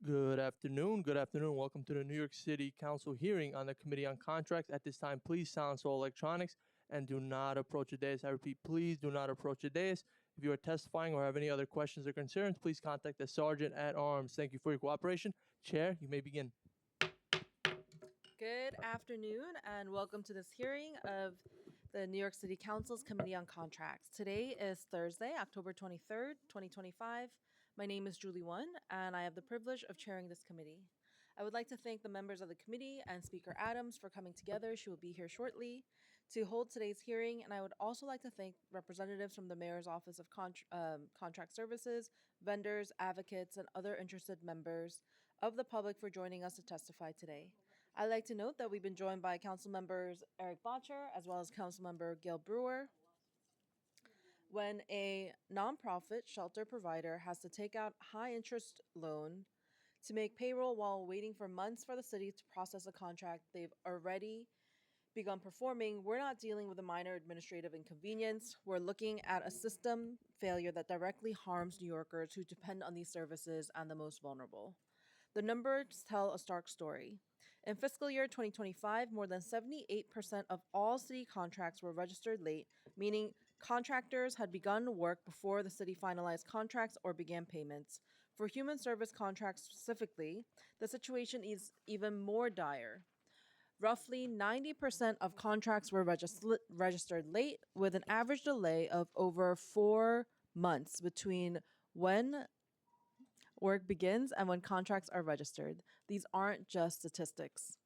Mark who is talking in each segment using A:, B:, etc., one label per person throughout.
A: Good afternoon. Good afternoon. Welcome to the New York City Council hearing on the Committee on Contracts. At this time, please silence all electronics and do not approach the dais. I repeat, please do not approach the dais. If you are testifying or have any other questions or concerns, please contact the Sergeant at Arms. Thank you for your cooperation. Chair, you may begin.
B: Good afternoon and welcome to this hearing of the New York City Council's Committee on Contracts. Today is Thursday, October 23rd, 2025. My name is Julie Won and I have the privilege of chairing this committee. I would like to thank the members of the committee and Speaker Adams for coming together. She will be here shortly to hold today's hearing, and I would also like to thank representatives from the Mayor's Office of Contract Services, vendors, advocates, and other interested members of the public for joining us to testify today. I'd like to note that we've been joined by Council members Eric Botcher as well as Council member Gail Brewer. When a nonprofit shelter provider has to take out high interest loan to make payroll while waiting for months for the city to process a contract they've already begun performing, we're not dealing with a minor administrative inconvenience. We're looking at a system failure that directly harms New Yorkers who depend on these services and the most vulnerable. The numbers tell a stark story. In fiscal year 2025, more than 78% of all city contracts were registered late, meaning contractors had begun work before the city finalized contracts or began payments. For human service contracts specifically, the situation is even more dire. Roughly 90% of contracts were registered late, with an average delay of over 4 months between when work begins and when contracts are registered. These aren't just statistics.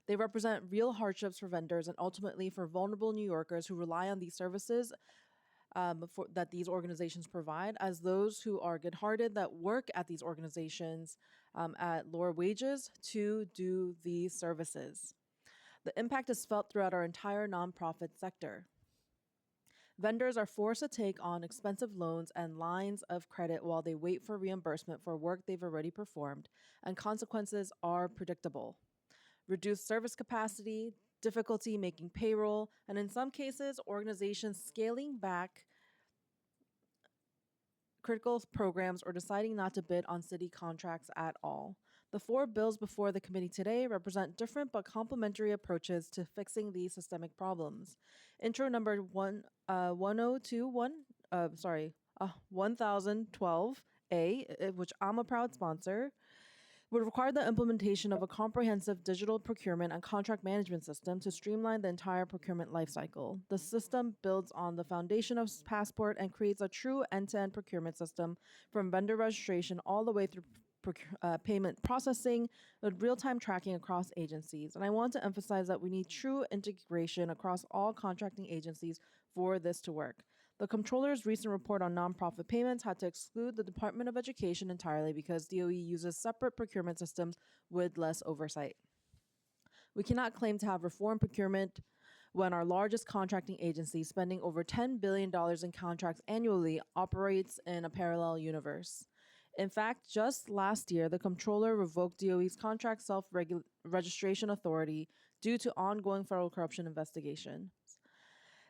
B: They represent real hardships for vendors and ultimately for vulnerable New Yorkers who rely on these services that these organizations provide, as those who are good-hearted that work at these organizations at lower wages to do these services. The impact is felt throughout our entire nonprofit sector. Vendors are forced to take on expensive loans and lines of credit while they wait for reimbursement for work they've already performed, and consequences are predictable. Reduced service capacity, difficulty making payroll, and in some cases, organizations scaling back critical programs or deciding not to bid on city contracts at all. The 4 bills before the committee today represent different but complementary approaches to fixing these systemic problems. Intro number 1012A, which I'm a proud sponsor, would require the implementation of a comprehensive digital procurement and contract management system to streamline the entire procurement lifecycle. The system builds on the foundation of Passport and creates a true end-to-end procurement system from vendor registration all the way through payment processing with real-time tracking across agencies. And I want to emphasize that we need true integration across all contracting agencies for this to work. The Comptroller's recent report on nonprofit payments had to exclude the Department of Education entirely because DOE uses separate procurement systems with less oversight. We cannot claim to have reformed procurement when our largest contracting agency, spending over $10 billion in contracts annually, operates in a parallel universe. In fact, just last year, the Comptroller revoked DOE's contract self-registration authority due to ongoing federal corruption investigation.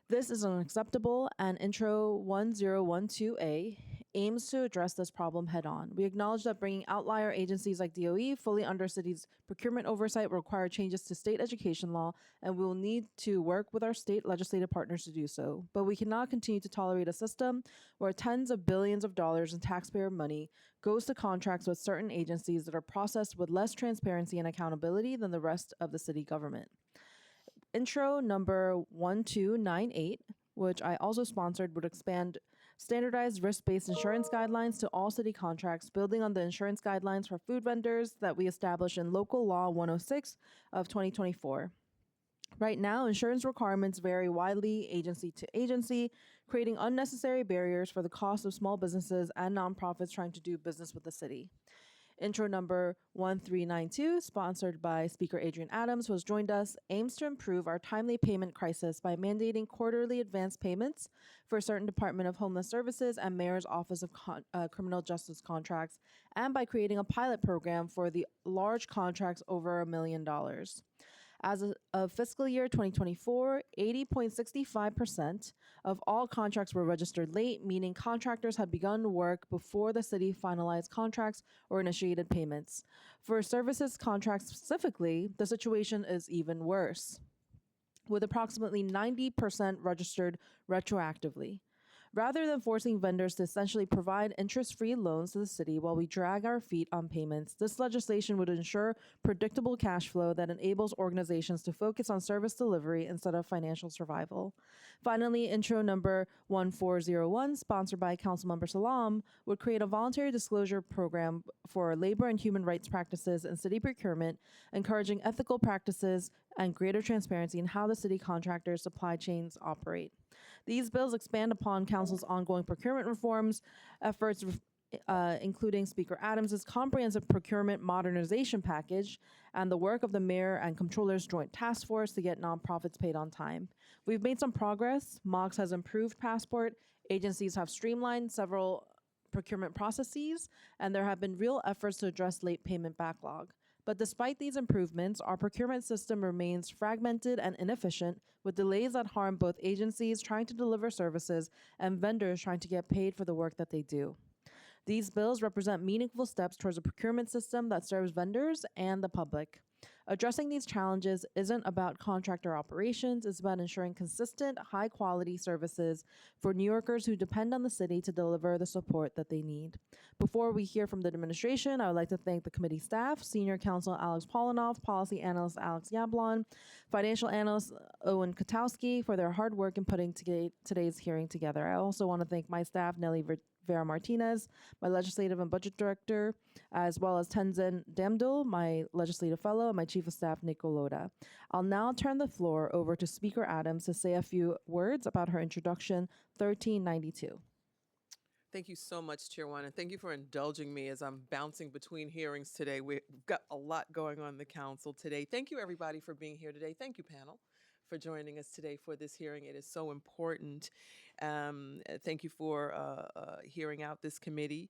B: This is unacceptable, and Intro 1012A aims to address this problem head-on. We acknowledge that bringing outlier agencies like DOE fully under city's procurement oversight will require changes to state education law, and we will need to work with our state legislative partners to do so. But we cannot continue to tolerate a system where tens of billions of dollars in taxpayer money goes to contracts with certain agencies that are processed with less transparency and accountability than the rest of the city government. Intro number 1298, which I also sponsored, would expand standardized risk-based insurance guidelines to all city contracts, building on the insurance guidelines for food vendors that we established in Local Law 106 of 2024. Right now, insurance requirements vary widely agency to agency, creating unnecessary barriers for the cost of small businesses and nonprofits trying to do business with the city. Intro number 1392, sponsored by Speaker Adrian Adams, who has joined us, aims to improve our timely payment crisis by mandating quarterly advance payments for certain Department of Homeless Services and Mayor's Office of Criminal Justice contracts, and by creating a pilot program for the large contracts over $1 million. Of fiscal year 2024, 80.65% of all contracts were registered late, meaning contractors had begun work before the city finalized contracts or initiated payments. For services contracts specifically, the situation is even worse, with approximately 90% registered retroactively. Rather than forcing vendors to essentially provide interest free loans to the city while we drag our feet on payments, this legislation would ensure predictable cash flow that enables organizations to focus on service delivery instead of financial survival. Finally, intro number 1401, sponsored by Councilmember Salam, would create a voluntary disclosure program for labor and human rights practices in city procurement, encouraging ethical practices and greater transparency in how the city contractors' supply chains operate. These bills expand upon Council's ongoing procurement reforms efforts, including Speaker Adams's comprehensive procurement modernization package and the work of the Mayor and Comptroller's Joint Task Force to get nonprofits paid on time. We've made some progress. MOX has improved Passport. Agencies have streamlined several procurement processes, and there have been real efforts to address late payment backlog. But despite these improvements, our procurement system remains fragmented and inefficient, with delays that harm both agencies trying to deliver services and vendors trying to get paid for the work that they do. These bills represent meaningful steps towards a procurement system that serves vendors and the public. Addressing these challenges isn't about contractor operations, it's about ensuring consistent, high quality services for New Yorkers who depend on the city to deliver the support that they need. Before we hear from the administration, I would like to thank the committee staff, Senior Counsel Alex Polinoff, Policy Analyst Alex Yablon, Financial Analyst Owen Katowski for their hard work in putting today's hearing together. I also want to thank my staff, Nelly Vera Martinez, my Legislative and Budget Director, as well as Tenzin Damdul, my Legislative Fellow, and my Chief of Staff, Nick Golota. I'll now turn the floor over to Speaker Adams to say a few words about her introduction, 1392.
C: Thank you so much, Chairwoman, and thank you for indulging me as I'm bouncing between hearings today. We've got a lot going on in the council today. Thank you, everybody, for being here today. Thank you, panel, for joining us today for this hearing. It is so important. Thank you for hearing out this committee,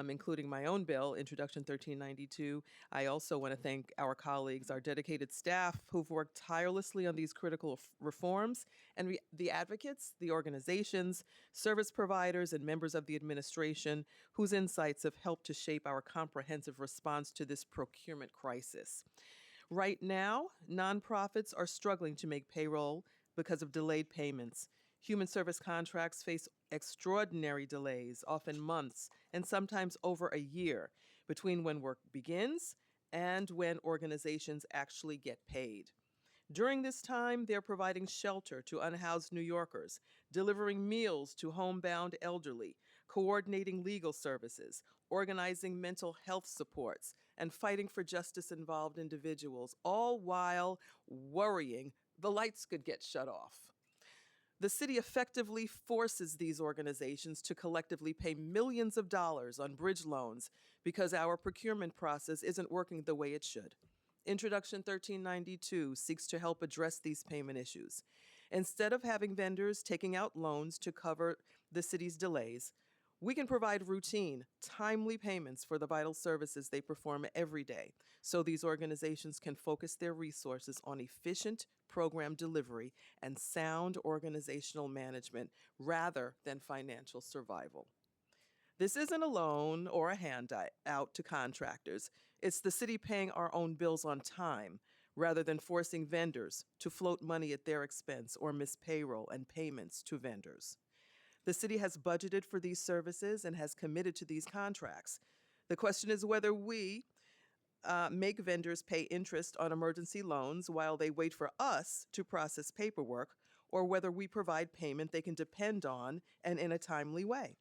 C: including my own bill, Introduction 1392. I also want to thank our colleagues, our dedicated staff who've worked tirelessly on these critical reforms, and the advocates, the organizations, service providers, and members of the administration whose insights have helped to shape our comprehensive response to this procurement crisis. Right now, nonprofits are struggling to make payroll because of delayed payments. Human service contracts face extraordinary delays, often months and sometimes over a year, between when work begins and when organizations actually get paid. During this time, they're providing shelter to unhoused New Yorkers, delivering meals to homebound elderly, coordinating legal services, organizing mental health supports, and fighting for justice-involved individuals, all while worrying the lights could get shut off. The city effectively forces these organizations to collectively pay millions of dollars on bridge loans because our procurement process isn't working the way it should. Introduction 1392 seeks to help address these payment issues. Instead of having vendors taking out loans to cover the city's delays, we can provide routine, timely payments for the vital services they perform every day, so these organizations can focus their resources on efficient program delivery and sound organizational management rather than financial survival. This isn't a loan or a handout to contractors. It's the city paying our own bills on time rather than forcing vendors to float money at their expense or miss payroll and payments to vendors. The city has budgeted for these services and has committed to these contracts. The question is whether we make vendors pay interest on emergency loans while they wait for us to process paperwork, or whether we provide payment they can depend on and in a timely way.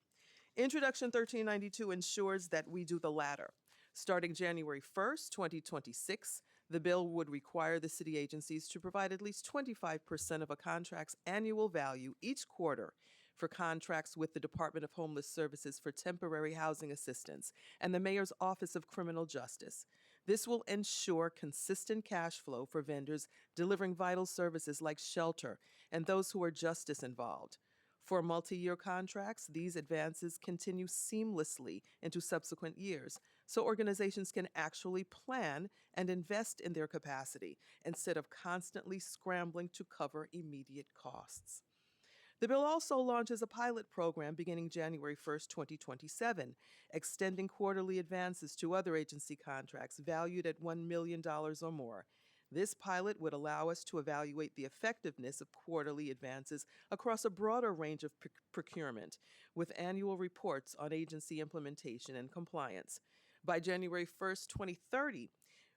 C: Introduction 1392 ensures that we do the latter. Starting January 1st, 2026, the bill would require the city agencies to provide at least 25% of a contract's annual value each quarter for contracts with the Department of Homeless Services for temporary housing assistance and the Mayor's Office of Criminal Justice. This will ensure consistent cash flow for vendors delivering vital services like shelter and those who are justice involved. For multi-year contracts, these advances continue seamlessly into subsequent years, so organizations can actually plan and invest in their capacity instead of constantly scrambling to cover immediate costs. The bill also launches a pilot program beginning January 1st, 2027, extending quarterly advances to other agency contracts valued at $1 million or more. This pilot would allow us to evaluate the effectiveness of quarterly advances across a broader range of procurement, with annual reports on agency implementation and compliance. By January 1st, 2030,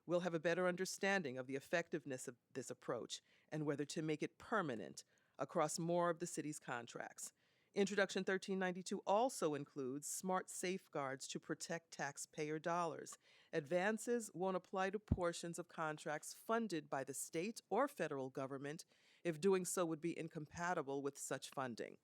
C: we'll have a better understanding of the effectiveness of this approach and whether to make it permanent across more of the city's contracts. Introduction 1392 also includes smart safeguards to protect taxpayer dollars. Advances won't apply to portions of contracts funded by the state or federal government if doing so would be incompatible with such funding.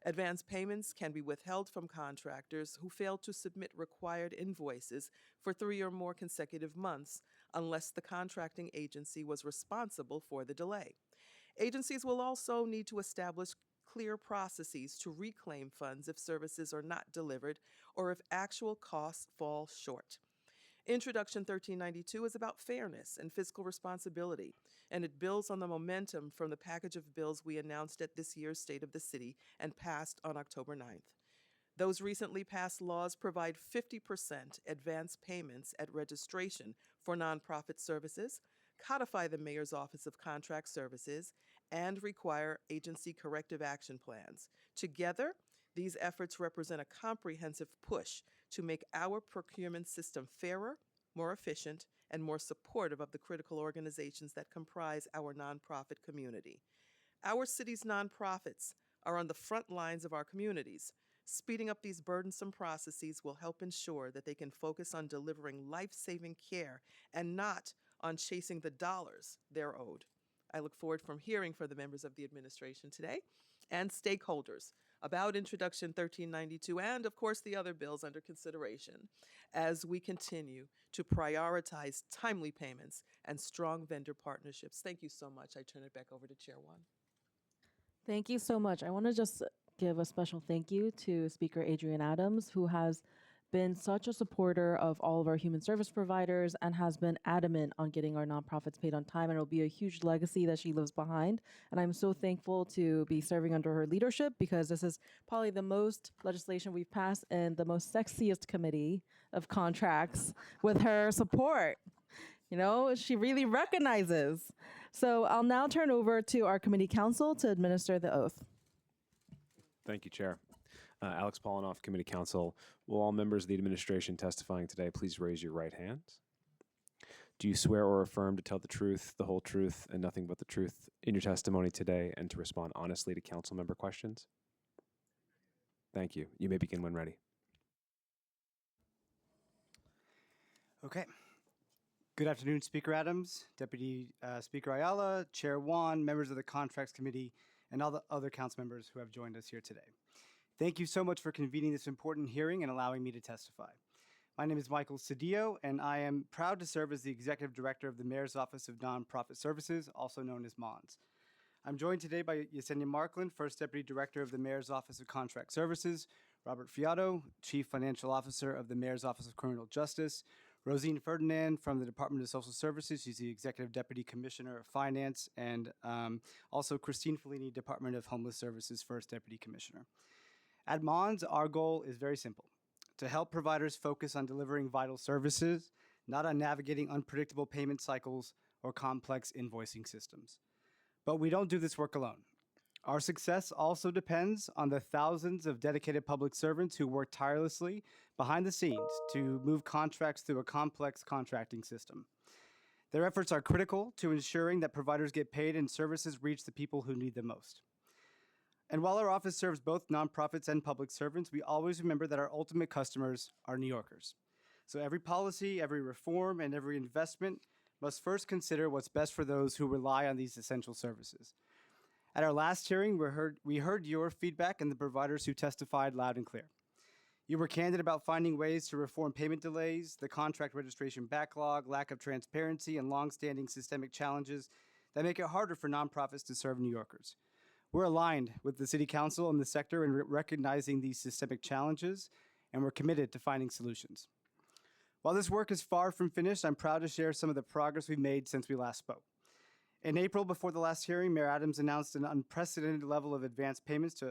C: Advance payments can be withheld from contractors who fail to submit required invoices for 3 or more consecutive months unless the contracting agency was responsible for the delay. Agencies will also need to establish clear processes to reclaim funds if services are not delivered or if actual costs fall short. Introduction 1392 is about fairness and fiscal responsibility, and it builds on the momentum from the package of bills we announced at this year's State of the City and passed on October 9th. Those recently passed laws provide 50% advance payments at registration for nonprofit services, codify the Mayor's Office of Contract Services, and require agency corrective action plans. Together, these efforts represent a comprehensive push to make our procurement system fairer, more efficient, and more supportive of the critical organizations that comprise our nonprofit community. Our city's nonprofits are on the front lines of our communities. Speeding up these burdensome processes will help ensure that they can focus on delivering life-saving care and not on chasing the dollars they're owed. I look forward from hearing from the members of the administration today and stakeholders about Introduction 1392 and, of course, the other bills under consideration as we continue to prioritize timely payments and strong vendor partnerships. Thank you so much. I turn it back over to Chair One.
B: Thank you so much. I want to just give a special thank you to Speaker Adrienne Adams, who has been such a supporter of all of our human service providers and has been adamant on getting our nonprofits paid on time. And it'll be a huge legacy that she leaves behind. And I'm so thankful to be serving under her leadership, because this is probably the most legislation we've passed in the most sexiest committee of contracts with her support. You know, she really recognizes. So I'll now turn over to our committee counsel to administer the oath.
D: Thank you, Chair. Alex Polinoff, Committee Counsel. Will all members of the administration testifying today please raise your right hand? Do you swear or affirm to tell the truth, the whole truth, and nothing but the truth in your testimony today, and to respond honestly to council member questions? Thank you. You may begin when ready.
E: Okay. Good afternoon, Speaker Adams, Deputy Speaker Ayala, Chair Wan, members of the Contracts Committee, and all the other council members who have joined us here today. Thank you so much for convening this important hearing and allowing me to testify. My name is Michael Cedillo, and I am proud to serve as the Executive Director of the Mayor's Office of Nonprofit Services, also known as MONS. I'm joined today by Yesenia Markland, First Deputy Director of the Mayor's Office of Contract Services, Robert Fiato, Chief Financial Officer of the Mayor's Office of Criminal Justice, Rosine Ferdinand from the Department of Social Services. She's the Executive Deputy Commissioner of Finance, and also Christine Fellini, Department of Homeless Services First Deputy Commissioner. At MONS, our goal is very simple: to help providers focus on delivering vital services, not on navigating unpredictable payment cycles or complex invoicing systems. But we don't do this work alone. Our success also depends on the thousands of dedicated public servants who work tirelessly behind the scenes to move contracts through a complex contracting system. Their efforts are critical to ensuring that providers get paid and services reach the people who need them most. And while our office serves both nonprofits and public servants, we always remember that our ultimate customers are New Yorkers. So every policy, every reform, and every investment must first consider what's best for those who rely on these essential services. At our last hearing, we heard your feedback and the providers who testified loud and clear. You were candid about finding ways to reform payment delays, the contract registration backlog, lack of transparency, and longstanding systemic challenges that make it harder for nonprofits to serve New Yorkers. We're aligned with the City Council and the sector in recognizing these systemic challenges, and we're committed to finding solutions. While this work is far from finished, I'm proud to share some of the progress we've made since we last spoke. In April, before the last hearing, Mayor Adams announced an unprecedented level of advance payments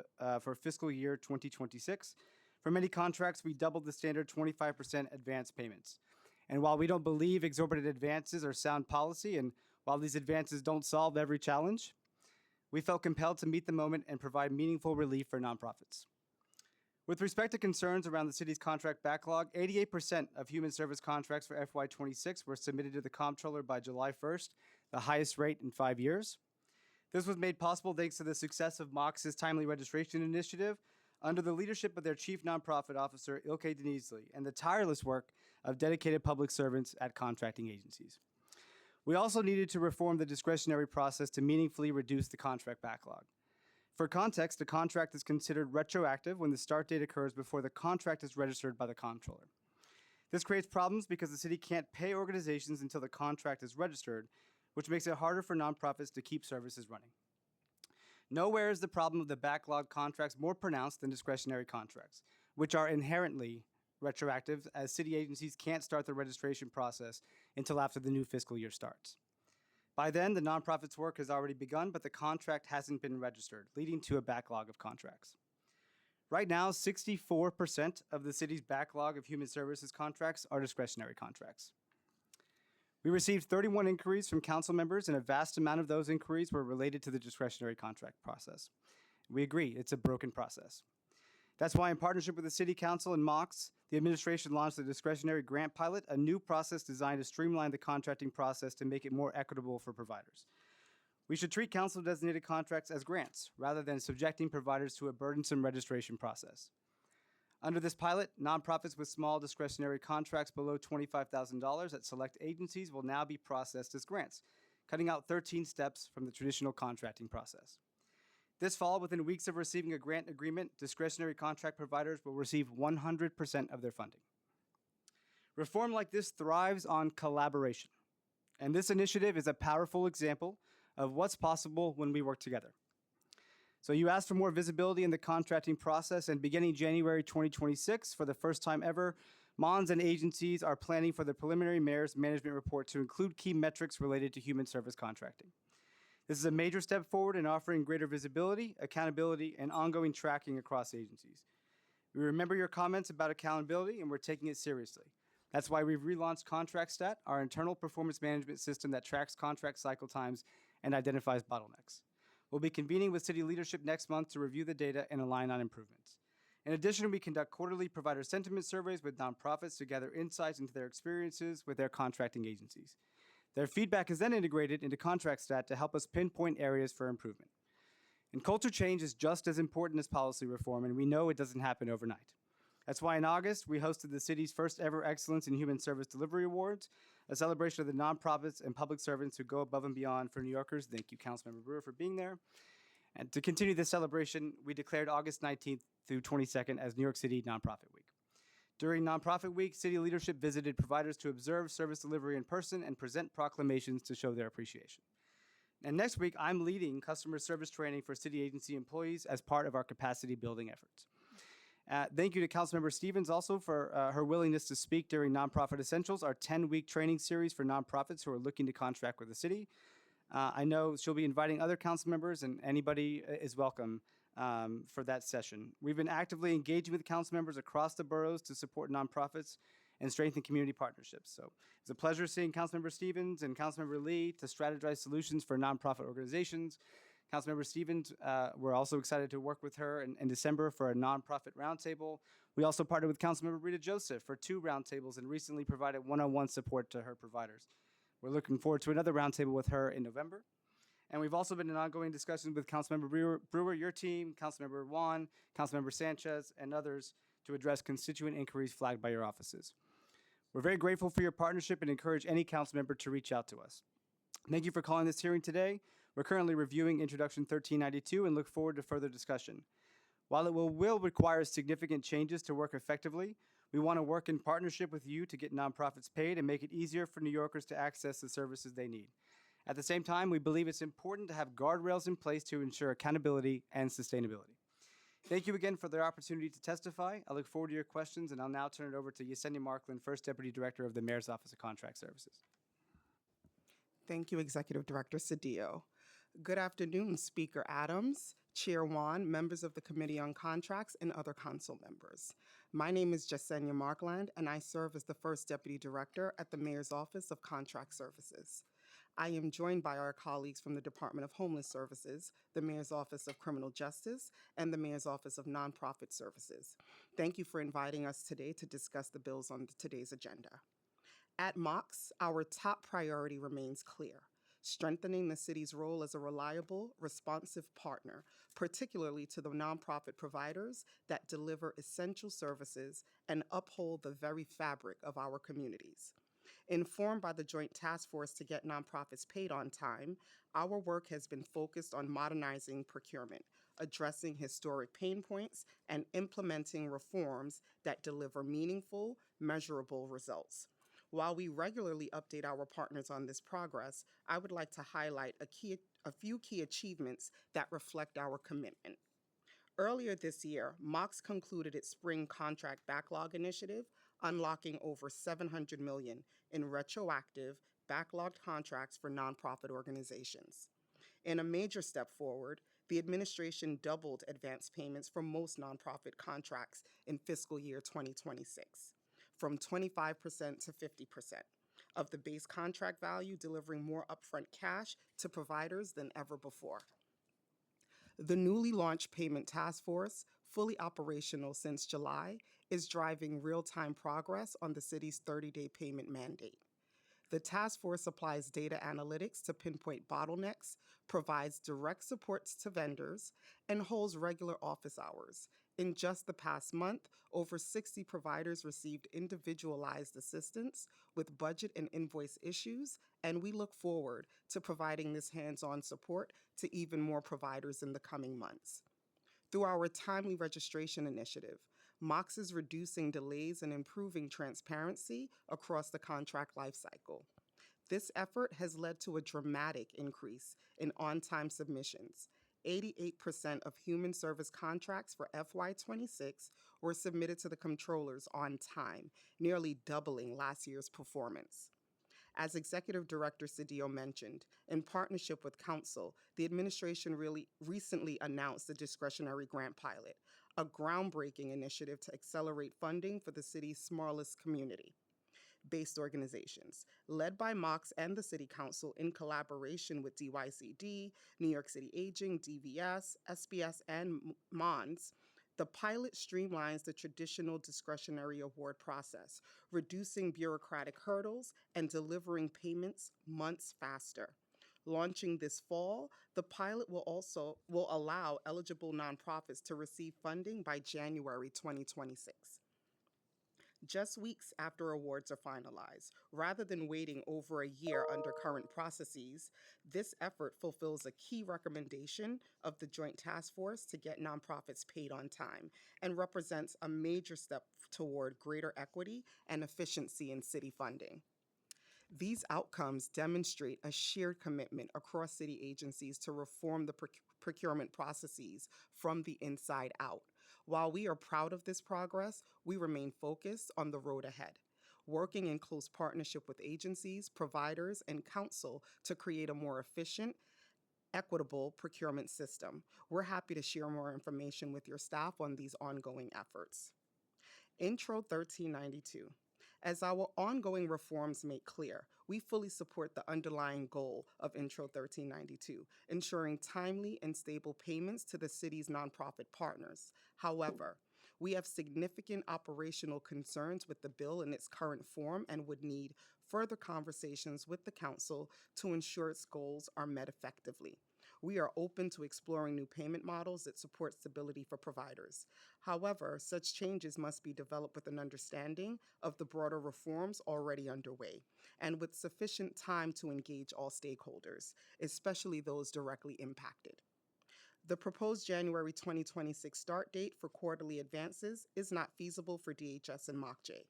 E: for fiscal year 2026. For many contracts, we doubled the standard 25% advance payments. And while we don't believe exorbitant advances are sound policy, and while these advances don't solve every challenge, we felt compelled to meet the moment and provide meaningful relief for nonprofits. With respect to concerns around the city's contract backlog, 88% of human service contracts for FY26 were submitted to the comptroller by July 1st, the highest rate in 5 years. This was made possible thanks to the success of Mox's timely registration initiative under the leadership of their chief nonprofit officer, Ilke Denizli, and the tireless work of dedicated public servants at contracting agencies. We also needed to reform the discretionary process to meaningfully reduce the contract backlog. For context, a contract is considered retroactive when the start date occurs before the contract is registered by the comptroller. This creates problems because the city can't pay organizations until the contract is registered, which makes it harder for nonprofits to keep services running. Nowhere is the problem of the backlog contracts more pronounced than discretionary contracts, which are inherently retroactive, as city agencies can't start the registration process until after the new fiscal year starts. By then, the nonprofit's work has already begun, but the contract hasn't been registered, leading to a backlog of contracts. Right now, 64% of the city's backlog of human services contracts are discretionary contracts. We received 31 inquiries from council members, and a vast amount of those inquiries were related to the discretionary contract process. We agree, it's a broken process. That's why, in partnership with the City Council and Mox, the administration launched the discretionary grant pilot, a new process designed to streamline the contracting process to make it more equitable for providers. We should treat council-designated contracts as grants, rather than subjecting providers to a burdensome registration process. Under this pilot, nonprofits with small discretionary contracts below $25,000 at select agencies will now be processed as grants, cutting out 13 steps from the traditional contracting process. This fall, within weeks of receiving a grant agreement, discretionary contract providers will receive 100% of their funding. Reform like this thrives on collaboration, and this initiative is a powerful example of what's possible when we work together. So you asked for more visibility in the contracting process, and beginning January 2026, for the first time ever, MONS and agencies are planning for the preliminary mayor's management report to include key metrics related to human service contracting. This is a major step forward in offering greater visibility, accountability, and ongoing tracking across agencies. We remember your comments about accountability, and we're taking it seriously. That's why we've relaunched ContractStat, our internal performance management system that tracks contract cycle times and identifies bottlenecks. We'll be convening with city leadership next month to review the data and align on improvements. In addition, we conduct quarterly provider sentiment surveys with nonprofits to gather insights into their experiences with their contracting agencies. Their feedback is then integrated into ContractStat to help us pinpoint areas for improvement. And culture change is just as important as policy reform, and we know it doesn't happen overnight. That's why in August, we hosted the city's first ever Excellence in Human Service Delivery Awards, a celebration of the nonprofits and public servants who go above and beyond for New Yorkers. Thank you, Councilmember Brewer, for being there. And to continue this celebration, we declared August 19th through 22nd as New York City Nonprofit Week. During Nonprofit Week, city leadership visited providers to observe service delivery in person and present proclamations to show their appreciation. And next week, I'm leading customer service training for city agency employees as part of our capacity building efforts. Thank you to Councilmember Stevens also for her willingness to speak during Nonprofit Essentials, our 10-week training series for nonprofits who are looking to contract with the city. I know she'll be inviting other council members, and anybody is welcome for that session. We've been actively engaging with council members across the boroughs to support nonprofits and strengthen community partnerships. So it's a pleasure seeing Councilmember Stevens and Councilmember Lee to strategize solutions for nonprofit organizations. Councilmember Stevens, we're also excited to work with her in December for a nonprofit roundtable. We also partnered with Councilmember Rita Joseph for 2 roundtables and recently provided one-on-one support to her providers. We're looking forward to another roundtable with her in November. And we've also been in ongoing discussions with Councilmember Brewer, your team, Councilmember Juan, Councilmember Sanchez, and others to address constituent inquiries flagged by your offices. We're very grateful for your partnership and encourage any council member to reach out to us. Thank you for calling this hearing today. We're currently reviewing Introduction 1392 and look forward to further discussion. While it will require significant changes to work effectively, we want to work in partnership with you to get nonprofits paid and make it easier for New Yorkers to access the services they need. At the same time, we believe it's important to have guardrails in place to ensure accountability and sustainability. Thank you again for the opportunity to testify. I look forward to your questions, and I'll now turn it over to Yesenia Markland, First Deputy Director of the Mayor's Office of Contract Services.
F: Thank you, Executive Director Cedillo. Good afternoon, Speaker Adams, Chair Wan, members of the Committee on Contracts, and other council members. My name is Yesenia Markland, and I serve as the First Deputy Director at the Mayor's Office of Contract Services. I am joined by our colleagues from the Department of Homeless Services, the Mayor's Office of Criminal Justice, and the Mayor's Office of Nonprofit Services. Thank you for inviting us today to discuss the bills on today's agenda. At MOX, our top priority remains clear: strengthening the city's role as a reliable, responsive partner, particularly to the nonprofit providers that deliver essential services and uphold the very fabric of our communities. Informed by the Joint Task Force to get nonprofits paid on time, our work has been focused on modernizing procurement, addressing historic pain points, and implementing reforms that deliver meaningful, measurable results. While we regularly update our partners on this progress, I would like to highlight a few key achievements that reflect our commitment. Earlier this year, MOX concluded its spring contract backlog initiative, unlocking over $700 million in retroactive backlogged contracts for nonprofit organizations. In a major step forward, the administration doubled advance payments for most nonprofit contracts in fiscal year 2026, from 25% to 50% of the base contract value, delivering more upfront cash to providers than ever before. The newly launched Payment Task Force, fully operational since July, is driving real-time progress on the city's 30-day payment mandate. The task force applies data analytics to pinpoint bottlenecks, provides direct supports to vendors, and holds regular office hours. In just the past month, over 60 providers received individualized assistance with budget and invoice issues, and we look forward to providing this hands-on support to even more providers in the coming months. Through our timely registration initiative, MOX is reducing delays and improving transparency across the contract lifecycle. This effort has led to a dramatic increase in on-time submissions. 88% of human service contracts for FY26 were submitted to the controllers on time, nearly doubling last year's performance. As Executive Director Cedillo mentioned, in partnership with Council, the administration recently announced the discretionary grant pilot, a groundbreaking initiative to accelerate funding for the city's smallest community-based organizations. Led by MOX and the City Council in collaboration with DYCD, New York City Aging, DVS, SBS, and MONS, the pilot streamlines the traditional discretionary award process, reducing bureaucratic hurdles and delivering payments months faster. Launching this fall, the pilot will allow eligible nonprofits to receive funding by January 2026. Just weeks after awards are finalized, rather than waiting over a year under current processes, this effort fulfills a key recommendation of the Joint Task Force to get nonprofits paid on time and represents a major step toward greater equity and efficiency in city funding. These outcomes demonstrate a shared commitment across city agencies to reform the procurement processes from the inside out. While we are proud of this progress, we remain focused on the road ahead, working in close partnership with agencies, providers, and council to create a more efficient, equitable procurement system. We're happy to share more information with your staff on these ongoing efforts. Intro 1392. As our ongoing reforms make clear, we fully support the underlying goal of Intro 1392, ensuring timely and stable payments to the city's nonprofit partners. However, we have significant operational concerns with the bill in its current form and would need further conversations with the council to ensure its goals are met effectively. We are open to exploring new payment models that support stability for providers. However, such changes must be developed with an understanding of the broader reforms already underway and with sufficient time to engage all stakeholders, especially those directly impacted. The proposed January 2026 start date for quarterly advances is not feasible for DHS and MOCJ.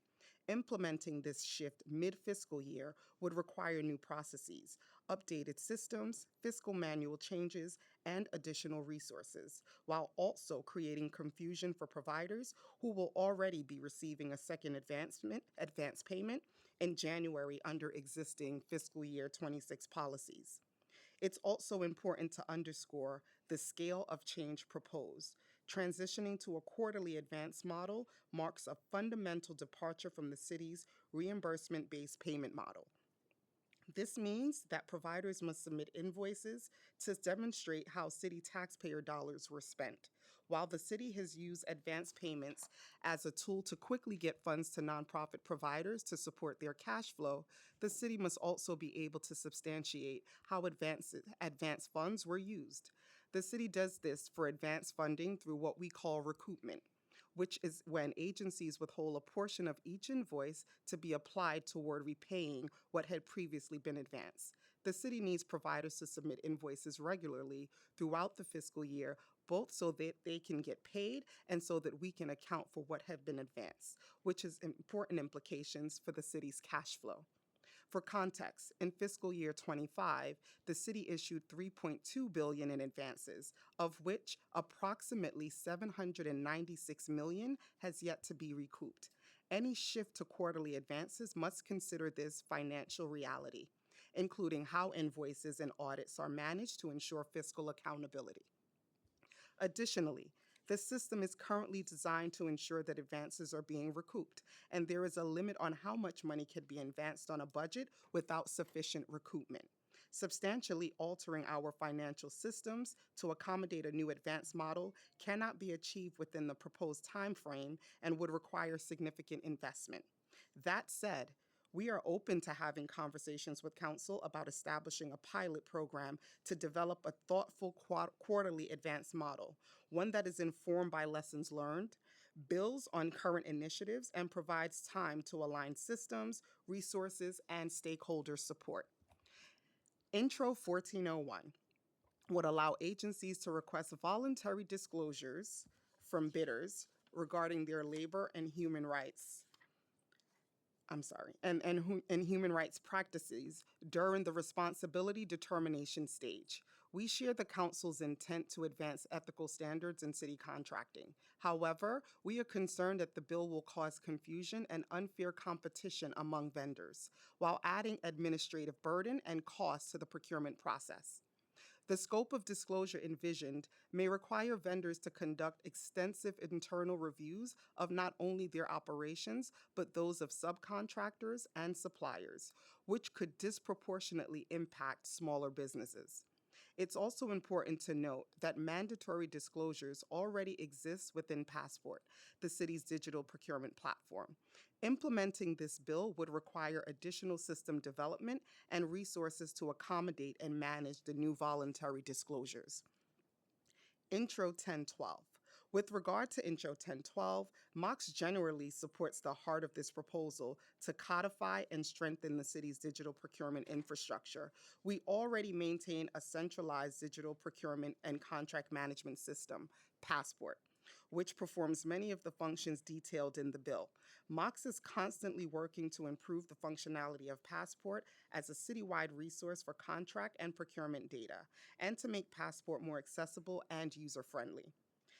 F: Implementing this shift mid-fiscal year would require new processes, updated systems, fiscal manual changes, and additional resources, while also creating confusion for providers who will already be receiving a second advance payment in January under existing fiscal year 26 policies. It's also important to underscore the scale of change proposed. Transitioning to a quarterly advance model marks a fundamental departure from the city's reimbursement based payment model. This means that providers must submit invoices to demonstrate how city taxpayer dollars were spent. While the city has used advance payments as a tool to quickly get funds to nonprofit providers to support their cash flow, the city must also be able to substantiate how advance funds were used. The city does this for advance funding through what we call recoupment, which is when agencies withhold a portion of each invoice to be applied toward repaying what had previously been advanced. The city needs providers to submit invoices regularly throughout the fiscal year, both so that they can get paid and so that we can account for what had been advanced, which has important implications for the city's cash flow. For context, in fiscal year 25, the city issued $3.2 billion in advances, of which approximately $796 million has yet to be recouped. Any shift to quarterly advances must consider this financial reality, including how invoices and audits are managed to ensure fiscal accountability. Additionally, the system is currently designed to ensure that advances are being recouped, and there is a limit on how much money can be advanced on a budget without sufficient recoupment. Substantially altering our financial systems to accommodate a new advance model cannot be achieved within the proposed time frame and would require significant investment. That said, we are open to having conversations with Council about establishing a pilot program to develop a thoughtful quarterly advance model, one that is informed by lessons learned, builds on current initiatives, and provides time to align systems, resources, and stakeholder support. Intro 1401 would allow agencies to request voluntary disclosures from bidders regarding their labor and human rights and human rights practices during the responsibility determination stage. We share the Council's intent to advance ethical standards in city contracting. However, we are concerned that the bill will cause confusion and unfair competition among vendors, while adding administrative burden and costs to the procurement process. The scope of disclosure envisioned may require vendors to conduct extensive internal reviews of not only their operations, but those of subcontractors and suppliers, which could disproportionately impact smaller businesses. It's also important to note that mandatory disclosures already exist within Passport, the city's digital procurement platform. Implementing this bill would require additional system development and resources to accommodate and manage the new voluntary disclosures. Intro 1012. With regard to Intro 1012, MOX generally supports the heart of this proposal to codify and strengthen the city's digital procurement infrastructure. We already maintain a centralized digital procurement and contract management system, Passport, which performs many of the functions detailed in the bill. MOX is constantly working to improve the functionality of Passport as a citywide resource for contract and procurement data, and to make Passport more accessible and user-friendly.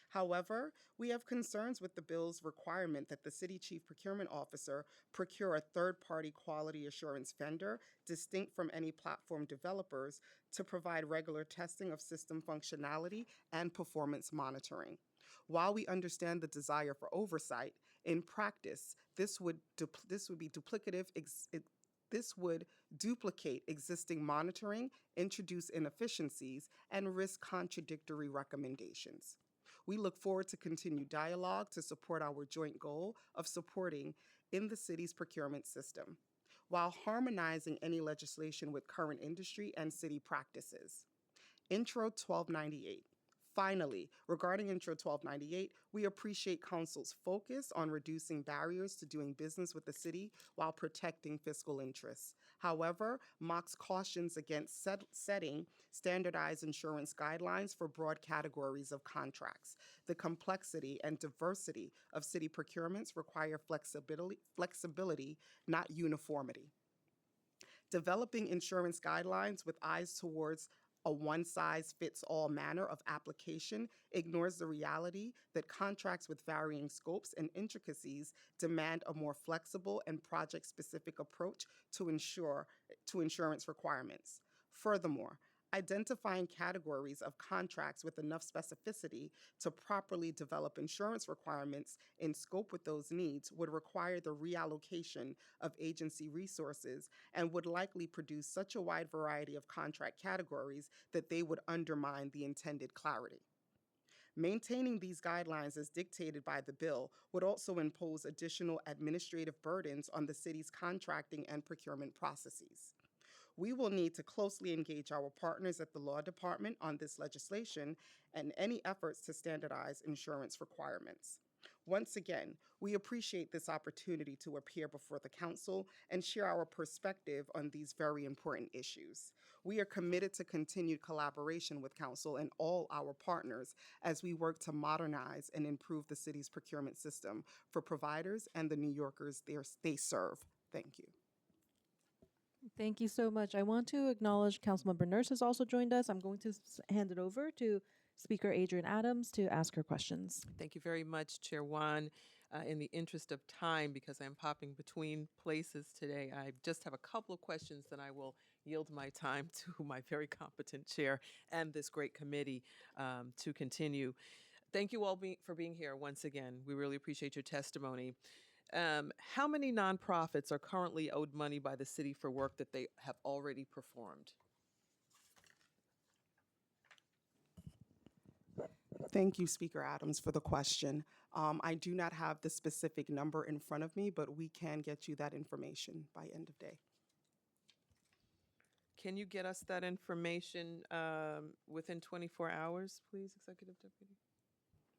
F: However, we have concerns with the bill's requirement that the City Chief Procurement Officer procure a third-party quality assurance vendor distinct from any platform developers to provide regular testing of system functionality and performance monitoring. While we understand the desire for oversight, in practice, this would duplicate existing monitoring, introduce inefficiencies, and risk contradictory recommendations. We look forward to continued dialogue to support our joint goal of supporting in the city's procurement system, while harmonizing any legislation with current industry and city practices. Intro 1298. Finally, regarding Intro 1298, we appreciate Council's focus on reducing barriers to doing business with the city while protecting fiscal interests. However, MOX cautions against setting standardized insurance guidelines for broad categories of contracts. The complexity and diversity of city procurements require flexibility, not uniformity. Developing insurance guidelines with eyes towards a one-size-fits-all manner of application ignores the reality that contracts with varying scopes and intricacies demand a more flexible and project-specific approach to insurance requirements. Furthermore, identifying categories of contracts with enough specificity to properly develop insurance requirements in scope with those needs would require the reallocation of agency resources and would likely produce such a wide variety of contract categories that they would undermine the intended clarity. Maintaining these guidelines as dictated by the bill would also impose additional administrative burdens on the city's contracting and procurement processes. We will need to closely engage our partners at the Law Department on this legislation and any efforts to standardize insurance requirements. Once again, we appreciate this opportunity to appear before the Council and share our perspective on these very important issues. We are committed to continued collaboration with Council and all our partners as we work to modernize and improve the city's procurement system for providers and the New Yorkers they serve. Thank you.
B: Thank you so much. I want to acknowledge Councilmember Nurse has also joined us. I'm going to hand it over to Speaker Adrian Adams to ask her questions.
C: Thank you very much, Chair Juan. In the interest of time, because I'm popping between places today, I just have a couple of questions, then I will yield my time to my very competent chair and this great committee to continue. Thank you all for being here once again. We really appreciate your testimony. How many nonprofits are currently owed money by the city for work that they have already performed?
F: Thank you, Speaker Adams, for the question. I do not have the specific number in front of me, but we can get you that information by end of day.
C: Can you get us that information within 24 hours, please, Executive Deputy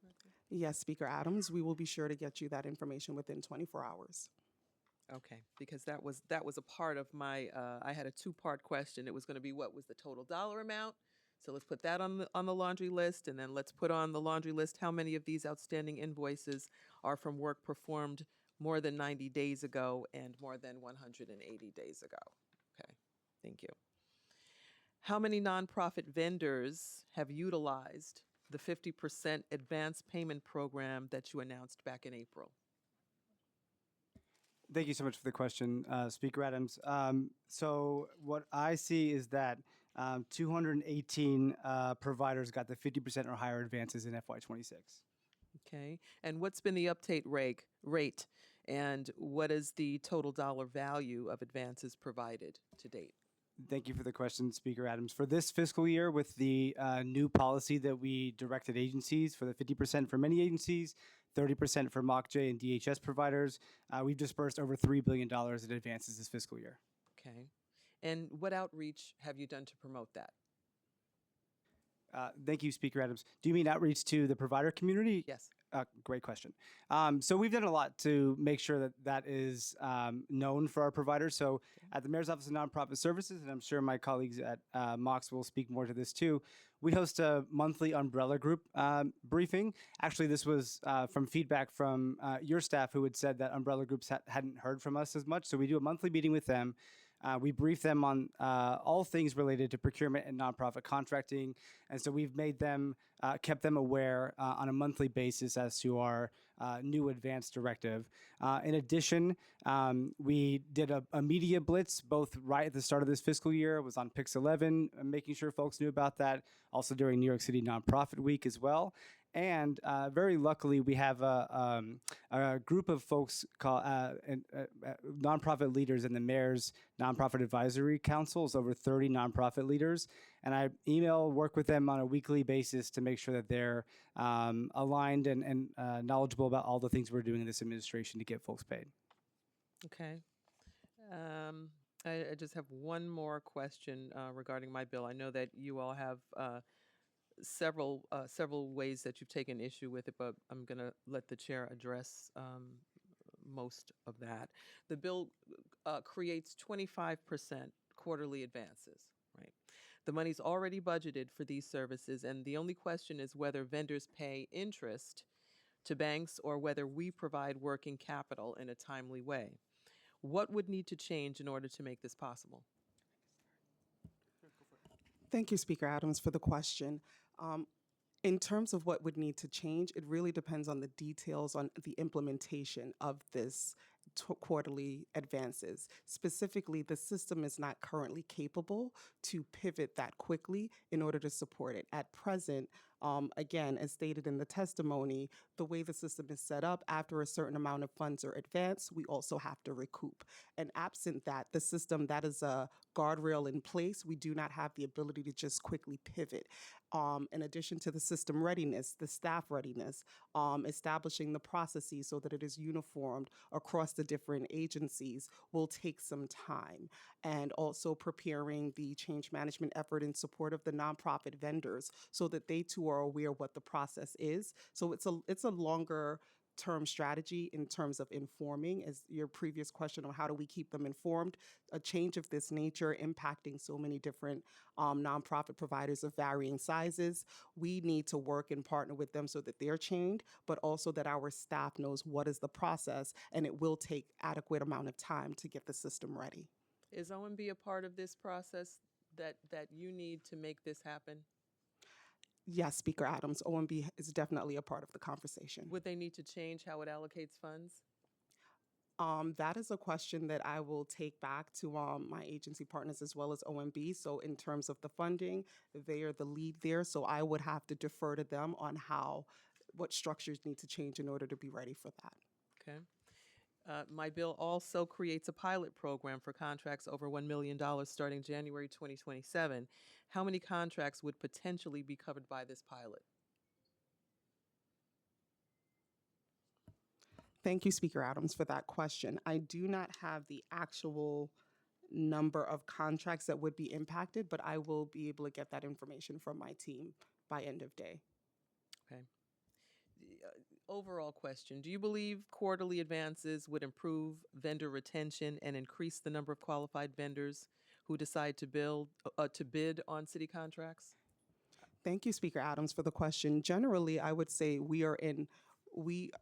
C: Director?
F: Yes, Speaker Adams, we will be sure to get you that information within 24 hours.
C: Okay, because that was a part of my. I had a two-part question. It was going to be what was the total dollar amount. So let's put that on the laundry list, and then let's put on the laundry list how many of these outstanding invoices are from work performed more than 90 days ago and more than 180 days ago. Okay, thank you. How many nonprofit vendors have utilized the 50% advance payment program that you announced back in April?
E: Thank you so much for the question, Speaker Adams. So what I see is that 218 providers got the 50% or higher advances in FY26.
C: Okay, and what's been the uptake rate, and what is the total dollar value of advances provided to date?
E: Thank you for the question, Speaker Adams. For this fiscal year, with the new policy that we directed agencies for the 50% for many agencies, 30% for MOCJ and DHS providers, we've dispersed over $3 billion in advances this fiscal year.
C: Okay, and what outreach have you done to promote that?
E: Thank you, Speaker Adams. Do you mean outreach to the provider community?
C: Yes.
E: Great question. So we've done a lot to make sure that that is known for our providers. So at the Mayor's Office of Nonprofit Services, and I'm sure my colleagues at MOX will speak more to this too, we host a monthly umbrella group briefing. Actually, this was from feedback from your staff who had said that umbrella groups hadn't heard from us as much. So we do a monthly meeting with them. We brief them on all things related to procurement and nonprofit contracting. And so we've made them, kept them aware on a monthly basis as to our new advance directive. In addition, we did a media blitz both right at the start of this fiscal year. It was on Pix 11, making sure folks knew about that. Also during New York City Nonprofit Week as well. And very luckily, we have a group of folks called nonprofit leaders in the Mayor's Nonprofit Advisory Council. It's over 30 nonprofit leaders. And I work with them on a weekly basis to make sure that they're aligned and knowledgeable about all the things we're doing in this administration to get folks paid.
C: Okay. I just have one more question regarding my bill. I know that you all have several ways that you've taken issue with it, but I'm going to let the chair address most of that. The bill creates 25% quarterly advances, right? The money's already budgeted for these services, and the only question is whether vendors pay interest to banks or whether we provide working capital in a timely way. What would need to change in order to make this possible?
F: Thank you, Speaker Adams, for the question. Um, in terms of what would need to change, it really depends on the details on the implementation of this quarterly advances. Specifically, the system is not currently capable to pivot that quickly in order to support it. At present, again, as stated in the testimony, the way the system is set up, after a certain amount of funds are advanced, we also have to recoup. And absent that, the system that is a guardrail in place, we do not have the ability to just quickly pivot. In addition to the system readiness, the staff readiness, establishing the processes so that it is uniformed across the different agencies will take some time. And also preparing the change management effort in support of the nonprofit vendors so that they too are aware what the process is. So it's a longer term strategy in terms of informing, as your previous question on how do we keep them informed. A change of this nature impacting so many different nonprofit providers of varying sizes, we need to work and partner with them so that they're trained, but also that our staff knows what is the process, and it will take adequate amount of time to get the system ready.
C: Is OMB a part of this process that you need to make this happen?
F: Yes, Speaker Adams, OMB is definitely a part of the conversation.
C: Would they need to change how it allocates funds?
F: That is a question that I will take back to my agency partners as well as OMB. So in terms of the funding, they are the lead there. So I would have to defer to them on what structures need to change in order to be ready for that.
C: Okay. My bill also creates a pilot program for contracts over $1 million starting January 2027. How many contracts would potentially be covered by this pilot?
F: Thank you, Speaker Adams, for that question. I do not have the actual number of contracts that would be impacted, but I will be able to get that information from my team by end of day.
C: Okay. Overall question, do you believe quarterly advances would improve vendor retention and increase the number of qualified vendors who decide to bid on city contracts?
F: Thank you, Speaker Adams, for the question. Generally, I would say we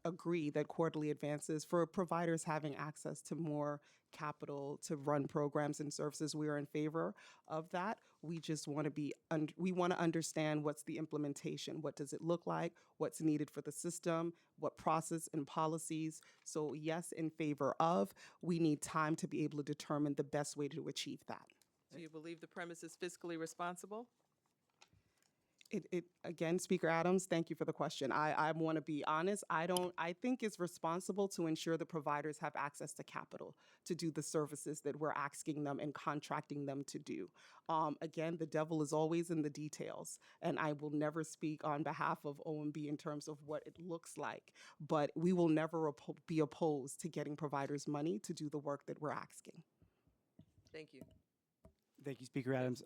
F: agree that quarterly advances for providers having access to more capital to run programs and services, we are in favor of that. We just want to we want to understand what's the implementation, what does it look like, what's needed for the system, what process and policies. So yes, in favor of, we need time to be able to determine the best way to achieve that.
C: Do you believe the premise is fiscally responsible?
F: Again, Speaker Adams, thank you for the question. I want to be honest. I think it's responsible to ensure that providers have access to capital to do the services that we're asking them and contracting them to do. Again, the devil is always in the details, and I will never speak on behalf of OMB in terms of what it looks like, but we will never be opposed to getting providers money to do the work that we're asking.
C: Thank you.
E: Thank you, Speaker Adams.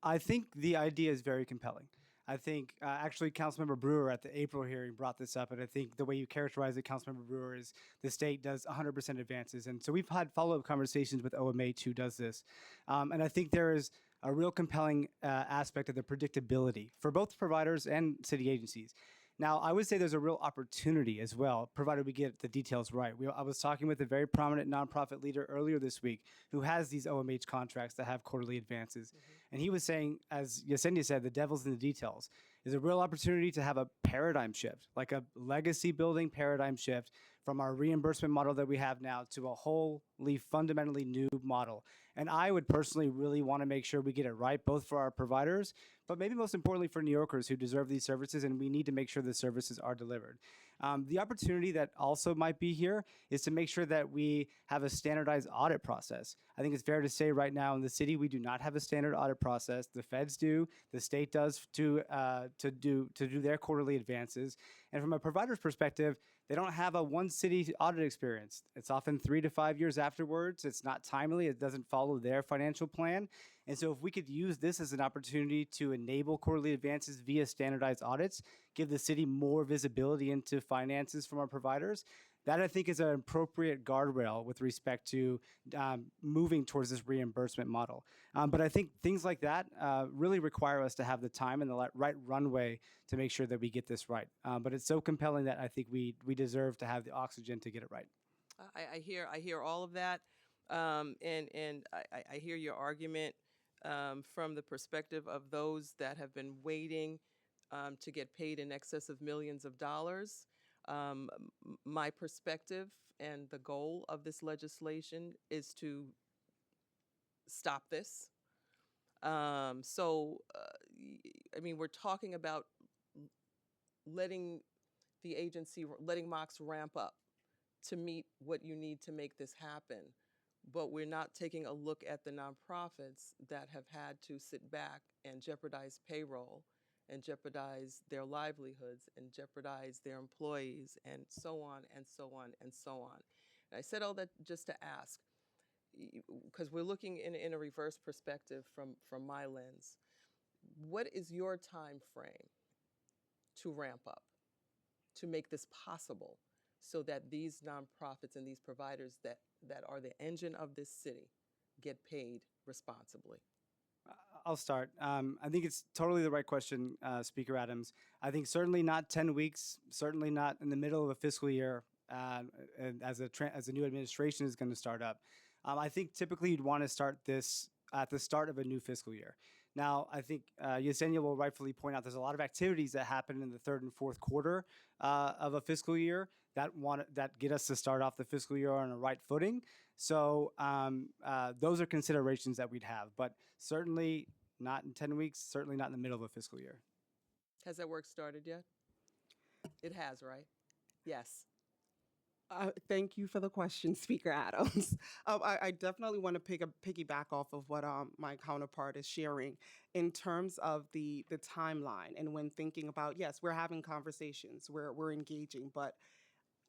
E: I think the idea is very compelling. I think actually Councilmember Brewer at the April hearing brought this up, and I think the way you characterize it, Councilmember Brewer, is the state does 100% advances. And so we've had follow-up conversations with OMH who does this. And I think there is a real compelling aspect of the predictability for both providers and city agencies. Now, I would say there's a real opportunity as well, provided we get the details right. I was talking with a very prominent nonprofit leader earlier this week who has these OMH contracts that have quarterly advances. And he was saying, as Yesenia said, the devil's in the details. There's a real opportunity to have a paradigm shift, like a legacy building paradigm shift from our reimbursement model that we have now to a wholly fundamentally new model. And I would personally really want to make sure we get it right, both for our providers, but maybe most importantly for New Yorkers who deserve these services, and we need to make sure the services are delivered. The opportunity that also might be here is to make sure that we have a standardized audit process. I think it's fair to say right now in the city we do not have a standard audit process. The feds do, the state does to do their quarterly advances, and from a provider's perspective, they don't have a one city audit experience. It's often 3 to 5 years afterwards. It's not timely. It doesn't follow their financial plan. And so if we could use this as an opportunity to enable quarterly advances via standardized audits, give the city more visibility into finances from our providers, that I think is an appropriate guardrail with respect to moving towards this reimbursement model. But I think things like that really require us to have the time and the right runway to make sure that we get this right. But it's so compelling that I think we deserve to have the oxygen to get it right.
C: I hear all of that, and I hear your argument from the perspective of those that have been waiting to get paid in excess of millions of dollars. My perspective and the goal of this legislation is to stop this. I mean, we're talking about letting the agency, letting Mox ramp up to meet what you need to make this happen. But we're not taking a look at the nonprofits that have had to sit back and jeopardize payroll and jeopardize their livelihoods and jeopardize their employees and so on and so on and so on. And I said all that just to ask, because we're looking in a reverse perspective from my lens. What is your time frame to ramp up, to make this possible, so that these nonprofits and these providers that are the engine of this city get paid responsibly?
E: I'll start. I think it's totally the right question, Speaker Adams. I think certainly not 10 weeks, certainly not in the middle of a fiscal year and as a new administration is going to start up. I think typically you'd want to start this at the start of a new fiscal year. Now, I think Yesenia will rightfully point out there's a lot of activities that happen in the third and fourth quarter of a fiscal year that get us to start off the fiscal year on a right footing. So those are considerations that we'd have, but certainly not in 10 weeks, certainly not in the middle of a fiscal year.
C: Has that work started yet? It has, right? Yes.
F: Thank you for the question, Speaker Adams. I definitely want to piggyback off of what my counterpart is sharing in terms of the timeline, and when thinking about, yes, we're having conversations, we're engaging, but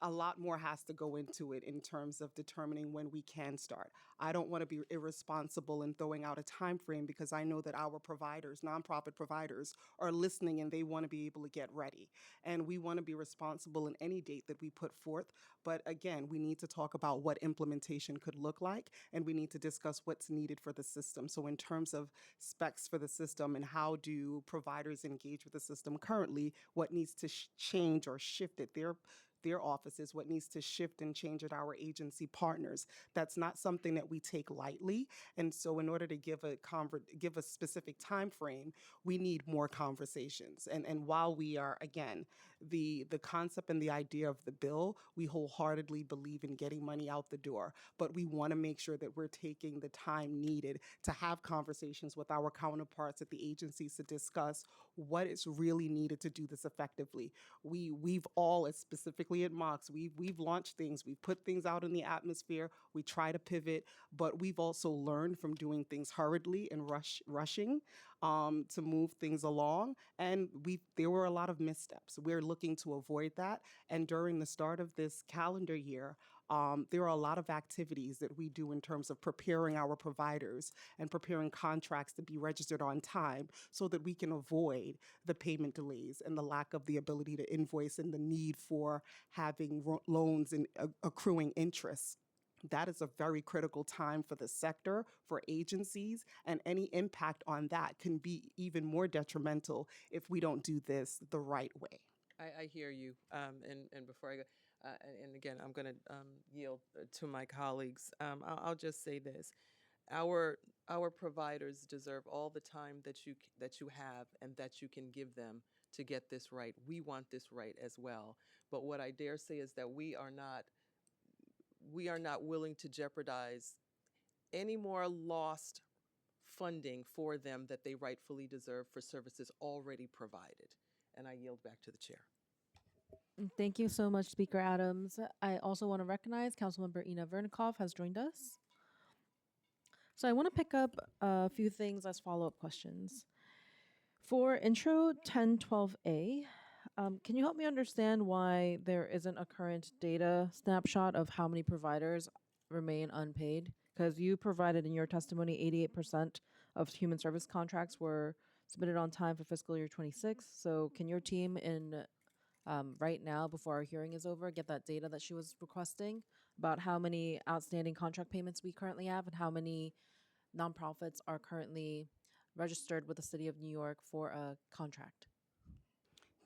F: a lot more has to go into it in terms of determining when we can start. I don't want to be irresponsible in throwing out a time frame, because I know that our providers, nonprofit providers, are listening and they want to be able to get ready. And we want to be responsible in any date that we put forth. But again, we need to talk about what implementation could look like, and we need to discuss what's needed for the system. So in terms of specs for the system and how do providers engage with the system currently, what needs to change or shift at their offices, what needs to shift and change at our agency partners. That's not something that we take lightly. And so in order to give a specific time frame, we need more conversations. And while we are, again, the concept and the idea of the bill, we wholeheartedly believe in getting money out the door, but we want to make sure that we're taking the time needed to have conversations with our counterparts at the agencies to discuss what is really needed to do this effectively. We've all, specifically at Mox, we've launched things, we've put things out in the atmosphere, we try to pivot, but we've also learned from doing things hurriedly and rushing to move things along, and there were a lot of missteps. We're looking to avoid that, and during the start of this calendar year, there are a lot of activities that we do in terms of preparing our providers and preparing contracts to be registered on time so that we can avoid the payment delays and the lack of the ability to invoice and the need for having loans and accruing interest. That is a very critical time for the sector, for agencies, and any impact on that can be even more detrimental if we don't do this the right way.
C: I hear you. And before I go, and again, I'm going to yield to my colleagues. I'll just say this: our providers deserve all the time that you have and that you can give them to get this right. We want this right as well. But what I dare say is that we are not willing to jeopardize any more lost funding for them that they rightfully deserve for services already provided. And I yield back to the chair.
B: Thank you so much, Speaker Adams. I also want to recognize Councilmember Ina Vernikov has joined us. So I want to pick up a few things as follow-up questions. For Intro 1012A, can you help me understand why there isn't a current data snapshot of how many providers remain unpaid? Because you provided in your testimony 88% of human service contracts were submitted on time for fiscal year 26. So can your team right now, before our hearing is over, get that data that she was requesting about how many outstanding contract payments we currently have and how many nonprofits are currently registered with the City of New York for a contract?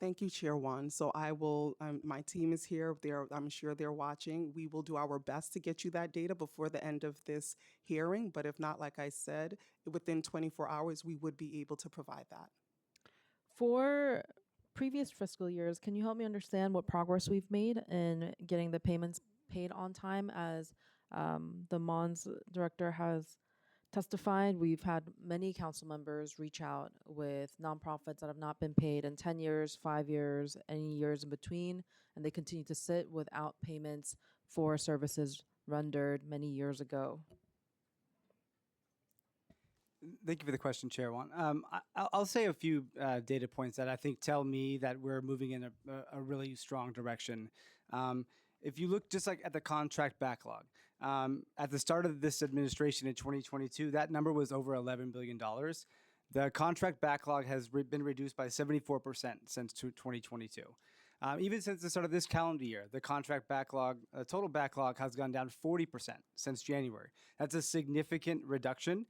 F: Thank you, Chair One. So I will, my team is here. I'm sure they're watching. We will do our best to get you that data before the end of this hearing. But if not, like I said, within 24 hours, we would be able to provide that.
B: For previous fiscal years, can you help me understand what progress we've made in getting the payments paid on time? As the MONS director has testified, we've had many council members reach out with nonprofits that have not been paid in 10 years, 5 years, any years in between, and they continue to sit without payments for services rendered many years ago.
E: Thank you for the question, Chair Wan. I'll say a few data points that I think tell me that we're moving in a really strong direction. If you look just like at the contract backlog, at the start of this administration in 2022, that number was over $11 billion. The contract backlog has been reduced by 74% since 2022. Even since the start of this calendar year, the contract backlog, total backlog has gone down 40% since January. That's a significant reduction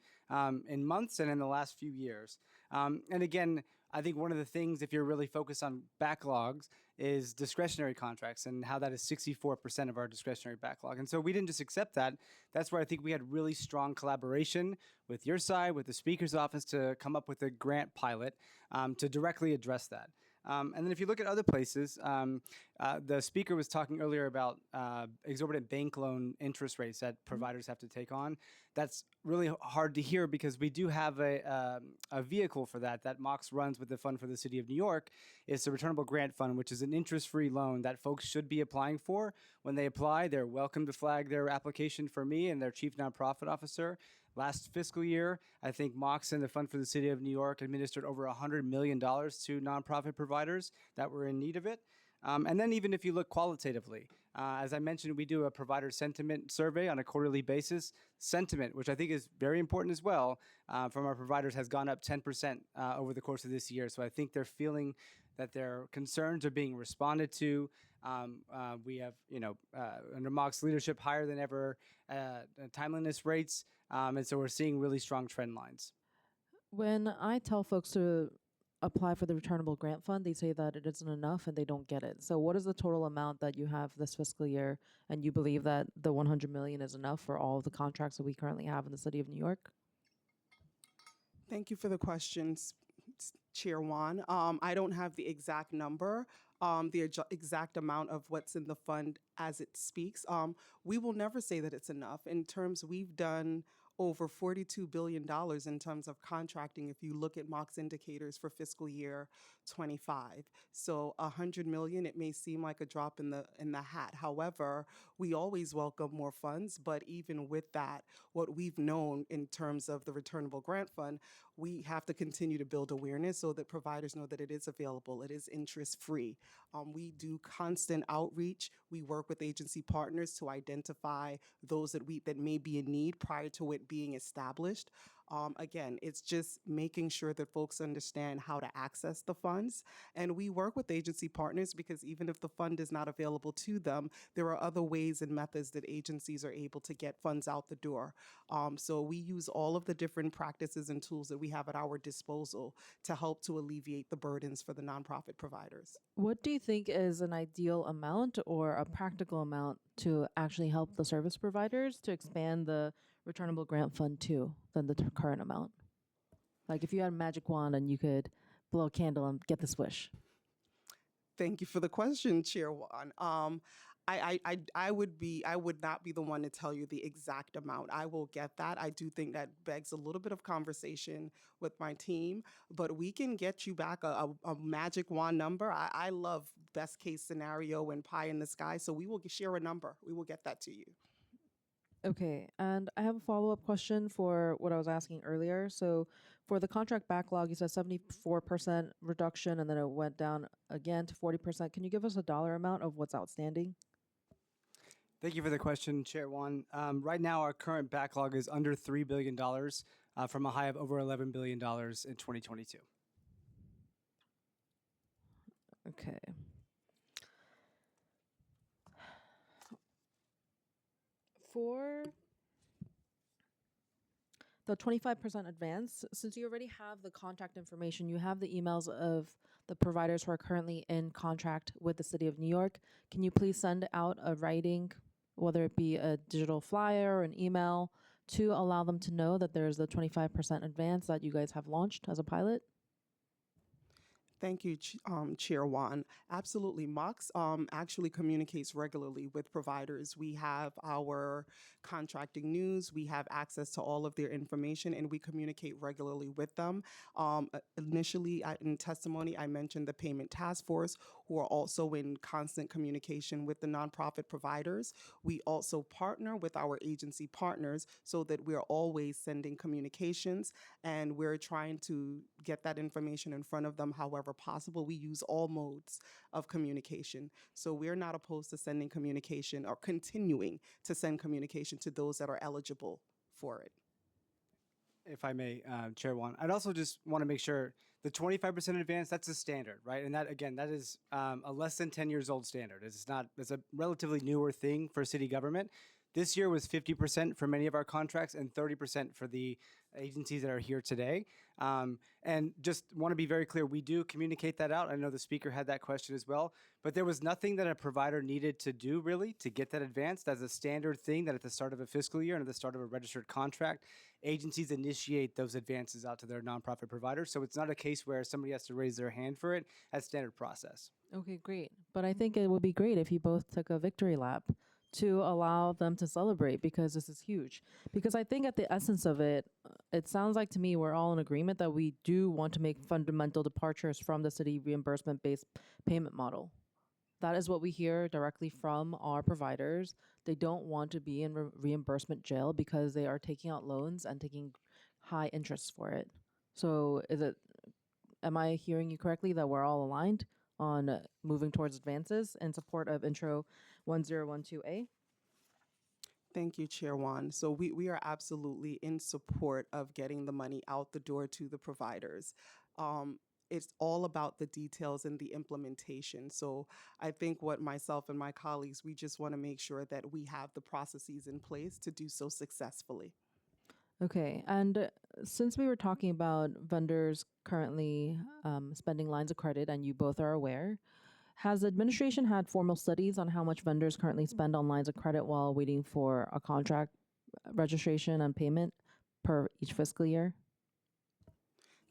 E: in months and in the last few years. And again, I think one of the things, if you're really focused on backlogs, is discretionary contracts and how that is 64% of our discretionary backlog. And so we didn't just accept that. That's where I think we had really strong collaboration with your side, with the Speaker's office to come up with a grant pilot to directly address that. And then if you look at other places, the speaker was talking earlier about exorbitant bank loan interest rates that providers have to take on. That's really hard to hear because we do have a vehicle for that MOX runs with the Fund for the City of New York. It's the Returnable Grant Fund, which is an interest-free loan that folks should be applying for. When they apply, they're welcome to flag their application for me and their chief nonprofit officer. Last fiscal year, I think MOX and the Fund for the City of New York administered over $100 million to nonprofit providers that were in need of it. And then even if you look qualitatively, as I mentioned, we do a provider sentiment survey on a quarterly basis. Sentiment, which I think is very important as well, from our providers has gone up 10% over the course of this year. So I think they're feeling that their concerns are being responded to. We have, under MOX leadership, higher than ever timeliness rates. And so we're seeing really strong trend lines.
B: When I tell folks to apply for the returnable grant fund, they say that it isn't enough and they don't get it. So what is the total amount that you have this fiscal year, and you believe that the 100 million is enough for all of the contracts that we currently have in the City of New York?
F: Thank you for the questions, Chair Wan. I don't have the exact number, exact amount of what's in the fund as it speaks. We will never say that it's enough. In terms, we've done over $42 billion in terms of contracting if you look at MOX indicators for fiscal year 25. So 100 million, it may seem like a drop in the hat. However, we always welcome more funds, but even with that, what we've known in terms of the returnable grant fund, we have to continue to build awareness so that providers know that it is available, it is interest-free. We do constant outreach. We work with agency partners to identify those that may be in need prior to it being established. Again, it's just making sure that folks understand how to access the funds. And we work with agency partners because even if the fund is not available to them, there are other ways and methods that agencies are able to get funds out the door. So we use all of the different practices and tools that we have at our disposal to help to alleviate the burdens for the nonprofit providers.
B: What do you think is an ideal amount or a practical amount to actually help the service providers to expand the returnable grant fund to than the current amount? Like if you had a magic wand and you could blow a candle and get this wish.
F: Thank you for the question, Chair Wan. I would not be the one to tell you the exact amount. I will get that. I do think that begs a little bit of conversation with my team, but we can get you back a magic wand number. I love best case scenario and pie in the sky, so we will share a number. We will get that to you.
B: Okay, and I have a follow-up question for what I was asking earlier. So for the contract backlog, you said 74% reduction, and then it went down again to 40%. Can you give us a dollar amount of what's outstanding?
E: Thank you for the question, Chair Wan. Right now, our current backlog is under $3 billion from a high of over $11 billion in 2022.
B: Okay. For the 25% advance, since you already have the contact information, you have the emails of the providers who are currently in contract with the City of New York, can you please send out a writing, whether it be a digital flyer or an email, to allow them to know that there's the 25% advance that you guys have launched as a pilot?
F: Thank you, Chair Wan. Absolutely. Mox actually communicates regularly with providers. We have our contracting news, we have access to all of their information, and we communicate regularly with them. Initially, in testimony, I mentioned the Payment Task Force, who are also in constant communication with the nonprofit providers. We also partner with our agency partners so that we're always sending communications, and we're trying to get that information in front of them however possible. We use all modes of communication. So we're not opposed to sending communication or continuing to send communication to those that are eligible for it.
E: If I may, Chair Wan, I'd also just want to make sure the 25% advance, that's a standard, right? And that, again, that is a less than 10 years old standard. It's a relatively newer thing for city government. This year was 50% for many of our contracts and 30% for the agencies that are here today. And just want to be very clear, we do communicate that out. I know the speaker had that question as well, but there was nothing that a provider needed to do really to get that advance. That's a standard thing that at the start of a fiscal year and at the start of a registered contract, agencies initiate those advances out to their nonprofit providers. So it's not a case where somebody has to raise their hand for it. That's standard process.
B: Okay, great. But I think it would be great if you both took a victory lap to allow them to celebrate, because this is huge. Because I think at the essence of it, it sounds like to me we're all in agreement that we do want to make fundamental departures from the city reimbursement-based payment model. That is what we hear directly from our providers. They don't want to be in reimbursement jail because they are taking out loans and taking high interest for it. So am I hearing you correctly that we're all aligned on moving towards advances in support of Intro 1012A?
F: Thank you, Chair Wan. So we are absolutely in support of getting the money out the door to the providers. It's all about the details and the implementation. So I think what myself and my colleagues, we just want to make sure that we have the processes in place to do so successfully.
B: Okay, and since we were talking about vendors currently spending lines of credit, and you both are aware, has the administration had formal studies on how much vendors currently spend on lines of credit while waiting for a contract registration and payment per each fiscal year?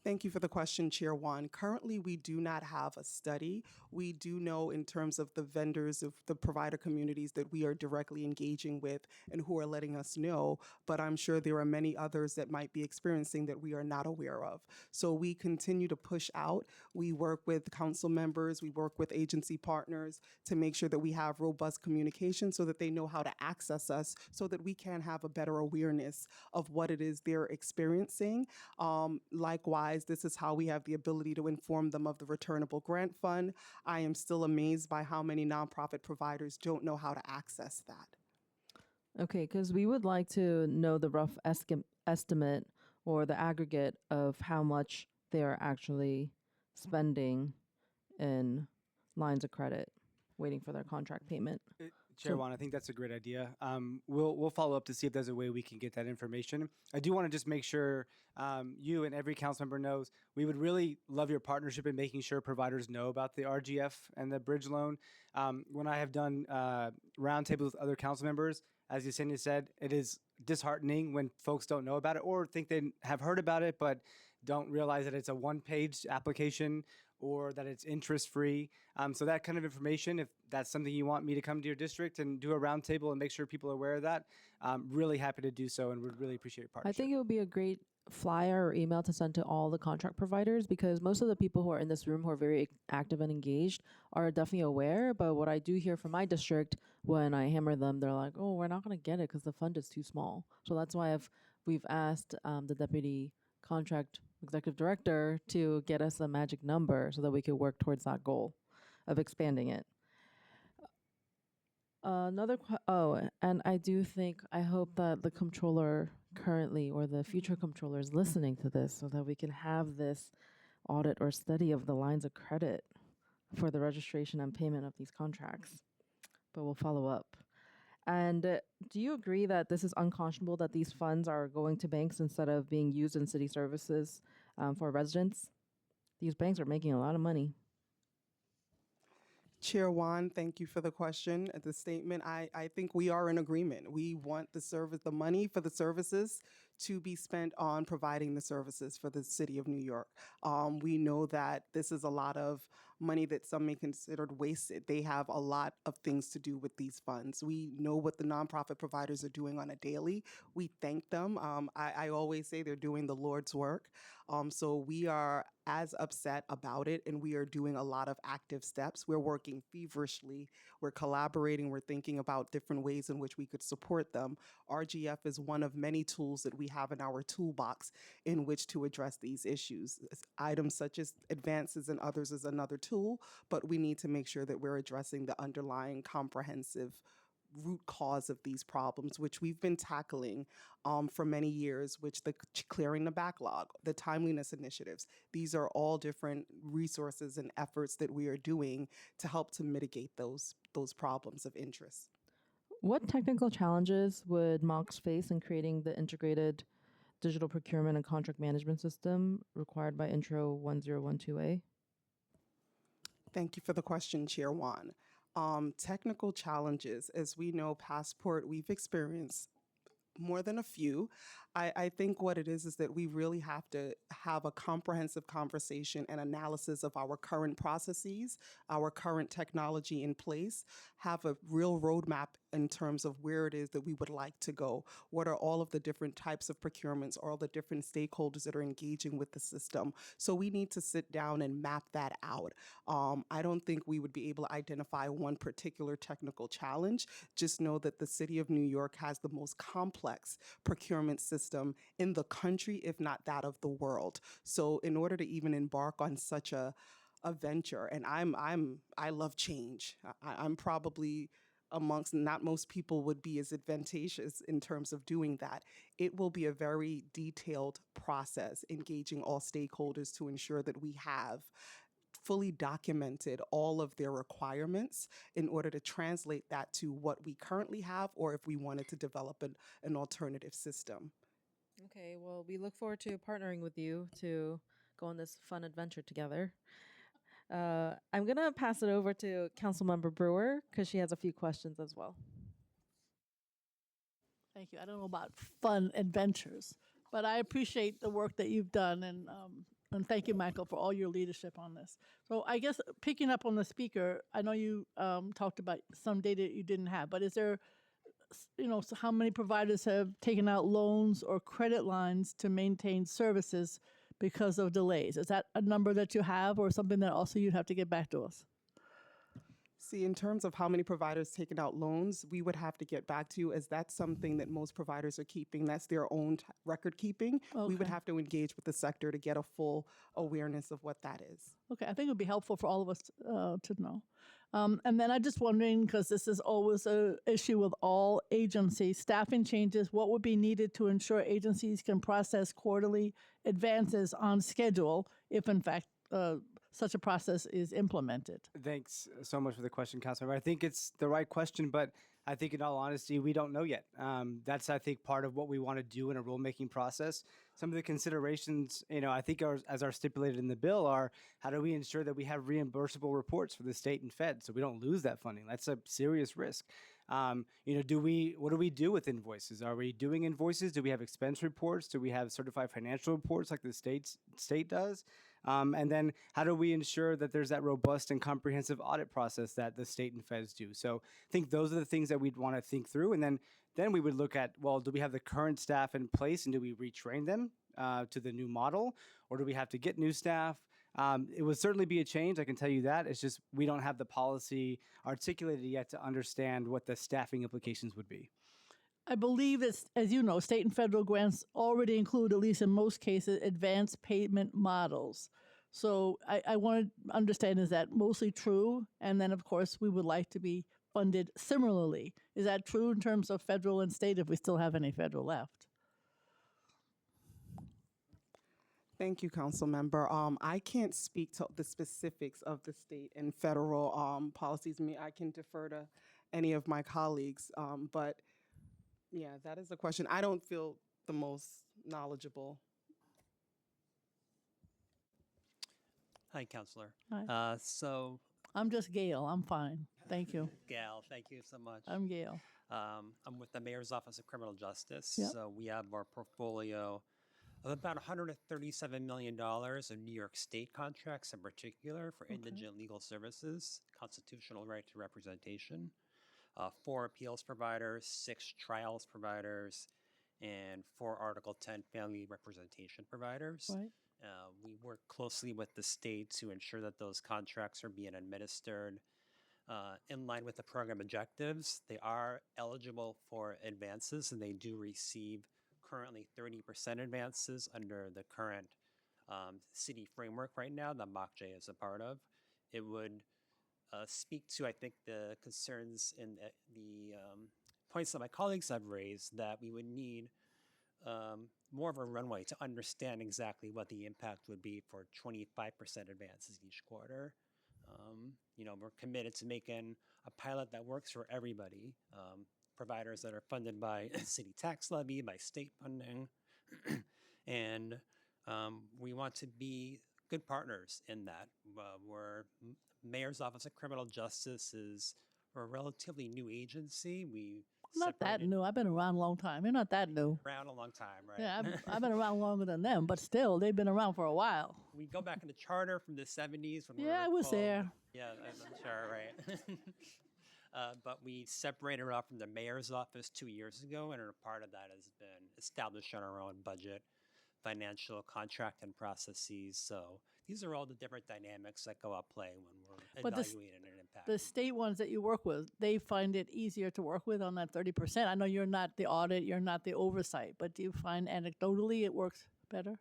F: Thank you for the question, Chair Wan. Currently, we do not have a study. We do know in terms of the vendors of the provider communities that we are directly engaging with and who are letting us know, but I'm sure there are many others that might be experiencing that we are not aware of. So we continue to push out. We work with council members, we work with agency partners to make sure that we have robust communication so that they know how to access us so that we can have a better awareness of what it is they're experiencing. Likewise, this is how we have the ability to inform them of the returnable grant fund. I am still amazed by how many nonprofit providers don't know how to access that.
B: Okay, because we would like to know the rough estimate or the aggregate of how much they are actually spending in lines of credit, waiting for their contract payment.
E: Chair Wan, I think that's a great idea. We'll follow up to see if there's a way we can get that information. I do want to just make sure you and every council member knows we would really love your partnership in making sure providers know about the RGF and the bridge loan. When I have done roundtables with other council members, as Yesenia said, it is disheartening when folks don't know about it or think they have heard about it but don't realize that it's a one-page application or that it's interest-free. So that kind of information, if that's something you want me to come to your district and do a roundtable and make sure people are aware of that, I'm really happy to do so and would really appreciate your partnership.
B: I think it would be a great flyer or email to send to all the contract providers, because most of the people who are in this room who are very active and engaged are definitely aware. But what I do hear from my district when I hammer them, they're like, oh, we're not going to get it because the fund is too small. So that's why we've asked the deputy contract executive director to get us a magic number so that we could work towards that goal of expanding it. And I hope that the comptroller currently or the future comptroller is listening to this so that we can have this audit or study of the lines of credit for the registration and payment of these contracts. But we'll follow up. And do you agree that this is unconscionable that these funds are going to banks instead of being used in city services for residents? These banks are making a lot of money.
F: Chair Wan, thank you for the question, the statement. I think we are in agreement. We want the money for the services to be spent on providing the services for the city of New York. We know that this is a lot of money that some may consider wasted. They have a lot of things to do with these funds. We know what the nonprofit providers are doing on a daily. We thank them. I always say they're doing the Lord's work. So we are as upset about it, and we are doing a lot of active steps. We're working feverishly. We're collaborating. We're thinking about different ways in which we could support them. RGF is one of many tools that we have in our toolbox in which to address these issues. Items such as advances and others is another tool, but we need to make sure that we're addressing the underlying comprehensive root cause of these problems, which we've been tackling for many years, which the clearing the backlog, the timeliness initiatives, these are all different resources and efforts that we are doing to help to mitigate those problems of interest.
B: What technical challenges would MOX face in creating the integrated digital procurement and contract management system required by Intro 1012A?
F: Thank you for the question, Chair Wan. Technical challenges, as we know, Passport, we've experienced more than a few. I think what it is that we really have to have a comprehensive conversation and analysis of our current processes, our current technology in place, have a real roadmap in terms of where it is that we would like to go. What are all of the different types of procurements, all the different stakeholders that are engaging with the system? So we need to sit down and map that out. I don't think we would be able to identify one particular technical challenge. Just know that the city of New York has the most complex procurement system in the country, if not that of the world. So in order to even embark on such a venture, and I love change. I'm probably amongst, not most people would be as advantageous in terms of doing that. It will be a very detailed process, engaging all stakeholders to ensure that we have fully documented all of their requirements in order to translate that to what we currently have, or if we wanted to develop an alternative system.
B: Okay, well, we look forward to partnering with you to go on this fun adventure together. I'm going to pass it over to Councilmember Brewer because she has a few questions as well.
G: Thank you. I don't know about fun adventures, but I appreciate the work that you've done, and thank you, Michael, for all your leadership on this. So I guess picking up on the speaker, I know you talked about some data you didn't have, but is there, so how many providers have taken out loans or credit lines to maintain services because of delays? Is that a number that you have, or something that also you'd have to get back to us?
F: See, in terms of how many providers taken out loans, we would have to get back to you, as that's something that most providers are keeping. That's their own record keeping. We would
G: Okay.
F: have to engage with the sector to get a full awareness of what that is.
G: Okay, I think it would be helpful for all of us to know. And then I'm just wondering, because this is always an issue with all agencies, staffing changes, what would be needed to ensure agencies can process quarterly advances on schedule if, in fact, such a process is implemented?
E: Thanks so much for the question, Councilmember. I think it's the right question, but I think in all honesty, we don't know yet. That's, I think, part of what we want to do in a rulemaking process. Some of the considerations, I think as are stipulated in the bill are, how do we ensure that we have reimbursable reports for the state and Fed so we don't lose that funding? That's a serious risk. What do we do with invoices? Are we doing invoices? Do we have expense reports? Do we have certified financial reports like the state does? And then how do we ensure that there's that robust and comprehensive audit process that the state and feds do? So I think those are the things that we'd want to think through. And then we would look at, well, do we have the current staff in place, and do we retrain them to the new model, or do we have to get new staff? It would certainly be a change, I can tell you that. It's just we don't have the policy articulated yet to understand what the staffing implications would be.
G: I believe that, as you know, state and federal grants already include, at least in most cases, advanced payment models. So I want to understand, is that mostly true? And then, of course, we would like to be funded similarly. Is that true in terms of federal and state, if we still have any federal left?
F: Thank you, Council Member. I can't speak to the specifics of the state and federal policies. I can defer to any of my colleagues. But yeah, that is the question. I don't feel the most knowledgeable.
H: Hi, Counselor.
G: Hi.
H: So,
G: I'm just Gail. I'm fine. Thank you.
H: Gail, thank you so much.
G: I'm Gail.
H: I'm with the Mayor's Office of Criminal Justice.
G: Yep.
H: So we have our portfolio of about $137 million of New York State contracts in particular for indigent legal services, constitutional right to representation, 4 appeals providers, 6 trials providers, and 4 Article 10 family representation providers.
G: Right.
H: We work closely with the state to ensure that those contracts are being administered in line with the program objectives. They are eligible for advances, and they do receive currently 30% advances under the current city framework right now that MOCJ is a part of. It would speak to, I think, the concerns and the points that my colleagues have raised, that we would need more of a runway to understand exactly what the impact would be for 25% advances each quarter. We're committed to making a pilot that works for everybody, providers that are funded by city tax levy, by state funding, and we want to be good partners in that. We're Mayor's Office of Criminal Justice is a relatively new agency. We
G: Not that
H: separated
G: new. I've been around a long time. You're not that new.
H: around a long time, right?
G: Yeah, I've been around longer than them, but still, they've been around for a while.
H: We go back in the charter from the 70s when we
G: Yeah,
H: were
G: I was
H: called-
G: there.
H: Yeah, I'm sure, right? But we separated off from the mayor's office 2 years ago, and a part of that has been establishing our own budget, financial contract and processes. So these are all the different dynamics that go at play when we're
G: But the
H: evaluating an impact.
G: The state ones that you work with, they find it easier to work with on that 30%. I know you're not the audit, you're not the oversight, but do you find anecdotally it works better?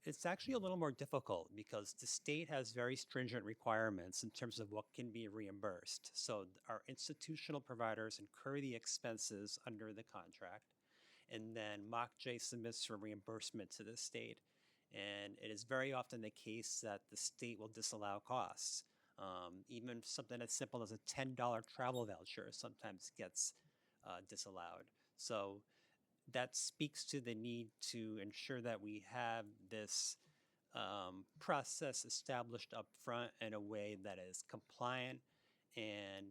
H: It's actually a little more difficult because the state has very stringent requirements in terms of what can be reimbursed. So our institutional providers incur the expenses under the contract, and then MOCJ submits for reimbursement to the state. And it is very often the case that the state will disallow costs. Even something as simple as a $10 travel voucher sometimes gets disallowed. So that speaks to the need to ensure that we have this process established up front in a way that is compliant and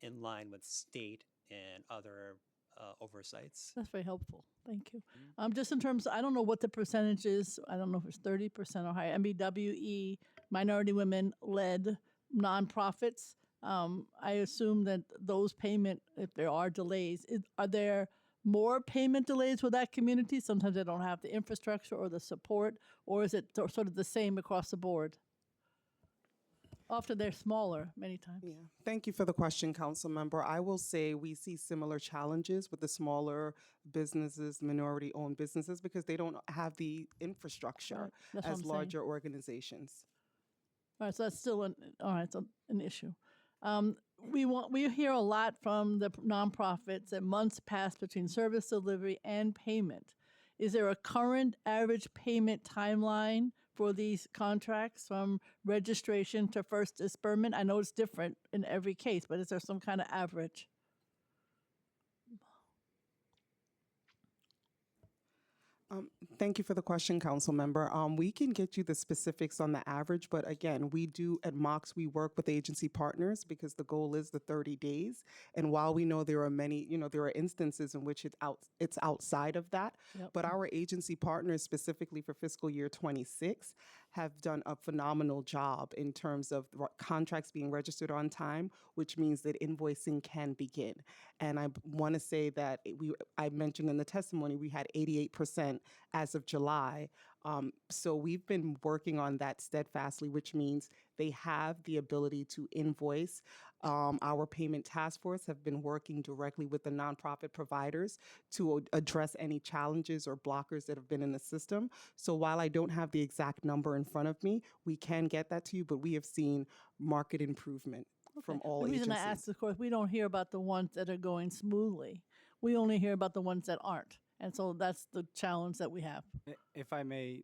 H: in line with state and other oversights.
G: That's very helpful. Thank you. Just in terms, I don't know what the percentage is. I don't know if it's 30% or higher. MBWE, minority women led nonprofits. I assume that those payment, if there are delays, are there more payment delays with that community? Sometimes they don't have the infrastructure or the support, or is it sort of the same across the board? Often they're smaller many times.
F: Yeah, thank you for the question, Council Member. I will say we see similar challenges with the smaller businesses, minority-owned businesses, because they don't have the infrastructure
G: Right, that's what
F: as
G: I'm saying.
F: larger organizations.
G: All right, so that's still an issue. We hear a lot from the nonprofits that months pass between service delivery and payment. Is there a current average payment timeline for these contracts from registration to first disbursement? I know it's different in every case, but is there some kind of average?
F: Thank you for the question, Council Member. We can get you the specifics on the average, but again, we do at MOX, we work with agency partners because the goal is the 30 days. And while we know there are many, there are instances in which it's outside of that,
G: Yep.
F: but our agency partners, specifically for fiscal year 26, have done a phenomenal job in terms of contracts being registered on time, which means that invoicing can begin. And I want to say that I mentioned in the testimony, we had 88% as of July. So we've been working on that steadfastly, which means they have the ability to invoice. Our payment task force have been working directly with the nonprofit providers to address any challenges or blockers that have been in the system. So while I don't have the exact number in front of me, we can get that to you, but we have seen market improvement from all
G: The reason
F: agencies.
G: I asked, of course, we don't hear about the ones that are going smoothly. We only hear about the ones that aren't. And so that's the challenge that we have.
E: If I may,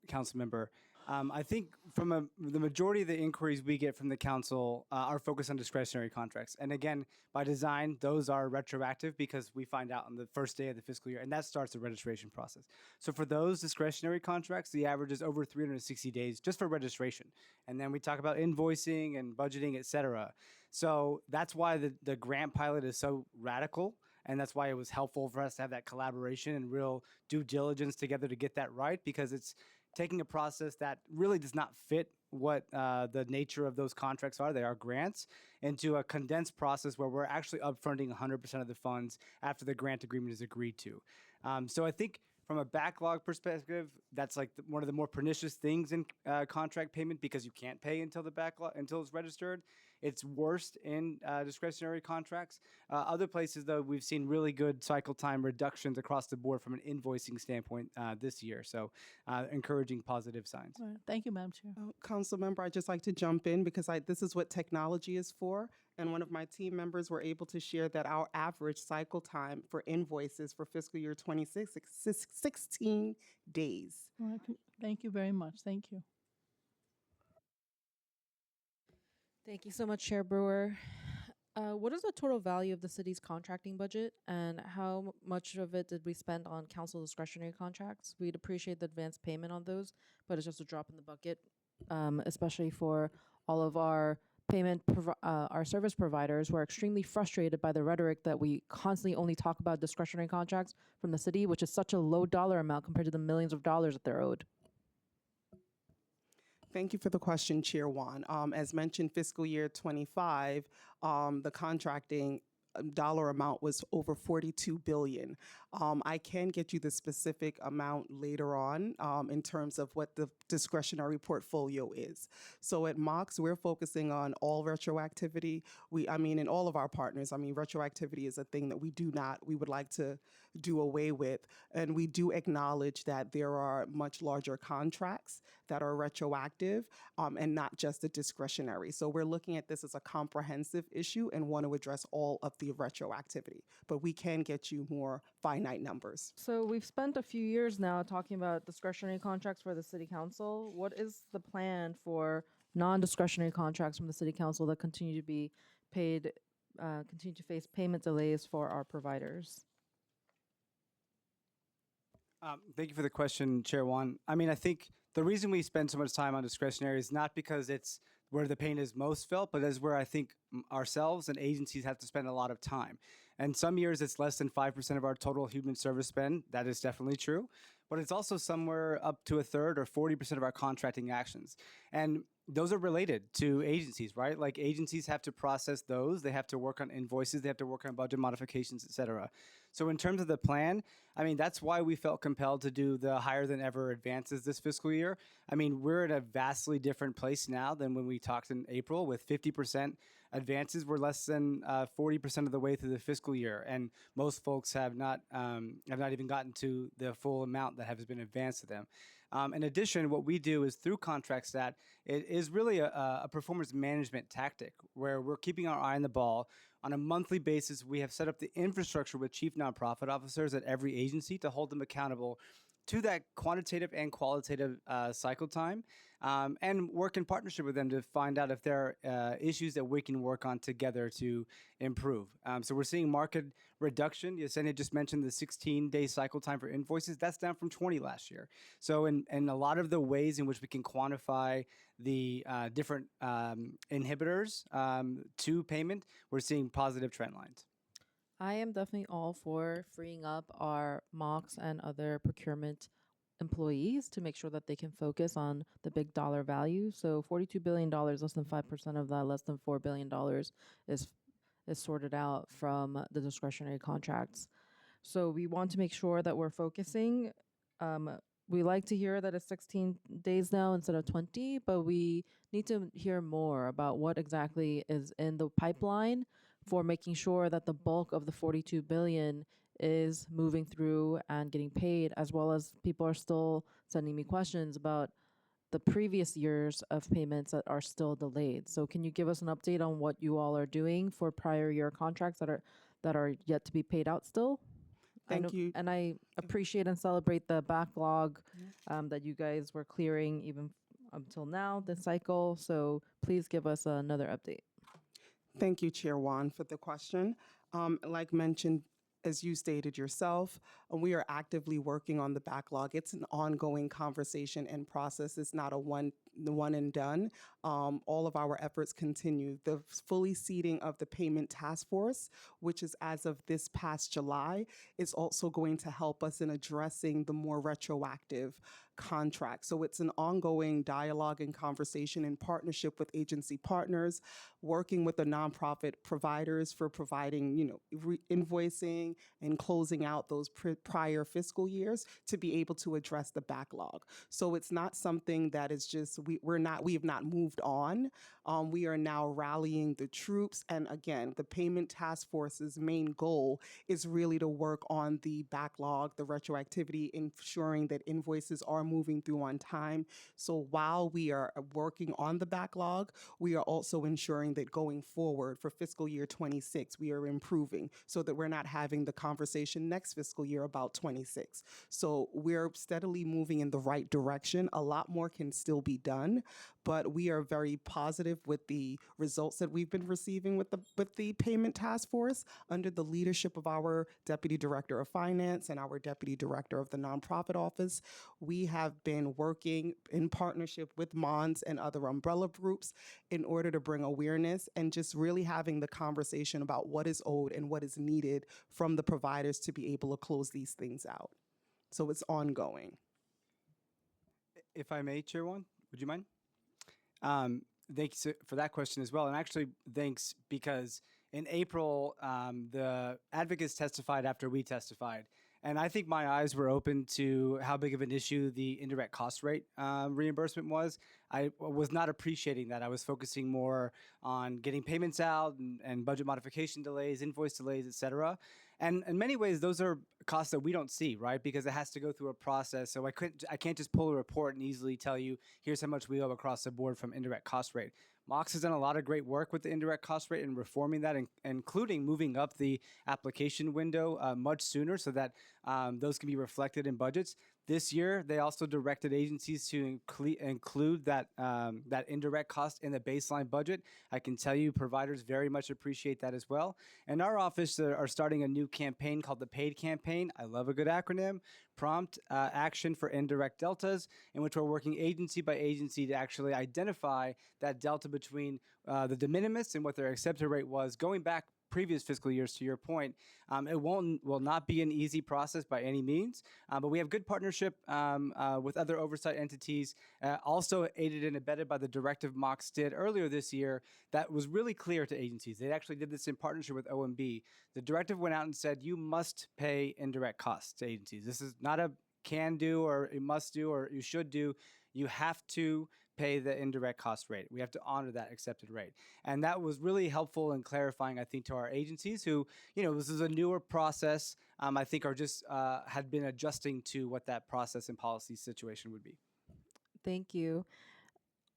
E: Council Member, I think the majority of the inquiries we get from the council are focused on discretionary contracts. And again, by design, those are retroactive because we find out on the first day of the fiscal year, and that starts the registration process. So for those discretionary contracts, the average is over 360 days just for registration. And then we talk about invoicing and budgeting, et cetera. So that's why the grant pilot is so radical. And that's why it was helpful for us to have that collaboration and real due diligence together to get that right, because it's taking a process that really does not fit what the nature of those contracts are. They are grants, into a condensed process where we're actually upfronting 100% of the funds after the grant agreement is agreed to. So I think from a backlog perspective, that's like one of the more pernicious things in contract payment, because you can't pay until the backlog until it's registered. It's worst in discretionary contracts. Other places, though, we've seen really good cycle time reductions across the board from an invoicing standpoint this year. So encouraging positive signs.
G: All right. Thank you, Madam Chair.
F: Council member, I'd just like to jump in because this is what technology is for. And one of my team members were able to share that our average cycle time for invoices for fiscal year 26 is 16 days.
G: All right. Thank you very much. Thank you.
B: Thank you so much, Chair Brewer. What is the total value of the city's contracting budget, and how much of it did we spend on council discretionary contracts? We'd appreciate the advance payment on those, but it's just a drop in the bucket, especially for all of our our service providers who are extremely frustrated by the rhetoric that we constantly only talk about discretionary contracts from the city, which is such a low dollar amount compared to the millions of dollars that they're owed.
F: Thank you for the question, Chair Wan. As mentioned, fiscal year 25, the contracting dollar amount was over 42 billion. I can get you the specific amount later on in terms of what the discretionary portfolio is. So at Mox, we're focusing on all retroactivity. In all of our partners, retroactivity is a thing that we would like to do away with. And we do acknowledge that there are much larger contracts that are retroactive and not just the discretionary. So we're looking at this as a comprehensive issue and want to address all of the retroactivity. But we can get you more finite numbers.
B: So we've spent a few years now talking about discretionary contracts for the city council. What is the plan for non-discretionary contracts from the city council that continue to be paid, continue to face payment delays for our providers?
E: Thank you for the question, Chair Wan. I think the reason we spend so much time on discretionary is not because it's where the pain is most felt, but is where I think ourselves and agencies have to spend a lot of time. And some years it's less than 5% of our total human service spend. That is definitely true. But it's also somewhere up to a third or 40% of our contracting actions. And those are related to agencies, right? Like agencies have to process those. They have to work on invoices. They have to work on budget modifications, et cetera. So in terms of the plan, that's why we felt compelled to do the higher than ever advances this fiscal year. We're in a vastly different place now than when we talked in April with 50% advances. We're less than 40% of the way through the fiscal year. And most folks have not even gotten to the full amount that has been advanced to them. In addition, what we do is through ContractStat, it is really a performance management tactic where we're keeping our eye on the ball. On a monthly basis, we have set up the infrastructure with chief nonprofit officers at every agency to hold them accountable to that quantitative and qualitative cycle time, and work in partnership with them to find out if there are issues that we can work on together to improve. So we're seeing market reduction. Yesenia just mentioned the 16-day cycle time for invoices. That's down from 20 last year. So in a lot of the ways in which we can quantify the different inhibitors to payment, we're seeing positive trend lines.
B: I am definitely all for freeing up our Mox and other procurement employees to make sure that they can focus on the big dollar value. So $42 billion, less than 5% of that, less than $4 billion is sorted out from the discretionary contracts. So we want to make sure that we're focusing. We like to hear that it's 16 days now instead of 20, but we need to hear more about what exactly is in the pipeline for making sure that the bulk of the 42 billion is moving through and getting paid, as well as people are still sending me questions about the previous years of payments that are still delayed. So can you give us an update on what you all are doing for prior year contracts that are yet to be paid out still?
F: Thank you.
B: And I appreciate and celebrate the backlog that you guys were clearing even until now, this cycle. So please give us another update.
F: Thank you, Chair Wan, for the question. Like mentioned, as you stated yourself, we are actively working on the backlog. It's an ongoing conversation and process. It's not a one and done. All of our efforts continue. The fully seating of the payment task force, which is as of this past July, is also going to help us in addressing the more retroactive contracts. So it's an ongoing dialogue and conversation in partnership with agency partners, working with the nonprofit providers for providing, invoicing and closing out those prior fiscal years to be able to address the backlog. So it's not something that is just we have not moved on. We are now rallying the troops, and again, the payment task force's main goal is really to work on the backlog, the retroactivity, ensuring that invoices are moving through on time. So while we are working on the backlog, we are also ensuring that going forward for fiscal year 26, we are improving so that we're not having the conversation next fiscal year about 26. So we're steadily moving in the right direction. A lot more can still be done, but we are very positive with the results that we've been receiving with the payment task force under the leadership of our Deputy Director of Finance and our Deputy Director of the Nonprofit Office. We have been working in partnership with MONS and other umbrella groups in order to bring awareness and just really having the conversation about what is owed and what is needed from the providers to be able to close these things out. So it's ongoing.
E: If I may, Chair One, would you mind? Thanks for that question as well. And actually, thanks because in April, the advocates testified after we testified. And I think my eyes were open to how big of an issue the indirect cost rate reimbursement was. I was not appreciating that. I was focusing more on getting payments out and budget modification delays, invoice delays, et cetera. And in many ways, those are costs that we don't see, right? Because it has to go through a process. So I can't just pull a report and easily tell you, here's how much we owe across the board from indirect cost rate. Mox has done a lot of great work with the indirect cost rate and reforming that, including moving up the application window much sooner so that those can be reflected in budgets. This year, they also directed agencies to include that indirect cost in the baseline budget. I can tell you providers very much appreciate that as well. And our office are starting a new campaign called the PAID campaign. I love a good acronym. Prompt Action for Indirect Deltas, in which we're working agency by agency to actually identify that delta between the de minimis and what their accepted rate was going back previous fiscal years, to your point. It will not be an easy process by any means, but we have good partnership with other oversight entities, also aided and abetted by the directive Mox did earlier this year that was really clear to agencies. They actually did this in partnership with OMB. The directive went out and said, you must pay indirect costs to agencies. This is not a can do or you must do or you should do. You have to pay the indirect cost rate. We have to honor that accepted rate. And that was really helpful in clarifying, I think, to our agencies who, this is a newer process, I think are just had been adjusting to what that process and policy situation would be.
B: Thank you.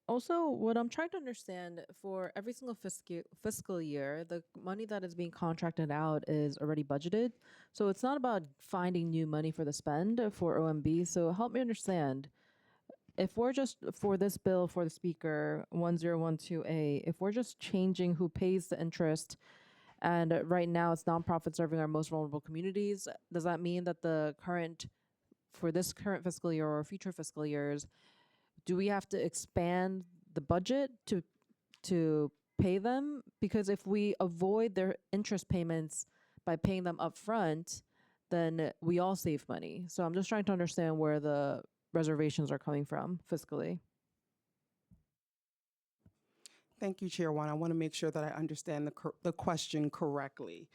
B: Also, what I'm trying to understand, for every single fiscal year, the money that is being contracted out is already budgeted. So it's not about finding new money for the spend for OMB. So help me understand, if we're just, for this bill for the speaker, 1012A, if we're just changing who pays the interest, and right now it's nonprofits serving our most vulnerable communities, does that mean that for this current fiscal year or future fiscal years, do we have to expand the budget to pay them? Because if we avoid their interest payments by paying them up front, then we all save money. So I'm just trying to understand where the reservations are coming from fiscally.
F: Thank you, Chair One. I want to make sure that I understand the question correctly.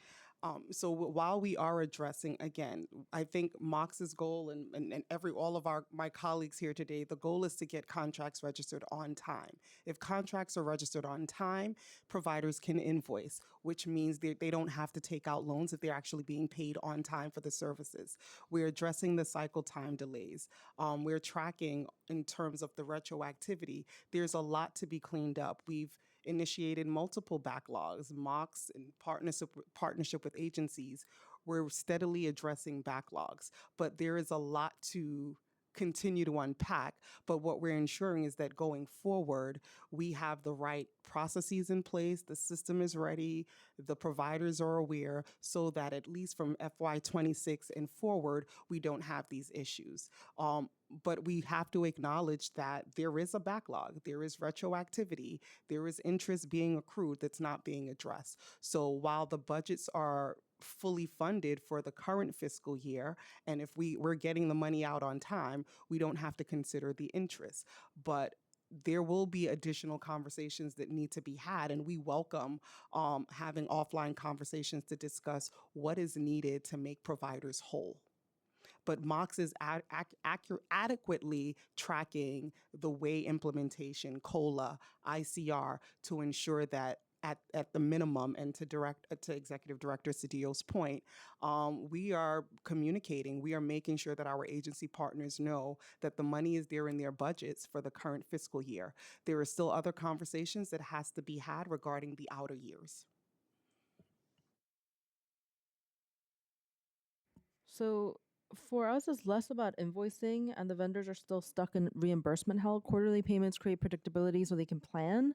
F: So while we are addressing, again, I think Mox's goal and all of my colleagues here today, the goal is to get contracts registered on time. If contracts are registered on time, providers can invoice, which means they don't have to take out loans if they're actually being paid on time for the services. We're addressing the cycle time delays. We're tracking in terms of the retroactivity. There's a lot to be cleaned up. We've initiated multiple backlogs, Mox in partnership with agencies. We're steadily addressing backlogs, but there is a lot to continue to unpack. But what we're ensuring is that going forward, we have the right processes in place, the system is ready, the providers are aware, so that at least from FY26 and forward, we don't have these issues. But we have to acknowledge that there is a backlog, there is retroactivity, there is interest being accrued that's not being addressed. So while the budgets are fully funded for the current fiscal year, and if we're getting the money out on time, we don't have to consider the interest. But there will be additional conversations that need to be had, and we welcome having offline conversations to discuss what is needed to make providers whole. But MOX is adequately tracking the way implementation, COLA, ICR, to ensure that at the minimum, and to Executive Director Cedillo's point, we are communicating, we are making sure that our agency partners know that the money is there in their budgets for the current fiscal year. There are still other conversations that has to be had regarding the outer years.
B: So for us, it's less about invoicing, and the vendors are still stuck in reimbursement hell. Quarterly payments create predictability so they can plan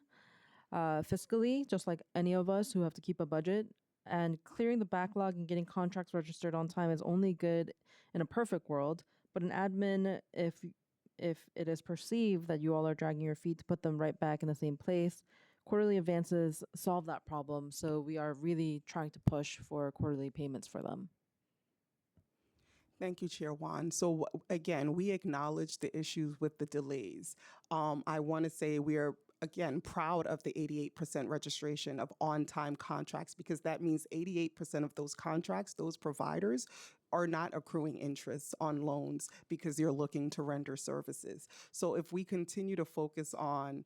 B: fiscally, just like any of us who have to keep a budget. And clearing the backlog and getting contracts registered on time is only good in a perfect world. But in admin, if it is perceived that you all are dragging your feet to put them right back in the same place, quarterly advances solve that problem. So we are really trying to push for quarterly payments for them.
F: Thank you, Chair Juan. So again, we acknowledge the issues with the delays. I want to say we are, again, proud of the 88% registration of on-time contracts, because that means 88% of those contracts, those providers, are not accruing interest on loans because they're looking to render services. So if we continue to focus on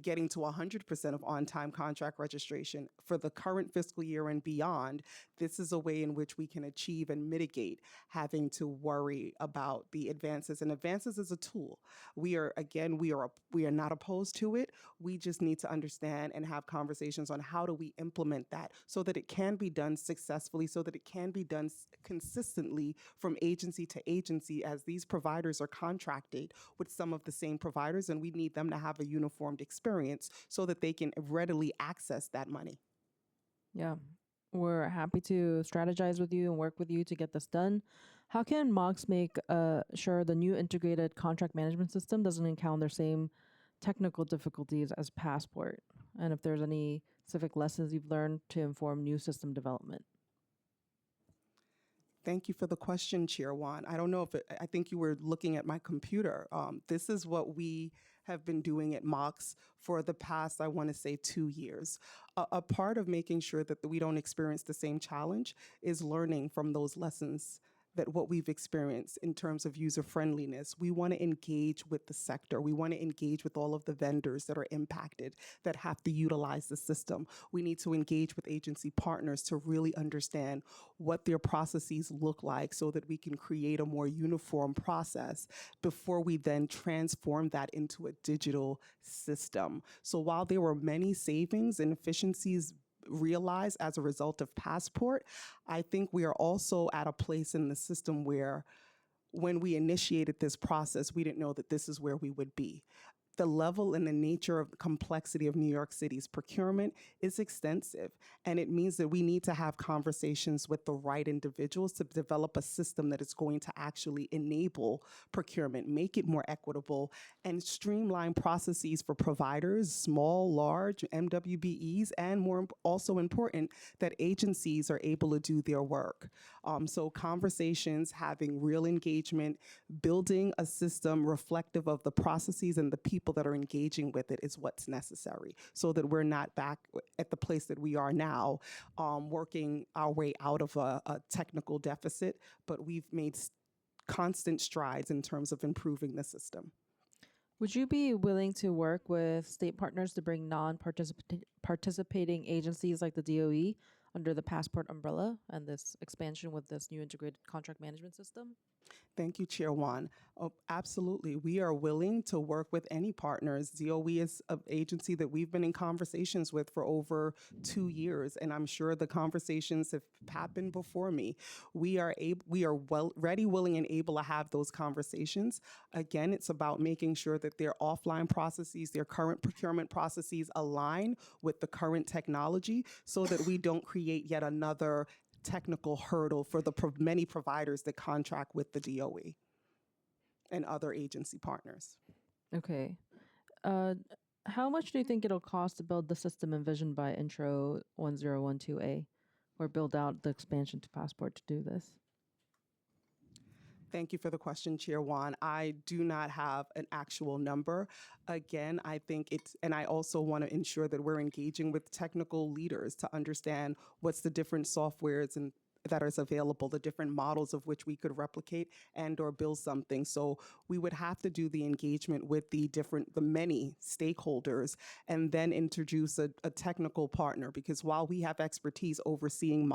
F: getting to 100% of on-time contract registration for the current fiscal year and beyond, this is a way in which we can achieve and mitigate having to worry about the advances. And advances is a tool. We are not opposed to it. We just need to understand and have conversations on how do we implement that so that it can be done successfully, so that it can be done consistently from agency to agency, as these providers are contracted with some of the same providers, and we need them to have a uniformed experience so that they can readily access that money.
B: Yeah, we're happy to strategize with you and work with you to get this done. How can MOX make sure the new integrated contract management system doesn't encounter the same technical difficulties as Passport? And if there's any specific lessons you've learned to inform new system development?
F: Thank you for the question, Chair Juan. I don't know if I think you were looking at my computer. This is what we have been doing at MOX for the past, I want to say, 2 years. A part of making sure that we don't experience the same challenge is learning from those lessons, that what we've experienced in terms of user friendliness. We want to engage with the sector. We want to engage with all of the vendors that are impacted, that have to utilize the system. We need to engage with agency partners to really understand what their processes look like so that we can create a more uniform process before we then transform that into a digital system. So while there were many savings and efficiencies realized as a result of Passport, I think we are also at a place in the system where when we initiated this process, we didn't know that this is where we would be. The level and the nature of the complexity of New York City's procurement is extensive, and it means that we need to have conversations with the right individuals to develop a system that is going to actually enable procurement, make it more equitable, and streamline processes for providers, small, large, MWBEs, and also important, that agencies are able to do their work. So conversations, having real engagement, building a system reflective of the processes and the people that are engaging with it is what's necessary, so that we're not back at the place that we are now, working our way out of a technical deficit, but we've made constant strides in terms of improving the system.
B: Would you be willing to work with state partners to bring non-participating agencies like the DOE under the Passport umbrella and this expansion with this new integrated contract management system?
F: Thank you, Chair Wan. Oh, absolutely. We are willing to work with any partners. DOE is an agency that we've been in conversations with for over 2 years, and I'm sure the conversations have happened before me. We are ready, willing, and able to have those conversations. Again, it's about making sure that their offline processes, their current procurement processes align with the current technology so that we don't create yet another technical hurdle for the many providers that contract with the DOE and other agency partners.
B: Okay. Uh, how much do you think it'll cost to build the system envisioned by Intro 1012A or build out the expansion to Passport to do this?
F: Thank you for the question, Chair Wan. I do not have an actual number. Again, I think and I also want to ensure that we're engaging with technical leaders to understand what's the different softwares and that is available, the different models of which we could replicate and or build something. So we would have to do the engagement with the many stakeholders and then introduce a technical partner, because while we have expertise overseeing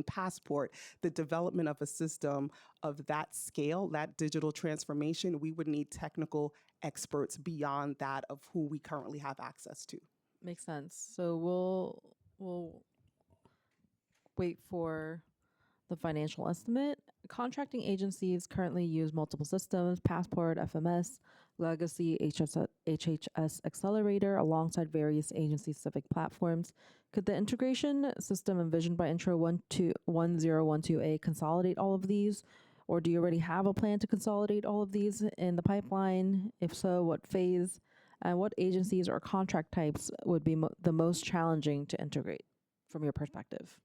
F: Passport, the development of a system of that scale, that digital transformation, we would need technical experts beyond that of who we currently have access to.
B: Makes sense. So we'll wait for the financial estimate. Contracting agencies currently use multiple systems: Passport, FMS, Legacy, HHS Accelerator, alongside various agency-specific platforms. Could the integration system envisioned by Intro 1012A consolidate all of these? Or do you already have a plan to consolidate all of these in the pipeline? If so, what phase? And what agencies or contract types would be the most challenging to integrate from your perspective?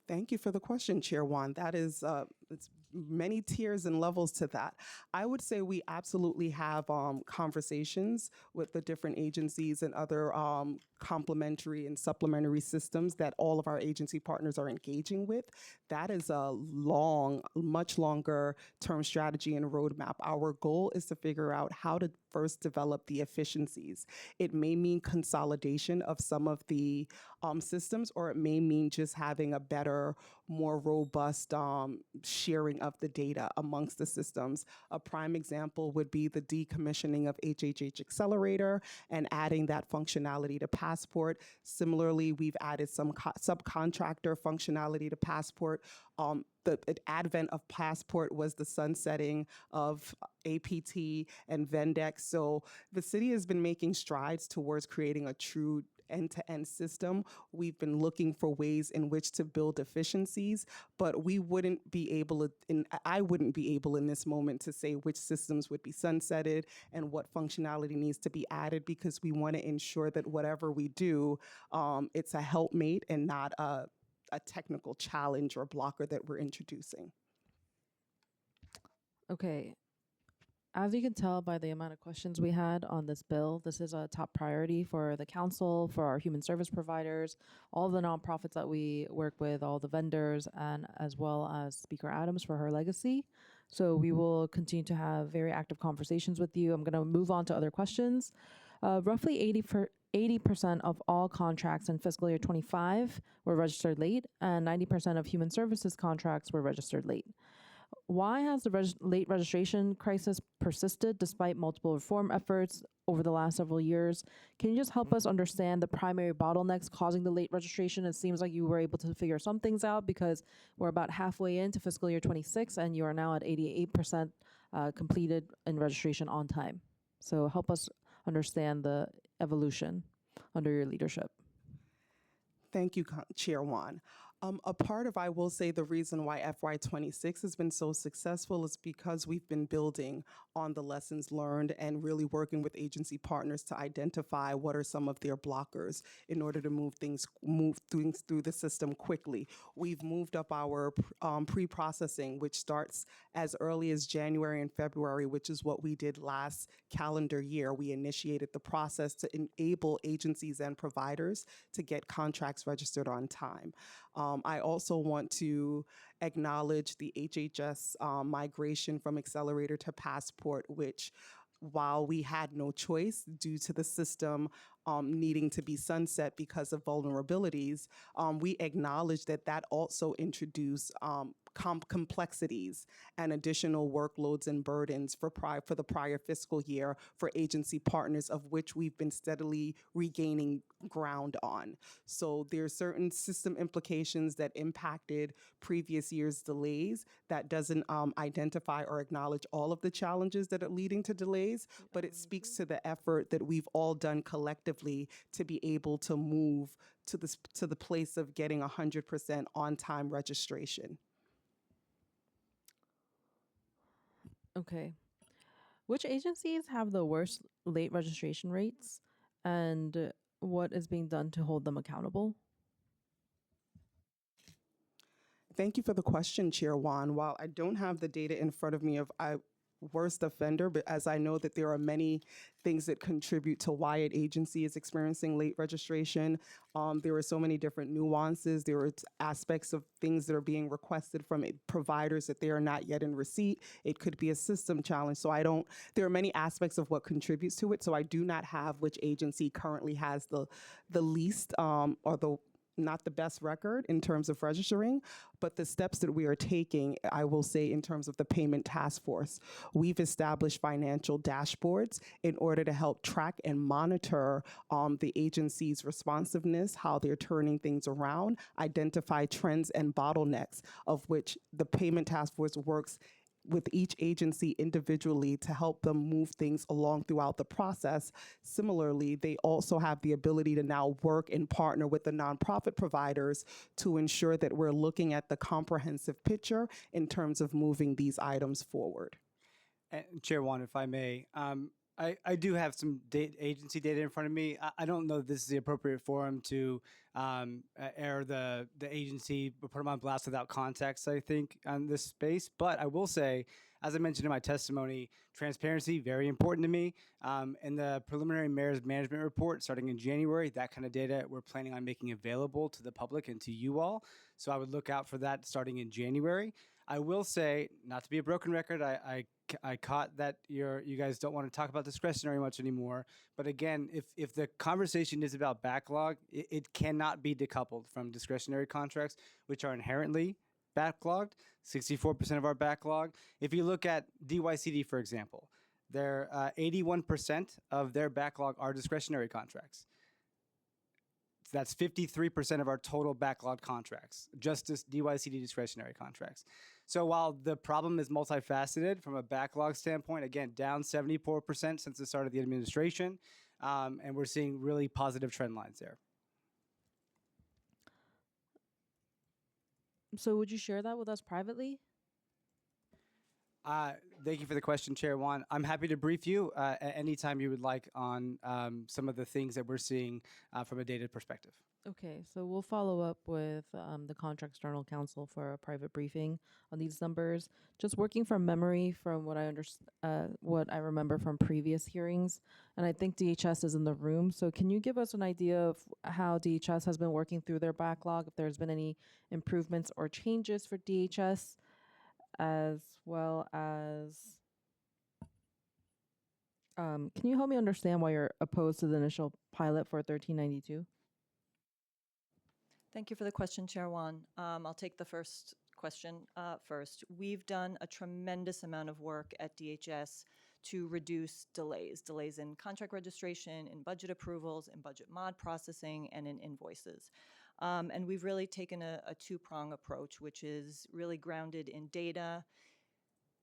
F: Thank you for the question, Chair Wan. That is, it's many tiers and levels to that. I would say we absolutely have conversations with the different agencies and other complementary and supplementary systems that all of our agency partners are engaging with. That is a much longer term strategy and roadmap. Our goal is to figure out how to first develop the efficiencies. It may mean consolidation of some of the systems, or it may mean just having a better, more robust sharing of the data amongst the systems. A prime example would be the decommissioning of HHH Accelerator and adding that functionality to Passport. Similarly, we've added some subcontractor functionality to Passport. The advent of Passport was the sunsetting of APT and Vendex. So the city has been making strides towards creating a true end-to-end system. We've been looking for ways in which to build efficiencies, but we wouldn't be able to, I wouldn't be able in this moment to say which systems would be sunsetted and what functionality needs to be added, because we want to ensure that whatever we do, it's a helpmate and not a technical challenge or blocker that we're introducing.
B: Okay. As you can tell by the amount of questions we had on this bill, this is a top priority for the council, for our human service providers, all the nonprofits that we work with, all the vendors, and as well as Speaker Adams for her legacy. So we will continue to have very active conversations with you. I'm going to move on to other questions. Roughly 80% of all contracts in fiscal year 25 were registered late, and 90% of human services contracts were registered late. Why has the late registration crisis persisted despite multiple reform efforts over the last several years? Can you just help us understand the primary bottlenecks causing the late registration? It seems like you were able to figure some things out, because we're about halfway into fiscal year 26 and you are now at 88% completed in registration on time. So help us understand the evolution under your leadership.
F: Thank you, Chair Wan. A part of, I will say, the reason why FY26 has been so successful is because we've been building on the lessons learned and really working with agency partners to identify what are some of their blockers in order to move things through the system quickly. We've moved up our pre-processing, which starts as early as January and February, which is what we did last calendar year. We initiated the process to enable agencies and providers to get contracts registered on time. I also want to acknowledge the HHS migration from Accelerator to Passport, which, while we had no choice due to the system needing to be sunset because of vulnerabilities, we acknowledge that that also introduced complexities and additional workloads and burdens for the prior fiscal year for agency partners, of which we've been steadily regaining ground on. So there are certain system implications that impacted previous year's delays that doesn't identify or acknowledge all of the challenges that are leading to delays, but it speaks to the effort that we've all done collectively to be able to move to the place of getting 100% on-time registration.
B: Okay. Which agencies have the worst late registration rates, and what is being done to hold them accountable?
F: Thank you for the question, Chair Wan. While I don't have the data in front of me of worst offender, but as I know that there are many things that contribute to why an agency is experiencing late registration, there are so many different nuances. There are aspects of things that are being requested from providers that they are not yet in receipt. It could be a system challenge. So there are many aspects of what contributes to it. So I do not have which agency currently has the least or the not the best record in terms of registering, but the steps that we are taking, I will say, in terms of the payment task force, we've established financial dashboards in order to help track and monitor the agency's responsiveness, how they're turning things around, identify trends and bottlenecks, of which the payment task force works with each agency individually to help them move things along throughout the process. Similarly, they also have the ability to now work and partner with the nonprofit providers to ensure that we're looking at the comprehensive picture in terms of moving these items forward.
E: And Chair Wan, if I may, I do have some agency data in front of me. I don't know if this is the appropriate forum to air the agency, but put them on blast without context, I think, on this space. But I will say, as I mentioned in my testimony, transparency, very important to me. In the preliminary mayor's management report starting in January, that kind of data we're planning on making available to the public and to you all. So I would look out for that starting in January. I will say, not to be a broken record, I caught that you guys don't want to talk about discretionary much anymore. But again, if the conversation is about backlog, it cannot be decoupled from discretionary contracts, which are inherently backlogged, 64% of our backlog. If you look at DYCD, for example, their 81% of their backlog are discretionary contracts. That's 53% of our total backlog contracts, just as DYCD discretionary contracts. So while the problem is multifaceted from a backlog standpoint, again, down 74% since the start of the administration, and we're seeing really positive trend lines there.
B: So would you share that with us privately?
E: Thank you for the question, Chair Wan. I'm happy to brief you at any time you would like on some of the things that we're seeing from a data perspective.
B: Okay, so we'll follow up with the Contract External Counsel for a private briefing on these numbers. Just working from memory, from what what I remember from previous hearings, and I think DHS is in the room. So can you give us an idea of how DHS has been working through their backlog? If there's been any improvements or changes for DHS, as well as can you help me understand why you're opposed to the initial pilot for 1392?
I: Thank you for the question, Chair Wan. I'll take the first question first. We've done a tremendous amount of work at DHS to reduce delays in contract registration, in budget approvals, in budget mod processing, and in invoices. And we've really taken a two-prong approach, which is really grounded in data,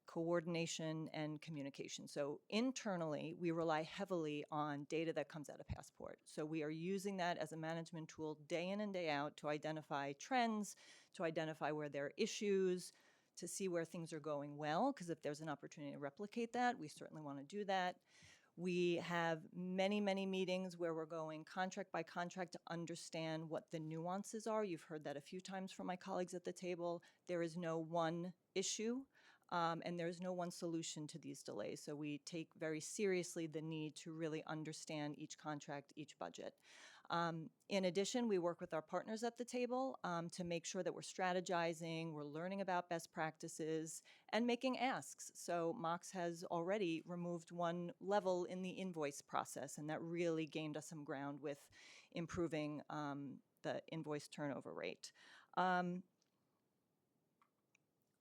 I: coordination, and communication. So internally, we rely heavily on data that comes out of Passport. So we are using that as a management tool day in and day out to identify trends, to identify where there are issues, to see where things are going well, because if there's an opportunity to replicate that, we certainly want to do that. We have many, many meetings where we're going contract by contract to understand what the nuances are. You've heard that a few times from my colleagues at the table. There is no one issue. And there's no one solution to these delays. So we take very seriously the need to really understand each contract, each budget. In addition, we work with our partners at the table to make sure that we're strategizing, we're learning about best practices, and making asks. So Mox has already removed one level in the invoice process, and that really gained us some ground with improving the invoice turnover rate.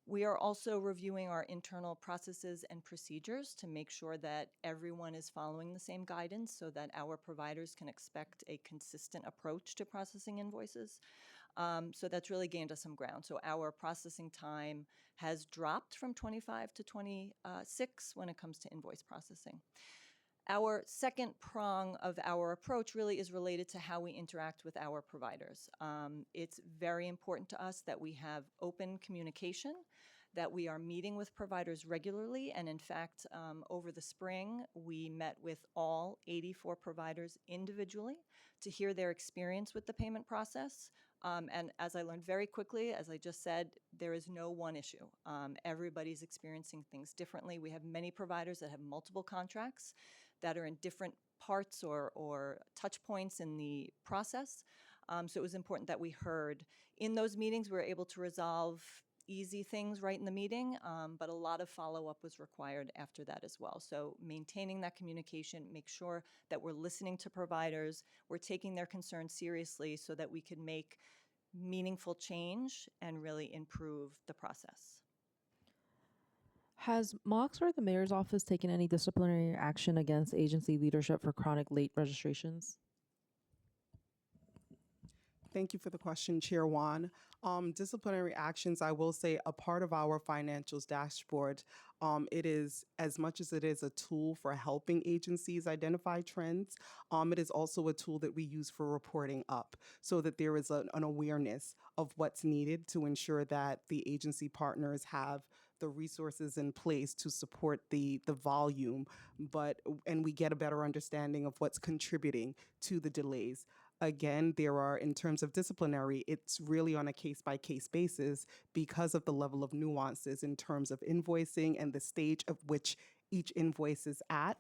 I: We are also reviewing our internal processes and procedures to make sure that everyone is following the same guidance so that our providers can expect a consistent approach to processing invoices. So that's really gained us some ground. So our processing time has dropped from 25 to 26 when it comes to invoice processing. Our second prong of our approach really is related to how we interact with our providers. It's very important to us that we have open communication, that we are meeting with providers regularly, and in fact, over the spring, we met with all 84 providers individually to hear their experience with the payment process. And as I learned very quickly, as I just said, there is no one issue. Everybody's experiencing things differently. We have many providers that have multiple contracts that are in different parts or touch points in the process. So it was important that we heard. In those meetings, we were able to resolve easy things right in the meeting, but a lot of follow-up was required after that as well. So maintaining that communication, make sure that we're listening to providers, we're taking their concerns seriously so that we can make meaningful change and really improve the process.
J: Has MOX or the mayor's office taken any disciplinary action against agency leadership for chronic late registrations?
F: Thank you for the question, Chair Wan. Disciplinary actions, I will say, a part of our financials dashboard. It is, as much as it is a tool for helping agencies identify trends, it is also a tool that we use for reporting up so that there is an awareness of what's needed to ensure that the agency partners have the resources in place to support the volume, and we get a better understanding of what's contributing to the delays. Again, there are, in terms of disciplinary, it's really on a case-by-case basis because of the level of nuances in terms of invoicing and the stage of which each invoice is at.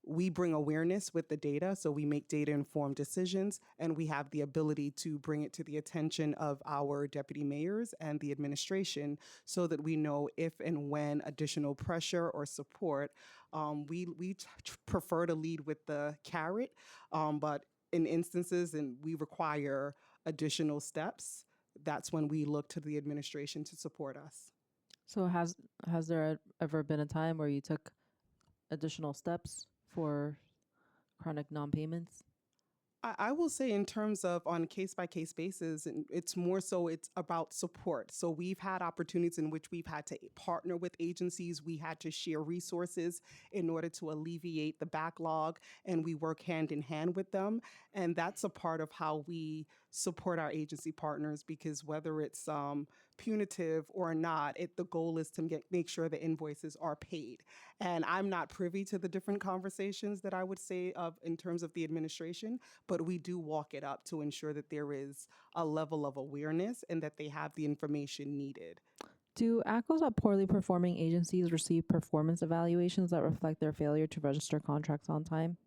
F: We bring awareness with the data, so we make data-informed decisions, and we have the ability to bring it to the attention of our deputy mayors and the administration so that we know if and when additional pressure or support. We prefer to lead with the carrot, but in instances and we require additional steps, that's when we look to the administration to support us.
J: So has there ever been a time where you took additional steps for chronic non-payments?
F: I will say in terms of on a case-by-case basis, and it's more so it's about support. So we've had opportunities in which we've had to partner with agencies. We had to share resources in order to alleviate the backlog, and we work hand in hand with them. And that's a part of how we support our agency partners, because whether it's punitive or not, the goal is to make sure the invoices are paid. And I'm not privy to the different conversations that I would say of in terms of the administration, but we do walk it up to ensure that there is a level of awareness and that they have the information needed.
J: Do ACOs at poorly performing agencies receive performance evaluations that reflect their failure to register contracts on time?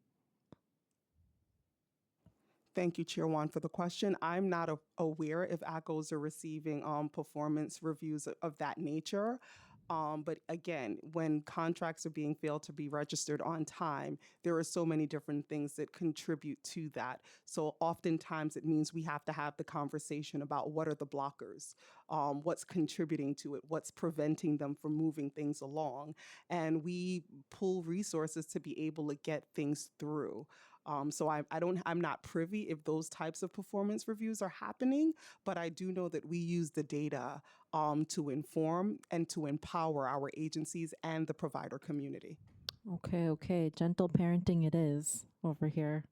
F: Thank you, Chair Wan, for the question. I'm not aware if ACOs are receiving performance reviews of that nature. But again, when contracts are being failed to be registered on time, there are so many different things that contribute to that. So oftentimes it means we have to have the conversation about what are the blockers, what's contributing to it, what's preventing them from moving things along. And we pull resources to be able to get things through. So I'm not privy if those types of performance reviews are happening, but I do know that we use the data to inform and to empower our agencies and the provider community.
J: Okay. Gentle parenting it is over here.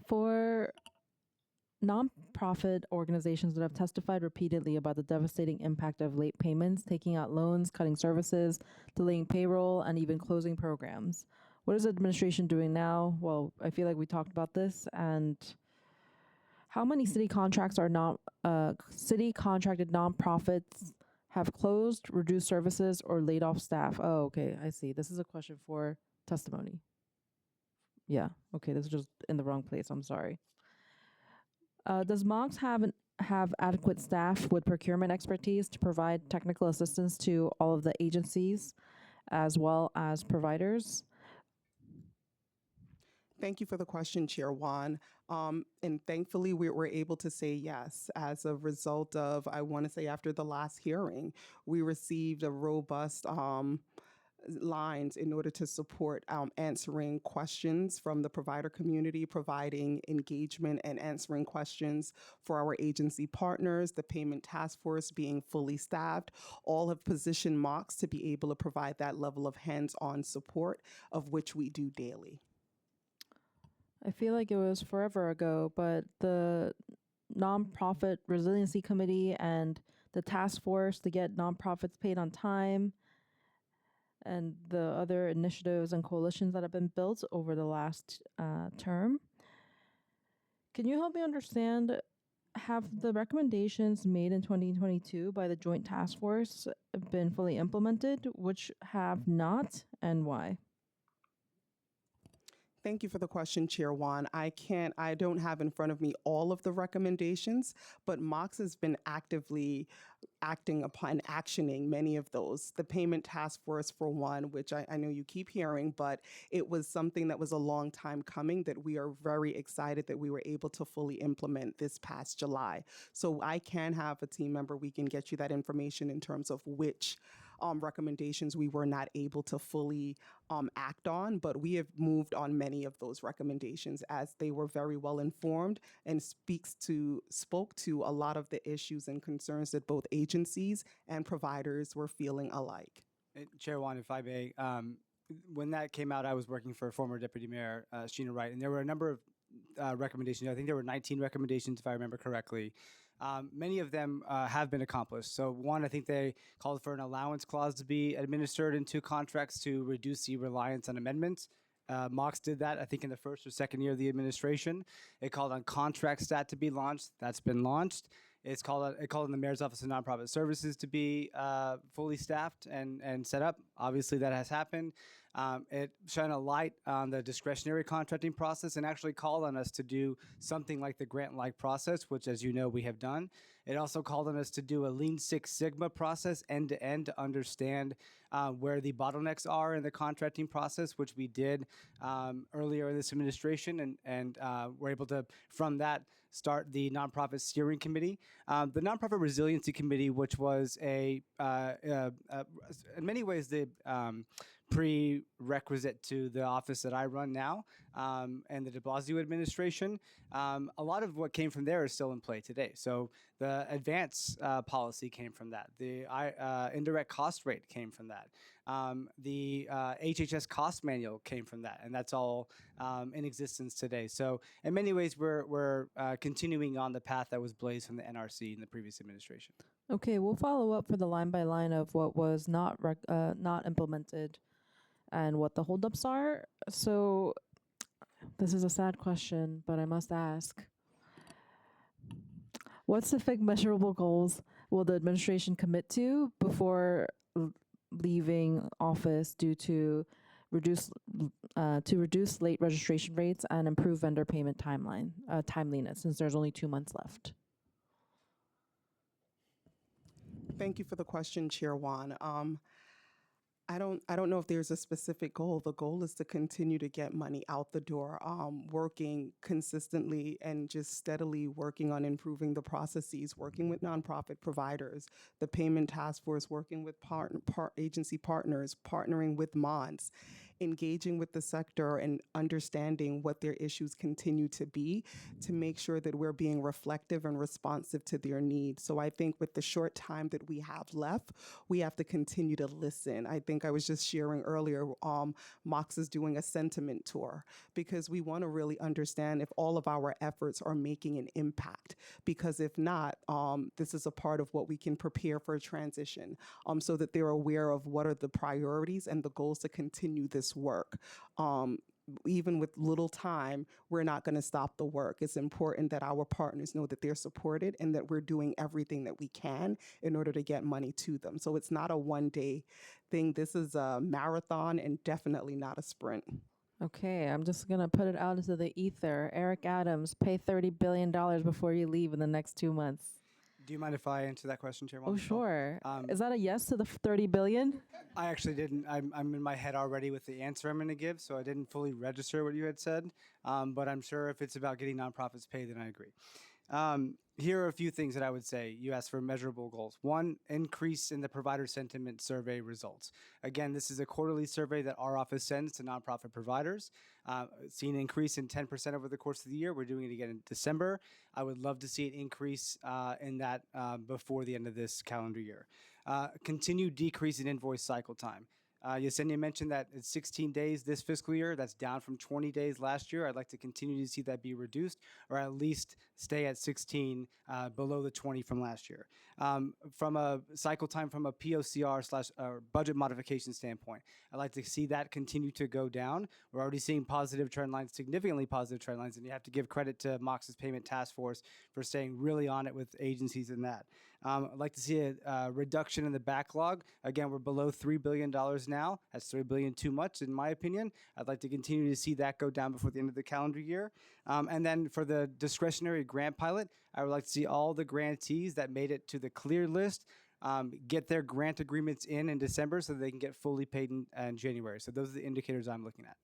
J: For nonprofit organizations that have testified repeatedly about the devastating impact of late payments, taking out loans, cutting services, delaying payroll, and even closing programs, what is the administration doing now? Well, I feel like we talked about this. And how many city contracts are not city contracted nonprofits have closed, reduced services, or laid off staff? Oh, okay, I see. This is a question for testimony. Yeah, okay, this is just in the wrong place. I'm sorry. Does MOX have adequate staff with procurement expertise to provide technical assistance to all of the agencies as well as providers?
F: Thank you for the question, Chair Juan. And thankfully, we were able to say yes as a result of, I want to say, after the last hearing, we received a robust lines in order to support answering questions from the provider community, providing engagement and answering questions for our agency partners, the payment task force being fully staffed. All have positioned MOX to be able to provide that level of hands-on support, of which we do daily.
J: I feel like it was forever ago, but the nonprofit resiliency committee and the task force to get nonprofits paid on time and the other initiatives and coalitions that have been built over the last term. Can you help me understand, have the recommendations made in 2022 by the joint task force been fully implemented, which have not, and why?
F: Thank you for the question, Chair Juan. I don't have in front of me all of the recommendations, but MOX has been actively acting upon actioning many of those. The payment task force, for one, which I know you keep hearing, but it was something that was a long time coming that we are very excited that we were able to fully implement this past July. So I can have a team member, we can get you that information in terms of which recommendations we were not able to fully act on, but we have moved on many of those recommendations as they were very well informed and spoke to a lot of the issues and concerns that both agencies and providers were feeling alike.
E: Chair Juan, if I may, when that came out, I was working for former Deputy Mayor Sheena Wright, and there were a number of recommendations. I think there were 19 recommendations, if I remember correctly. Many of them have been accomplished. So one, I think they called for an allowance clause to be administered into contracts to reduce the reliance on amendments. MOX did that, I think, in the first or second year of the administration. It called on contract stat to be launched. That's been launched. It called on the Mayor's Office of Nonprofit Services to be fully staffed and set up. Obviously, that has happened. It shone a light on the discretionary contracting process and actually called on us to do something like the grant-like process, which, as you know, we have done. It also called on us to do a Lean Six Sigma process end-to-end to understand where the bottlenecks are in the contracting process, which we did earlier in this administration, and we're able to, from that, start the Nonprofit Steering Committee. The Nonprofit Resiliency Committee, which was in many ways the prerequisite to the office that I run now and the de Blasio administration. A lot of what came from there is still in play today. So the advance policy came from that. The indirect cost rate came from that. The HHS cost manual came from that, and that's all in existence today. So in many ways, we're continuing on the path that was blazed from the NRC in the previous administration.
J: Okay, we'll follow up for the line by line of what was not implemented and what the holdups are. So this is a sad question, but I must ask. What specific measurable goals will the administration commit to before leaving office due to reduce late registration rates and improve vendor payment timeliness, since there's only 2 months left?
F: Thank you for the question, Chair Juan. I don't know if there's a specific goal. The goal is to continue to get money out the door, working consistently and just steadily working on improving the processes, working with nonprofit providers, the payment task force, working with agency partners, partnering with MONS, engaging with the sector and understanding what their issues continue to be to make sure that we're being reflective and responsive to their needs. So I think with the short time that we have left, we have to continue to listen. I think I was just sharing earlier, MOX is doing a sentiment tour because we want to really understand if all of our efforts are making an impact. Because if not, this is a part of what we can prepare for a transition so that they're aware of what are the priorities and the goals to continue this work. Even with little time, we're not going to stop the work. It's important that our partners know that they're supported and that we're doing everything that we can in order to get money to them. So it's not a one-day thing. This is a marathon and definitely not a sprint.
J: Okay, I'm just going to put it out into the ether. Eric Adams, pay $30 billion before you leave in the next 2 months.
E: Do you mind if I answer that question, Chair?
J: Oh,
E: Wong?
J: sure.
E: Um,
J: Is that a yes to the 30 billion?
E: I actually didn't. I'm in my head already with the answer I'm going to give, so I didn't fully register what you had said. But I'm sure if it's about getting nonprofits paid, then I agree. Here are a few things that I would say. You asked for measurable goals. One, increase in the provider sentiment survey results. Again, this is a quarterly survey that our office sends to nonprofit providers. Seen an increase in 10% over the course of the year. We're doing it again in December. I would love to see an increase in that before the end of this calendar year. Continued decrease in invoice cycle time. Yesenia mentioned that it's 16 days this fiscal year. That's down from 20 days last year. I'd like to continue to see that be reduced, or at least stay at 16, below the 20 from last year. From a cycle time, from a POCR slash budget modification standpoint, I'd like to see that continue to go down. We're already seeing positive trend lines, significantly positive trend lines, and you have to give credit to Mox's payment task force for staying really on it with agencies in that. I'd like to see a reduction in the backlog. Again, we're below $3 billion now. That's $3 billion too much, in my opinion. I'd like to continue to see that go down before the end of the calendar year. And then for the discretionary grant pilot, I would like to see all the grantees that made it to the clear list get their grant agreements in December so that they can get fully paid in January. So those are the indicators I'm looking at.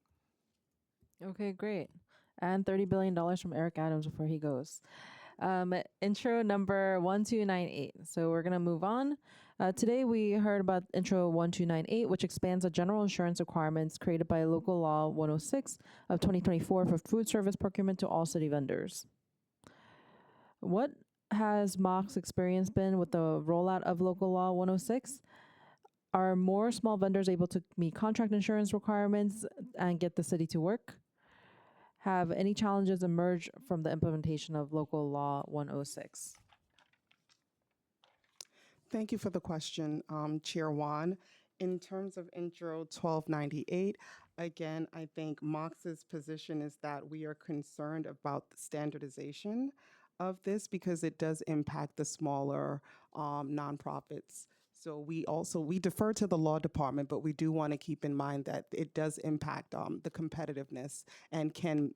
J: Okay, great. And $30 billion from Eric Adams before he goes. Intro number 1298. So we're going to move on. Today we heard about intro 1298, which expands the general insurance requirements created by local law 106 of 2024 for food service procurement to all city vendors. What has Mock's experience been with the rollout of local law 106? Are more small vendors able to meet contract insurance requirements and get the city to work? Have any challenges emerged from the implementation of local law 106?
F: Thank you for the question, Chair Wan. In terms of intro 1298, again, I think Mox's position is that we are concerned about the standardization of this because it does impact the smaller nonprofits. So we defer to the law department, but we do want to keep in mind that it does impact the competitiveness and can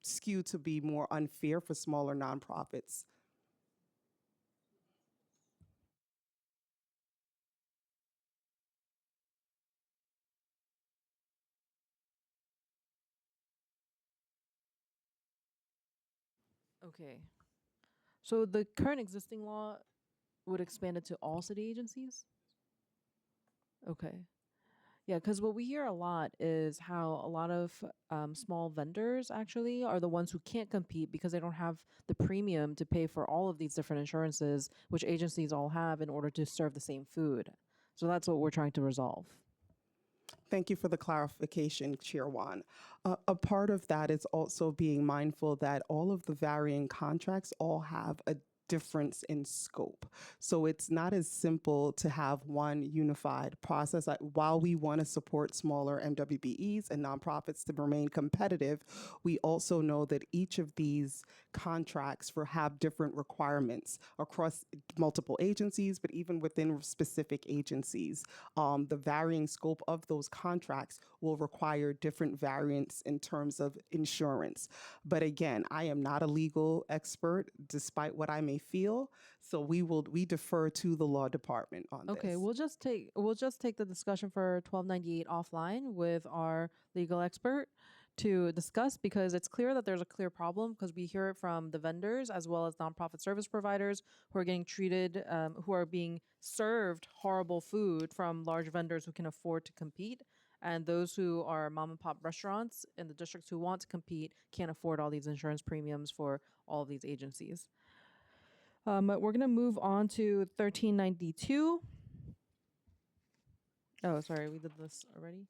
F: skew to be more unfair for smaller nonprofits.
J: Okay. So the current existing law would expand it to all city agencies? Okay. Yeah, because what we hear a lot is how a lot of small vendors actually are the ones who can't compete because they don't have the premium to pay for all of these different insurances, which agencies all have in order to serve the same food. So that's what we're trying to resolve.
F: Thank you for the clarification, Chair Wan. A part of that is also being mindful that all of the varying contracts all have a difference in scope. So it's not as simple to have one unified process. While we want to support smaller MWBEs and nonprofits to remain competitive, we also know that each of these contracts have different requirements across multiple agencies, but even within specific agencies. The varying scope of those contracts will require different variants in terms of insurance. But again, I am not a legal expert, despite what I may feel. So we defer to the law department on this.
J: Okay, we'll just take the discussion for 1298 offline with our legal expert to discuss, because it's clear that there's a clear problem, because we hear it from the vendors as well as nonprofit service providers who are getting treated, who are being served horrible food from large vendors who can afford to compete. And those who are mom and pop restaurants in the districts who want to compete can't afford all these insurance premiums for all of these agencies. We're going to move on to 1392. Oh, sorry, we did this already.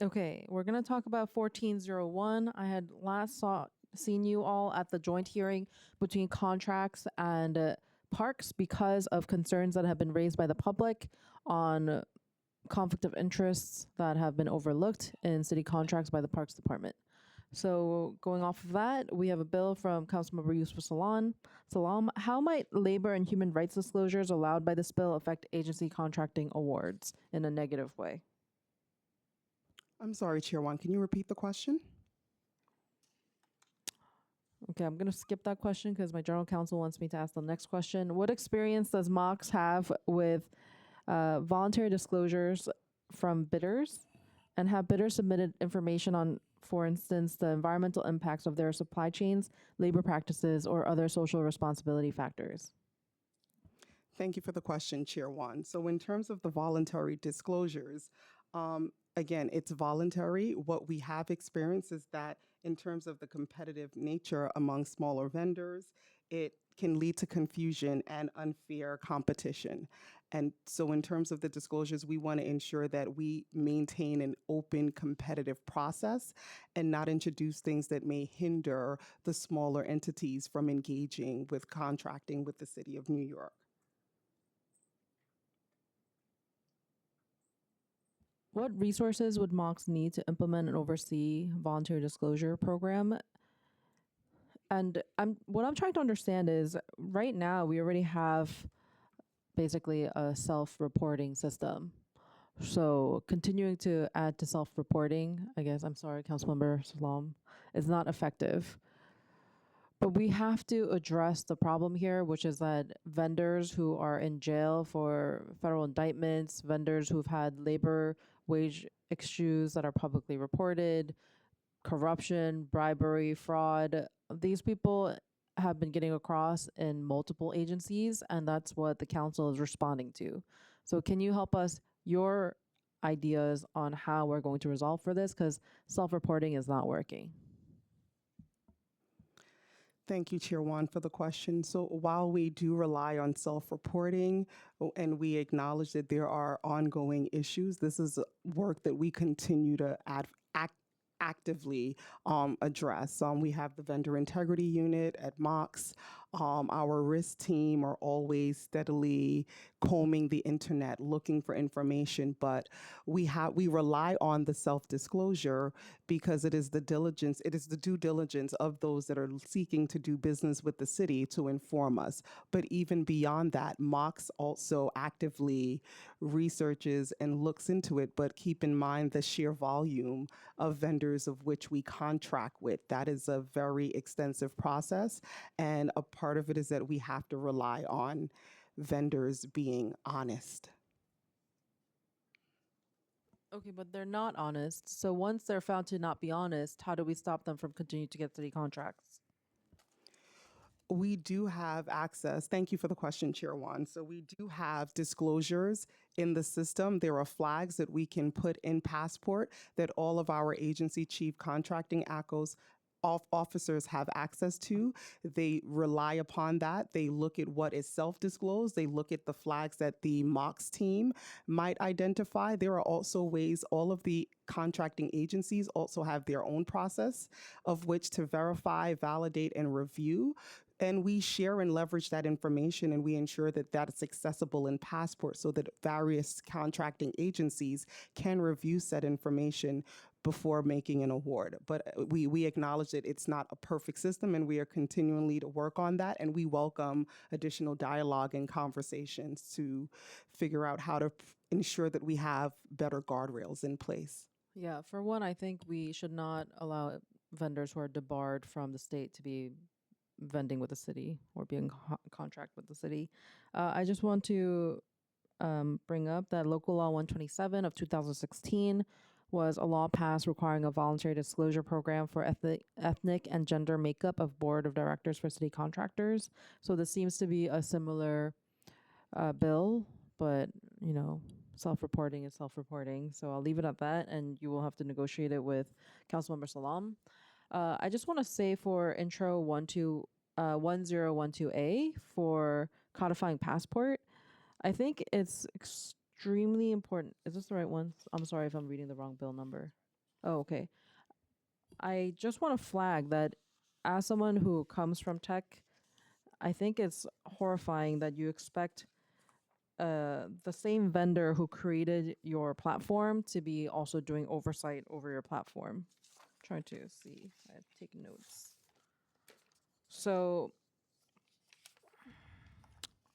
J: Okay, we're going to talk about 1401. I had last seen you all at the joint hearing between contracts and parks because of concerns that have been raised by the public on conflict of interests that have been overlooked in city contracts by the Parks Department. So going off of that, we have a bill from Councilmember Yusuf Salam. How might labor and human rights disclosures allowed by this bill affect agency contracting awards in a negative way?
F: I'm sorry, Chair Wan, can you repeat the question?
J: Okay, I'm going to skip that question because my general counsel wants me to ask the next question. What experience does Mox have with voluntary disclosures from bidders? And have bidders submitted information on, for instance, the environmental impacts of their supply chains, labor practices, or other social responsibility factors?
F: Thank you for the question, Chair One. So in terms of the voluntary disclosures, again, it's voluntary. What we have experienced is that in terms of the competitive nature among smaller vendors, it can lead to confusion and unfair competition. And so in terms of the disclosures, we want to ensure that we maintain an open, competitive process and not introduce things that may hinder the smaller entities from engaging with contracting with the City of New York.
J: What resources would Mox need to implement and oversee voluntary disclosure program? And what I'm trying to understand is right now we already have basically a self-reporting system. So continuing to add to self-reporting, I guess, I'm sorry, Councilmember Salam, is not effective. But we have to address the problem here, which is that vendors who are in jail for federal indictments, vendors who've had labor wage issues that are publicly reported, corruption, bribery, fraud, these people have been getting across in multiple agencies, and that's what the council is responding to. So can you help us, your ideas on how we're going to resolve for this? Because self-reporting is not working.
F: Thank you, Chair Wan, for the question. So while we do rely on self-reporting and we acknowledge that there are ongoing issues, this is work that we continue to actively address. We have the vendor integrity unit at Mox. Our risk team are always steadily combing the internet looking for information, but we rely on the self-disclosure because it is the due diligence of those that are seeking to do business with the city to inform us. But even beyond that, Mox also actively researches and looks into it, but keep in mind the sheer volume of vendors of which we contract with. That is a very extensive process, and a part of it is that we have to rely on vendors being honest.
J: Okay, but they're not honest. So once they're found to not be honest, how do we stop them from continuing to get city contracts?
F: We do have access. Thank you for the question, Chair Wan. So we do have disclosures in the system. There are flags that we can put in Passport that all of our agency chief contracting officers have access to. They rely upon that. They look at what is self-disclosed. They look at the flags that the MOX team might identify. There are also ways all of the contracting agencies also have their own process of which to verify, validate, and review. And we share and leverage that information, and we ensure that that is accessible in Passport so that various contracting agencies can review said information before making an award. But we acknowledge that it's not a perfect system, and we are continually to work on that, and we welcome additional dialogue and conversations to figure out how to ensure that we have better guardrails in place.
J: Yeah, for one, I think we should not allow vendors who are debarred from the state to be vending with the city or being contract with the city. I just want to bring up that Local Law 127 of 2016 was a law passed requiring a voluntary disclosure program for ethnic and gender makeup of board of directors for city contractors. So this seems to be a similar bill, but you know, self-reporting is self-reporting. So I'll leave it at that, and you will have to negotiate it with Councilmember Salam. I just want to say for intro 1012A for codifying Passport, I think it's extremely important. Is this the right one? I'm sorry if I'm reading the wrong bill number. Oh, okay. I just want to flag that as someone who comes from tech, I think it's horrifying that you expect the same vendor who created your platform to be also doing oversight over your platform. Trying to see. I've taken notes. So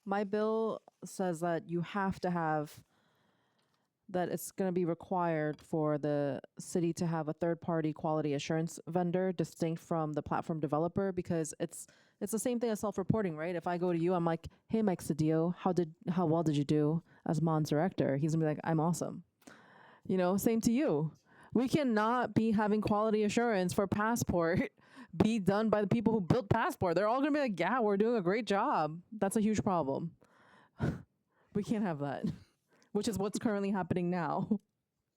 J: my bill says that you have to have that it's going to be required for the city to have a third-party quality assurance vendor distinct from the platform developer, because it's the same thing as self-reporting, right? If I go to you, I'm like, hey, Mike Cedillo, how well did you do as Mon's director? He's gonna be like, I'm awesome. You know, same to you. We cannot be having quality assurance for Passport be done by the people who built Passport. They're all gonna be like, yeah, we're doing a great job. That's a huge problem. We can't have that, which is what's currently happening now.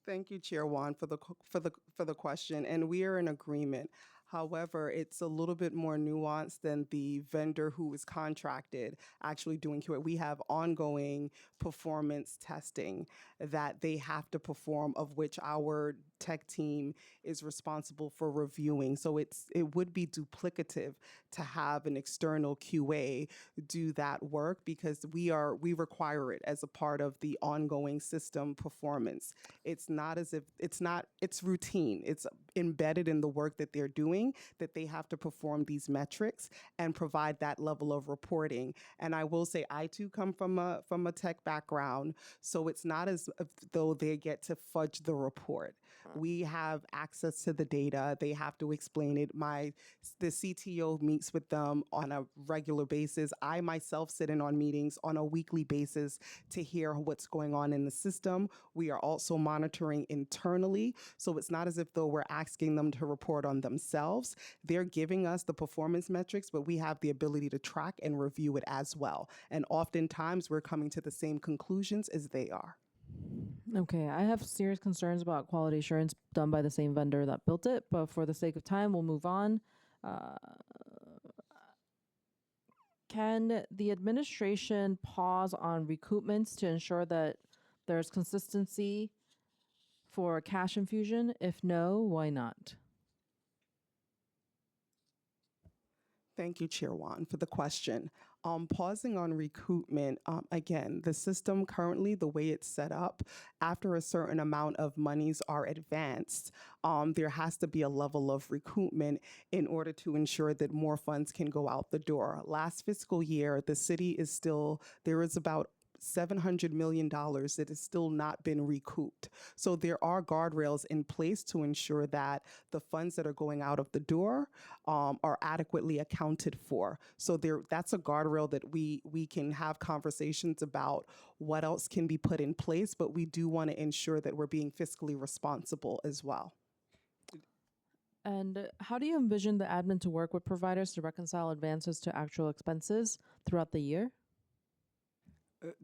F: Thank you, Chair Juan, for the question, and we are in agreement. However, it's a little bit more nuanced than the vendor who is contracted actually doing QA. We have ongoing performance testing that they have to perform, of which our tech team is responsible for reviewing. So it would be duplicative to have an external QA do that work, because we require it as a part of the ongoing system performance. It's routine. It's embedded in the work that they're doing, that they have to perform these metrics and provide that level of reporting. And I will say, I too come from a tech background, so it's not as if though they get to fudge the report. We have access to the data. They have to explain it. The CTO meets with them on a regular basis. I myself sit in on meetings on a weekly basis to hear what's going on in the system. We are also monitoring internally, so it's not as if though we're asking them to report on themselves. They're giving us the performance metrics, but we have the ability to track and review it as well. And oftentimes we're coming to the same conclusions as they are.
J: Okay, I have serious concerns about quality assurance done by the same vendor that built it, but for the sake of time, we'll move on. Can the administration pause on recoupments to ensure that there's consistency for cash infusion? If no, why not?
F: Thank you, Chair Juan, for the question. Pausing on recoupment, again, the system currently, the way it's set up, after a certain amount of monies are advanced, there has to be a level of recoupment in order to ensure that more funds can go out the door. Last fiscal year, the city there is about $700 million that has still not been recouped. So there are guardrails in place to ensure that the funds that are going out of the door are adequately accounted for. So that's a guardrail that we can have conversations about what else can be put in place, but we do want to ensure that we're being fiscally responsible as well.
J: And how do you envision the admin to work with providers to reconcile advances to actual expenses throughout the year?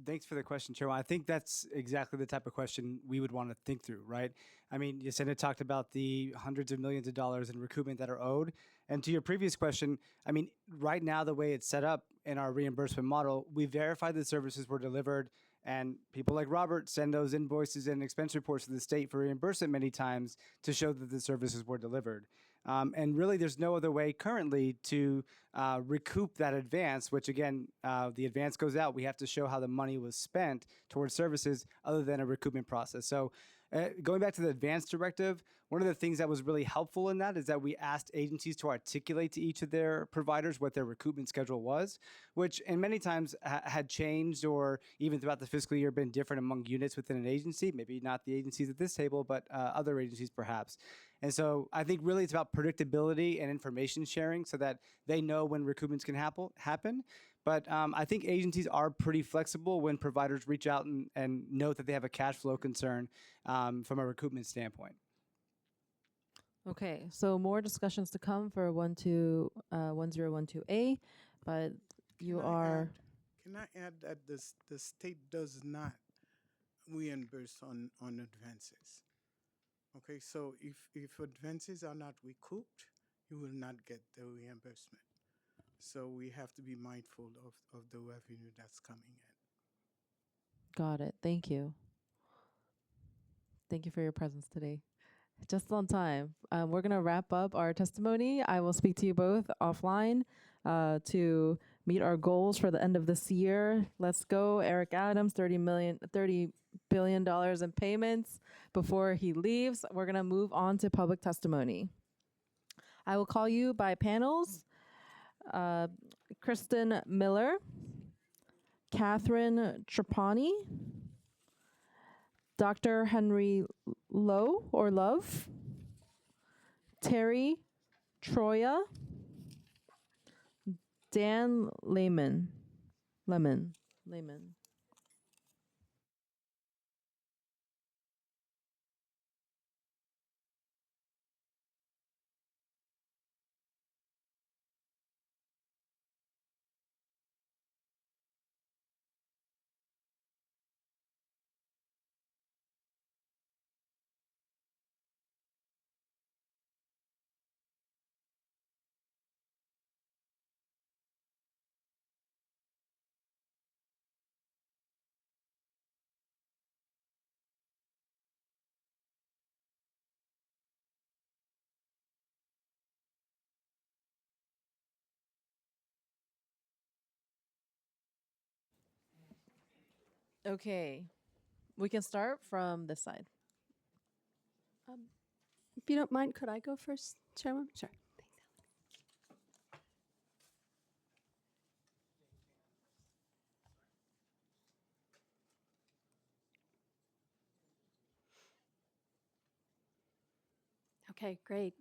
E: Thanks for the question, Chair. I think that's exactly the type of question we would want to think through, right? I mean, Yesenia talked about the hundreds of millions of dollars in recoupment that are owed. And to your previous question, I mean, right now, the way it's set up in our reimbursement model, we verify the services were delivered, and people like Robert send those invoices and expense reports to the state for reimbursement many times to show that the services were delivered. And really, there's no other way currently to recoup that advance, which again, the advance goes out. We have to show how the money was spent towards services other than a recoupment process. So going back to the advance directive, one of the things that was really helpful in that is that we asked agencies to articulate to each of their providers what their recoupment schedule was, which in many times had changed or even throughout the fiscal year been different among units within an agency, maybe not the agencies at this table, but other agencies perhaps. And so I think really it's about predictability and information sharing so that they know when recoupments can happen. But I think agencies are pretty flexible when providers reach out and note that they have a cash flow concern from a recoupment standpoint.
J: Okay, so more discussions to come for 1012A, but you are...
K: Can I add that the state does not reimburse on advances? Okay, so if advances are not recouped, you will not get the reimbursement. So we have to be mindful of the revenue that's coming in.
J: Got it. Thank you. Thank you for your presence today. Just on time. We're going to wrap up our testimony. I will speak to you both offline to meet our goals for the end of this year. Let's go. Eric Adams, $30 billion in payments before he leaves. We're going to move on to public testimony. I will call you by panels. Kristen Miller, Catherine Trapani, Dr. Henry Lowe or Love, Terry Troya, Dan Lehman. Okay, we can start from this side.
L: If you don't mind, could I go first, Chairman? Sure. Okay, great.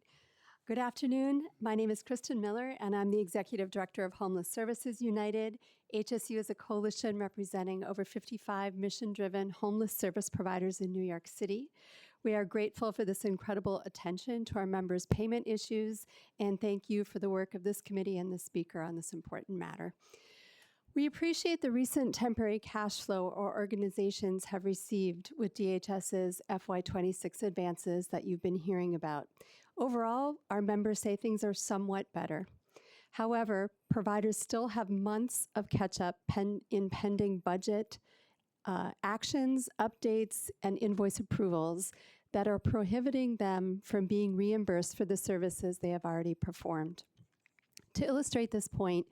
L: Good afternoon. My name is Kristen Miller, and I'm the Executive Director of Homeless Services United. HSU is a coalition representing over 55 mission-driven homeless service providers in New York City. We are grateful for this incredible attention to our members' payment issues, and thank you for the work of this committee and the speaker on this important matter. We appreciate the recent temporary cash flow our organizations have received with DHS's FY26 advances that you've been hearing about. Overall, our members say things are somewhat better. However, providers still have months of catch-up in pending budget actions, updates, and invoice approvals that are prohibiting them from being reimbursed for the services they have already performed. To illustrate this point,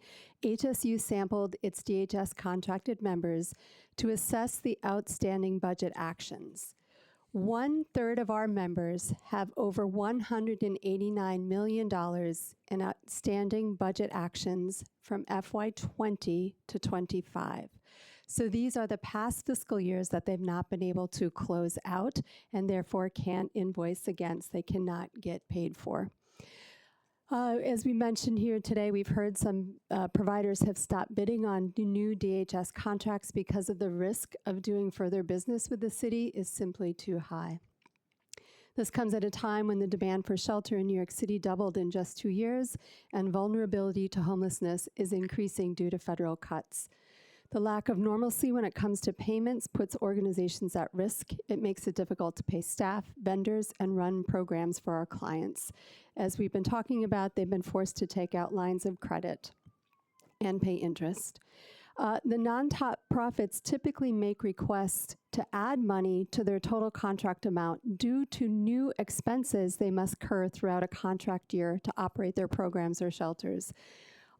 L: HSU sampled its DHS contracted members to assess the outstanding budget actions. 1/3 of our members have over $189 million in outstanding budget actions from FY20 to 25. So these are the past fiscal years that they've not been able to close out and therefore can't invoice against, they cannot get paid for. As we mentioned here today, we've heard some providers have stopped bidding on new DHS contracts because of the risk of doing further business with the city is simply too high. This comes at a time when the demand for shelter in New York City doubled in just 2 years, and vulnerability to homelessness is increasing due to federal cuts. The lack of normalcy when it comes to payments puts organizations at risk. It makes it difficult to pay staff, vendors, and run programs for our clients. As we've been talking about, they've been forced to take out lines of credit and pay interest. The non-profits typically make requests to add money to their total contract amount due to new expenses they must incur throughout a contract year to operate their programs or shelters.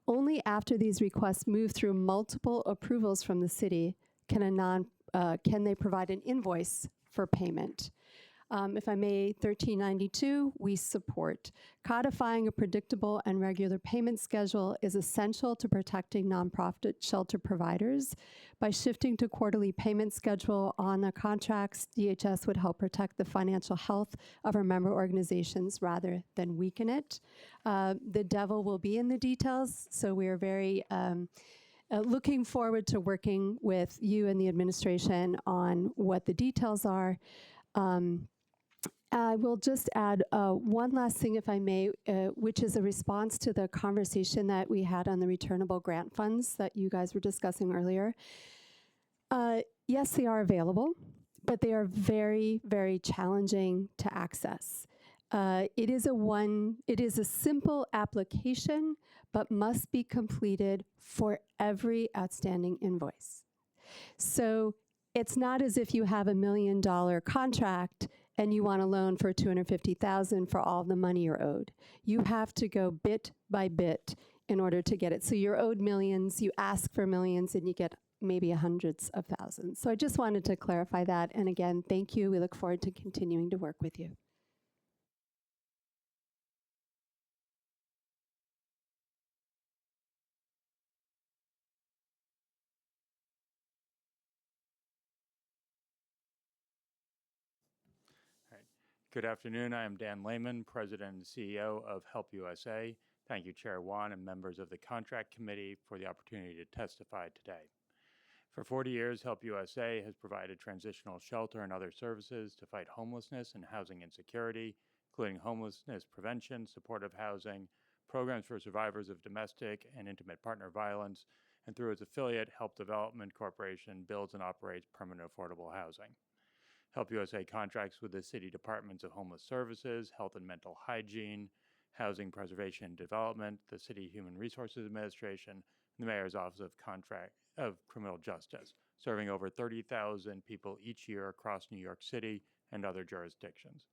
L: Only after these requests move through multiple approvals from the city can they provide an invoice for payment. If I may, 1392, we support. Codifying a predictable and regular payment schedule is essential to protecting nonprofit shelter providers. By shifting to quarterly payment schedule on the contracts, DHS would help protect the financial health of our member organizations rather than weaken it. The devil will be in the details, so we are very looking forward to working with you and the administration on what the details are. I will just add one last thing, if I may, which is a response to the conversation that we had on the returnable grant funds that you guys were discussing earlier. Yes, they are available, but they are very, very challenging to access. It is a simple application, but must be completed for every outstanding invoice. So it's not as if you have $1 million contract and you want a loan for $250,000 for all the money you're owed. You have to go bit by bit in order to get it. So you're owed millions, you ask for millions, and you get maybe hundreds of thousands. So I just wanted to clarify that. And again, thank you. We look forward to continuing to work with you.
M: Good afternoon. I am Dan Lehman, President and CEO of Help USA. Thank you, Chair Wan and members of the Contract Committee for the opportunity to testify today. For 40 years, Help USA has provided transitional shelter and other services to fight homelessness and housing insecurity, including homelessness prevention, supportive housing, programs for survivors of domestic and intimate partner violence, and through its affiliate, Help Development Corporation, builds and operates permanent affordable housing. Help USA contracts with the City Departments of Homeless Services, Health and Mental Hygiene, Housing Preservation and Development, the City Human Resources Administration, and the Mayor's Office of Criminal Justice, serving over 30,000 people each year across New York City and other jurisdictions.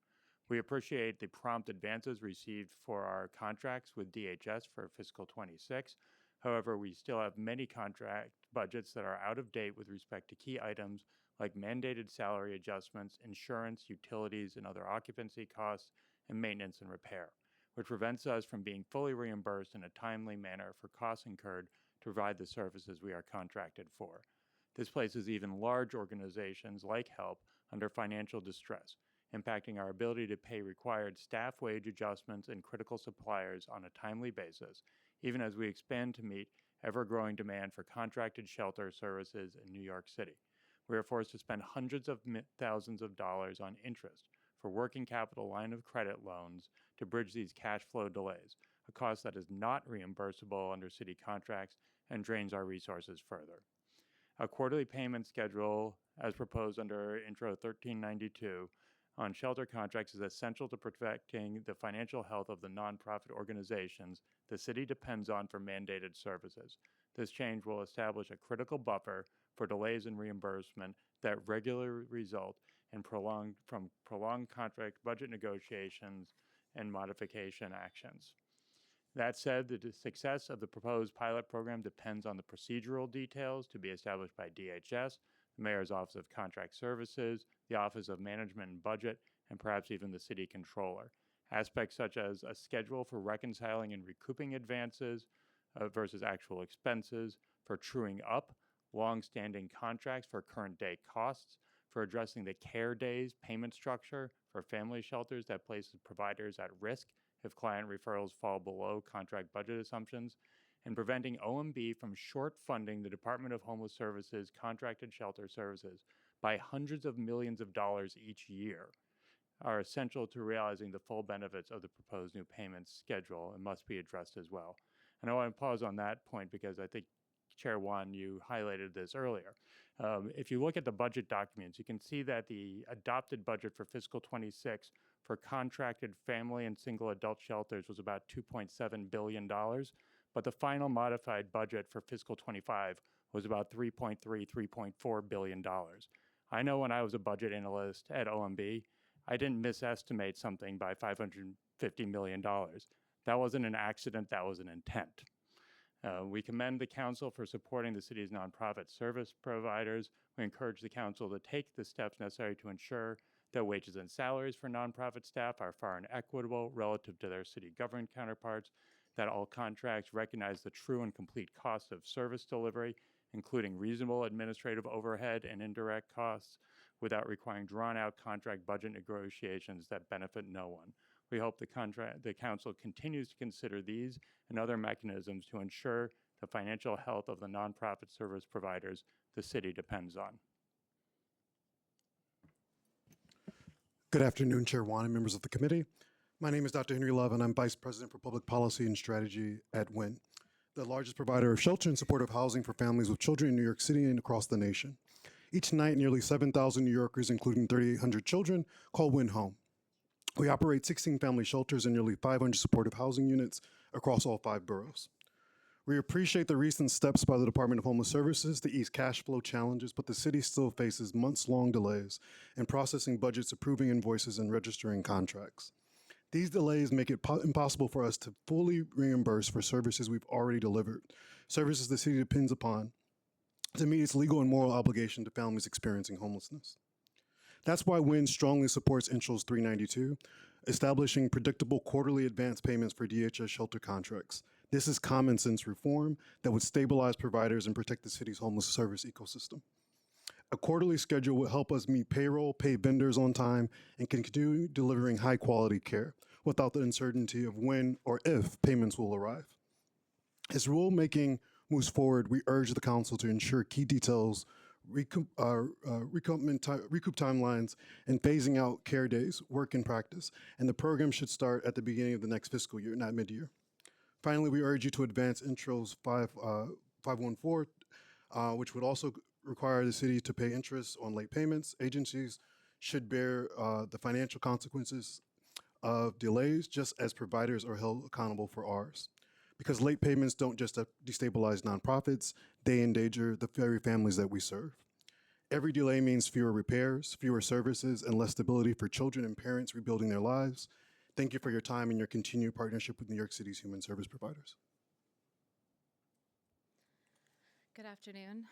M: We appreciate the prompt advances received for our contracts with DHS for fiscal 26. However, we still have many contract budgets that are out of date with respect to key items like mandated salary adjustments, insurance, utilities, and other occupancy costs, and maintenance and repair, which prevents us from being fully reimbursed in a timely manner for costs incurred to provide the services we are contracted for. This places even large organizations like HELP under financial distress, impacting our ability to pay required staff wage adjustments and critical suppliers on a timely basis, even as we expand to meet ever-growing demand for contracted shelter services in New York City. We are forced to spend hundreds of thousands of dollars on interest for working capital line of credit loans to bridge these cash flow delays, a cost that is not reimbursable under city contracts and drains our resources further. A quarterly payment schedule, as proposed under Intro 1392, on shelter contracts is essential to protecting the financial health of the nonprofit organizations the city depends on for mandated services. This change will establish a critical buffer for delays in reimbursement that regularly result in prolonged contract budget negotiations and modification actions. That said, the success of the proposed pilot program depends on the procedural details to be established by DHS, the Mayor's Office of Contract Services, the Office of Management and Budget, and perhaps even the City Controller. Aspects such as a schedule for reconciling and recouping advances versus actual expenses, for truing up long-standing contracts for current day costs, for addressing the care days payment structure for family shelters that places providers at risk if client referrals fall below contract budget assumptions, and preventing OMB from short funding the Department of Homeless Services contracted shelter services by hundreds of millions of dollars each year, are essential to realizing the full benefits of the proposed new payment schedule and must be addressed as well. And I want to pause on that point because I think, Chair Wan, you highlighted this earlier. If you look at the budget documents, you can see that the adopted budget for fiscal 26 for contracted family and single adult shelters was about $2.7 billion, but the final modified budget for fiscal 25 was about $3.4 billion. I know when I was a budget analyst at OMB, I didn't misestimate something by $550 million. That wasn't an accident, that was an intent. We commend the Council for supporting the city's nonprofit service providers. We encourage the Council to take the steps necessary to ensure that wages and salaries for nonprofit staff are fair and equitable relative to their city government counterparts, that all contracts recognize the true and complete cost of service delivery, including reasonable administrative overhead and indirect costs, without requiring drawn-out contract budget negotiations that benefit no one. We hope the Council continues to consider these and other mechanisms to ensure the financial health of the nonprofit service providers the city depends on.
N: Good afternoon, Chair Wan and members of the committee. My name is Dr. Henry Love, and I'm Vice President for Public Policy and Strategy at WIN, the largest provider of shelter and supportive housing for families with children in New York City and across the nation. Each night, nearly 7,000 New Yorkers, including 3,800 children, call WIN home. We operate 16 family shelters and nearly 500 supportive housing units across all 5 boroughs. We appreciate the recent steps by the Department of Homeless Services to ease cash flow challenges, but the city still faces months-long delays in processing budgets, approving invoices, and registering contracts. These delays make it impossible for us to fully reimburse for services we've already delivered, services the city depends upon to meet its legal and moral obligation to families experiencing homelessness. That's why WIN strongly supports Intros 392, establishing predictable quarterly advance payments for DHS shelter contracts. This is common sense reform that would stabilize providers and protect the city's homeless service ecosystem. A quarterly schedule will help us meet payroll, pay vendors on time, and continue delivering high quality care without the uncertainty of when or if payments will arrive. As rulemaking moves forward, we urge the Council to ensure key details, recoup timelines, and phasing out care days work in practice, and the program should start at the beginning of the next fiscal year, not mid-year. Finally, we urge you to advance Intros 514, which would also require the city to pay interest on late payments. Agencies should bear the financial consequences of delays, just as providers are held accountable for ours. Because late payments don't just destabilize nonprofits, they endanger the very families that we serve. Every delay means fewer repairs, fewer services, and less stability for children and parents rebuilding their lives. Thank you for your time and your continued partnership with New York City's human service providers.
O: Good afternoon.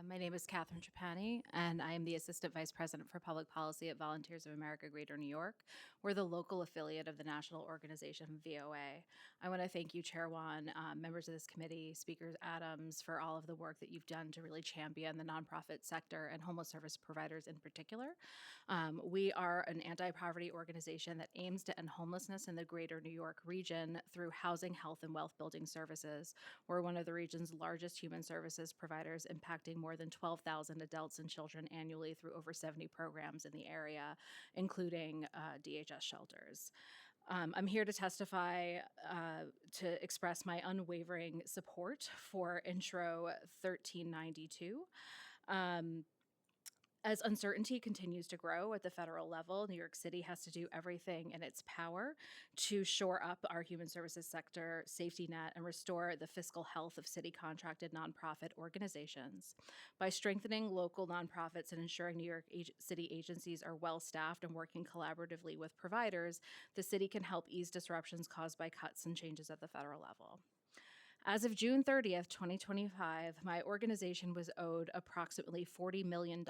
O: My name is Catherine Trapani, and I am the Assistant Vice President for Public Policy at Volunteers of America Greater New York. We're the local affiliate of the national organization VOA. I want to thank you, Chair Wan, members of this committee, Speaker Adams, for all of the work that you've done to really champion the nonprofit sector and homeless service providers in particular. We are an anti-poverty organization that aims to end homelessness in the Greater New York region through housing, health, and wealth building services. We're one of the region's largest human services providers, impacting more than 12,000 adults and children annually through over 70 programs in the area, including DHS shelters. I'm here to testify to express my unwavering support for Intro 1392. As uncertainty continues to grow at the federal level, New York City has to do everything in its power to shore up our human services sector safety net and restore the fiscal health of city contracted nonprofit organizations. By strengthening local nonprofits and ensuring New York City agencies are well staffed and working collaboratively with providers, the city can help ease disruptions caused by cuts and changes at the federal level. As of June 30th, 2025, my organization was owed approximately $40 million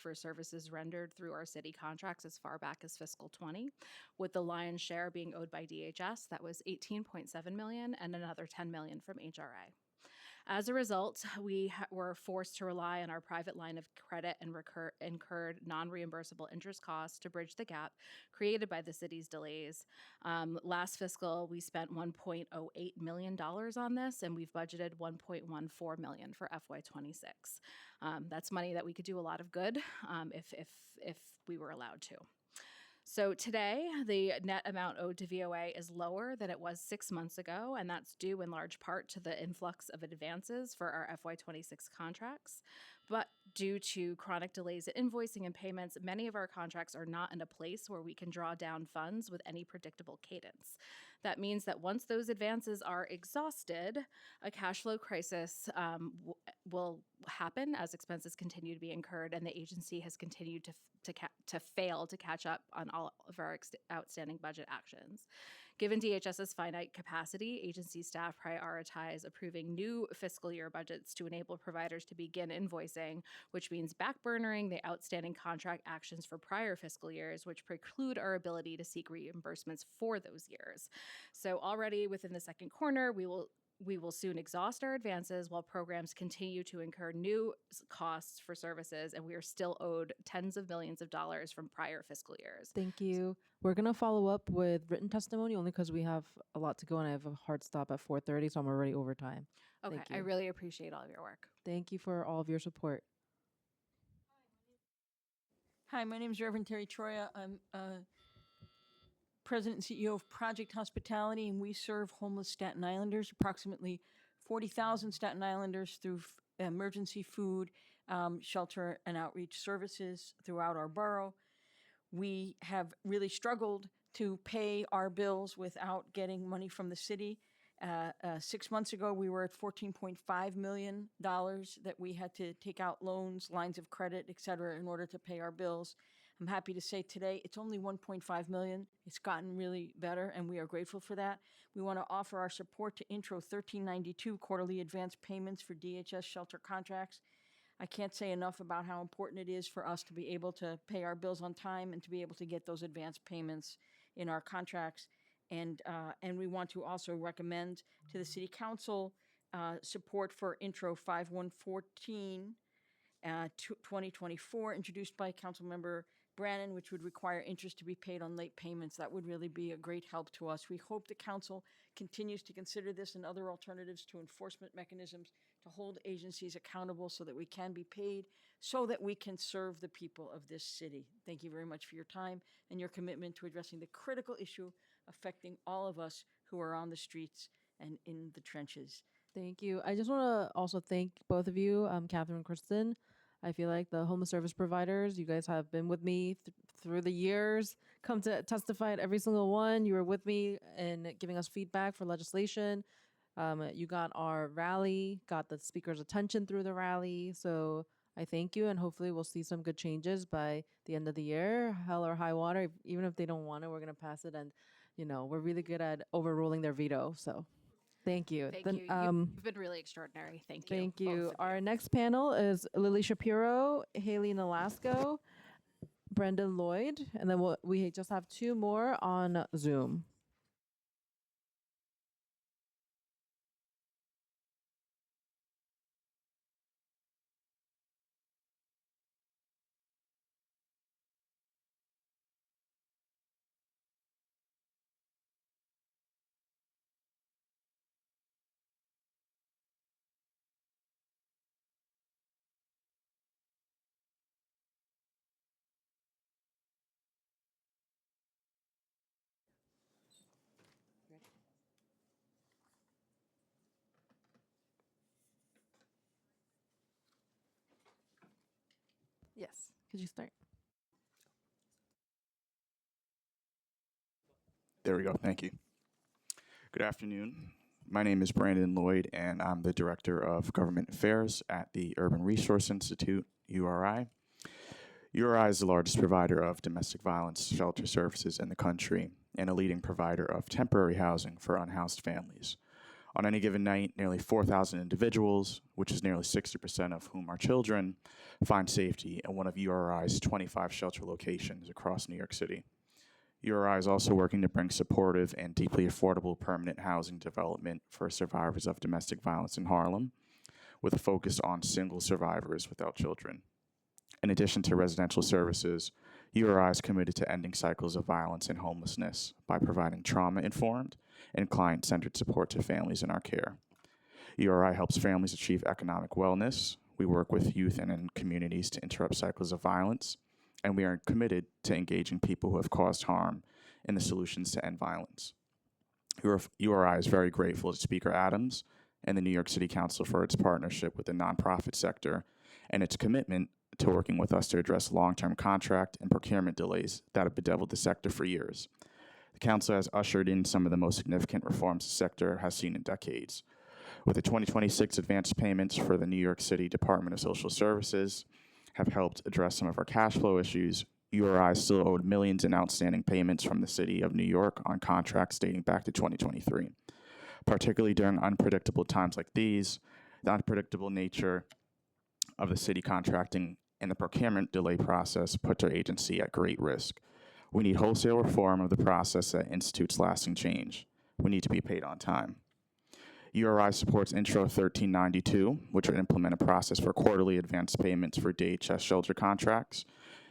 O: for services rendered through our city contracts as far back as fiscal 20, with the lion's share being owed by DHS. That was $18.7 million and another $10 million from HRA. As a result, we were forced to rely on our private line of credit and incurred non-reimbursable interest costs to bridge the gap created by the city's delays. Last fiscal, we spent $1.08 million on this, and we've budgeted $1.14 million for FY26. That's money that we could do a lot of good if we were allowed to. So today, the net amount owed to VOA is lower than it was 6 months ago, and that's due in large part to the influx of advances for our FY26 contracts. But due to chronic delays in invoicing and payments, many of our contracts are not in a place where we can draw down funds with any predictable cadence. That means that once those advances are exhausted, a cash flow crisis will happen as expenses continue to be incurred, and the agency has continued to fail to catch up on all of our outstanding budget actions. Given DHS's finite capacity, agency staff prioritize approving new fiscal year budgets to enable providers to begin invoicing, which means backburnering the outstanding contract actions for prior fiscal years, which preclude our ability to seek reimbursements for those years. So already within the second quarter, we will soon exhaust our advances while programs continue to incur new costs for services, and we are still owed tens of millions of dollars from prior fiscal years.
J: Thank you. We're going to follow up with written testimony only because we have a lot to go and I have a hard stop at 4:30, so I'm already over time.
O: Okay,
J: Thank you.
O: I really appreciate all of your work.
J: Thank you for all of your support.
P: Hi, my name is Reverend Terry Troya. I'm President and CEO of Project Hospitality, and we serve homeless Staten Islanders, approximately 40,000 Staten Islanders through emergency food, shelter, and outreach services throughout our borough. We have really struggled to pay our bills without getting money from the city. 6 months ago, we were at $14.5 million that we had to take out loans, lines of credit, et cetera, in order to pay our bills. I'm happy to say today it's only $1.5 million. It's gotten really better, and we are grateful for that. We want to offer our support to Intro 1392 quarterly advance payments for DHS shelter contracts. I can't say enough about how important it is for us to be able to pay our bills on time and to be able to get those advance payments in our contracts. And we want to also recommend to the City Council support for Intro 5114 2024, introduced by Councilmember Brannon, which would require interest to be paid on late payments. That would really be a great help to us. We hope the council continues to consider this and other alternatives to enforcement mechanisms to hold agencies accountable so that we can be paid, so that we can serve the people of this city. Thank you very much for your time and your commitment to addressing the critical issue affecting all of us who are on the streets and in the trenches.
J: Thank you. I just want to also thank both of you, Catherine and Kristen. I feel like the homeless service providers, you guys have been with me through the years, come to testify at every single one. You were with me in giving us feedback for legislation. You got our rally, got the speaker's attention through the rally. So I thank you, and hopefully we'll see some good changes by the end of the year. Hell or high water, even if they don't want it, we're going to pass it. And, we're really good at overruling their veto. So thank you.
O: Thank
J: Then,
O: you. You've been really extraordinary. Thank you.
J: Thank
O: both
J: you.
O: of
J: Our next panel is Lily Shapiro, Haley Nolasco, Brendan Lloyd, and then we just have two more on Zoom. Yes. Could you start?
Q: There we go. Thank you. Good afternoon. My name is Brandon Lloyd, and I'm the Director of Government Affairs at the Urban Resource Institute, URI. URI is the largest provider of domestic violence shelter services in the country and a leading provider of temporary housing for unhoused families. On any given night, nearly 4,000 individuals, which is nearly 60% of whom are children, find safety in one of URI's 25 shelter locations across New York City. URI is also working to bring supportive and deeply affordable permanent housing development for survivors of domestic violence in Harlem, with a focus on single survivors without children. In addition to residential services, URI is committed to ending cycles of violence and homelessness by providing trauma-informed and client-centered support to families in our care. URI helps families achieve economic wellness. We work with youth and in communities to interrupt cycles of violence, and we are committed to engaging people who have caused harm in the solutions to end violence. URI is very grateful to Speaker Adams and the New York City Council for its partnership with the nonprofit sector and its commitment to working with us to address long-term contract and procurement delays that have bedeviled the sector for years. The Council has ushered in some of the most significant reforms the sector has seen in decades. With the 2026 advance payments for the New York City Department of Social Services have helped address some of our cash flow issues, URI still owed millions in outstanding payments from the City of New York on contracts dating back to 2023. Particularly during unpredictable times like these, the unpredictable nature of the city contracting and the procurement delay process puts our agency at great risk. We need wholesale reform of the process that institutes lasting change. We need to be paid on time. URI supports Intro 1392, which would implement a process for quarterly advance payments for DHS shelter contracts,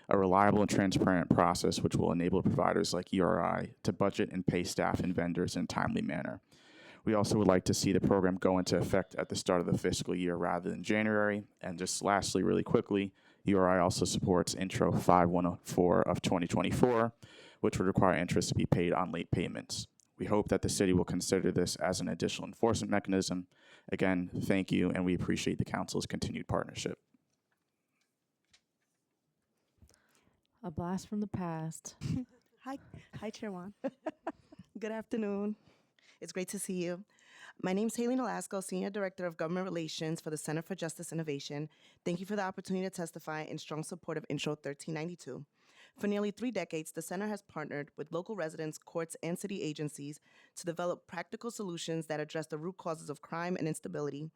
Q: a reliable and transparent process which will enable providers like URI to budget and pay staff and vendors in a timely manner. We also would like to see the program go into effect at the start of the fiscal year rather than January. And just lastly, really quickly, URI also supports Intro 5104 of 2024, which would require interest to be paid on late payments. We hope that the city will consider this as an additional enforcement mechanism. Again, thank you, and we appreciate the council's continued partnership.
J: A blast from the past.
R: Hi, Chair Juan. Good afternoon. It's great to see you. My name is Haley Nolasco, Senior Director of Government Relations for the Center for Justice Innovation. Thank you for the opportunity to testify in strong support of Intro 1392. For nearly 3 decades, the Center has partnered with local residents, courts, and city agencies to develop practical solutions that address the root causes of crime and instability,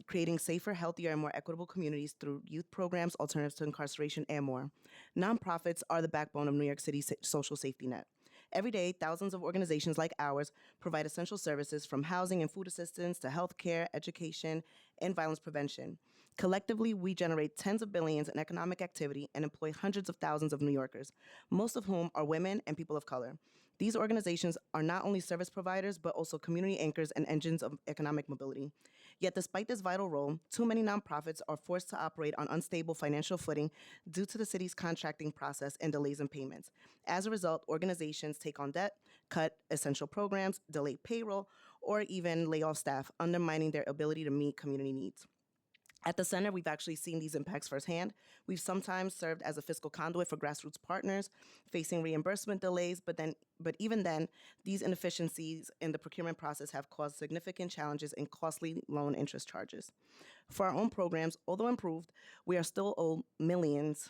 R: creating safer, healthier, and more equitable communities through youth programs, alternatives to incarceration, and more. Nonprofits are the backbone of New York City's social safety net. Every day, thousands of organizations like ours provide essential services from housing and food assistance to healthcare, education, and violence prevention. Collectively, we generate tens of billions in economic activity and employ hundreds of thousands of New Yorkers, most of whom are women and people of color. These organizations are not only service providers, but also community anchors and engines of economic mobility. Yet, despite this vital role, too many nonprofits are forced to operate on unstable financial footing due to the city's contracting process and delays in payments. As a result, organizations take on debt, cut essential programs, delay payroll, or even lay off staff, undermining their ability to meet community needs. At the center, we've actually seen these impacts firsthand. We've sometimes served as a fiscal conduit for grassroots partners, facing reimbursement delays, but even then, these inefficiencies in the procurement process have caused significant challenges and costly loan interest charges. For our own programs, although improved, we are still owed millions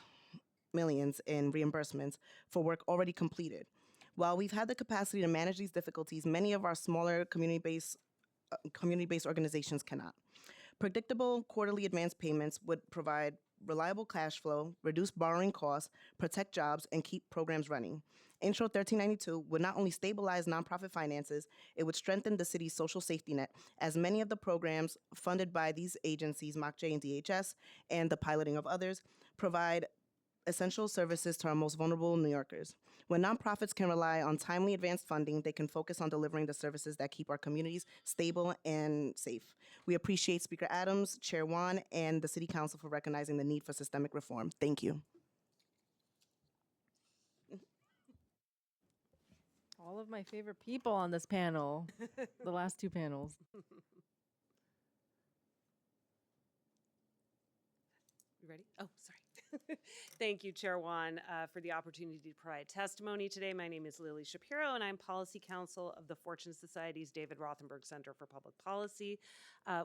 R: in reimbursements for work already completed. While we've had the capacity to manage these difficulties, many of our smaller community-based organizations cannot. Predictable quarterly advance payments would provide reliable cash flow, reduce borrowing costs, protect jobs, and keep programs running. Intro 1392 would not only stabilize nonprofit finances, it would strengthen the city's social safety net, as many of the programs funded by these agencies, MOCJ and DHS, and the piloting of others, provide essential services to our most vulnerable New Yorkers. When nonprofits can rely on timely advanced funding, they can focus on delivering the services that keep our communities stable and safe. We appreciate Speaker Adams, Chair Wan, and the City Council for recognizing the need for systemic reform. Thank you.
J: All of my favorite people on this panel, the last two panels.
S: You ready? Oh, sorry. Thank you, Chair Wan, for the opportunity to provide testimony today. My name is Lily Shapiro, and I'm Policy Counsel of the Fortune Society's David Rothenberg Center for Public Policy.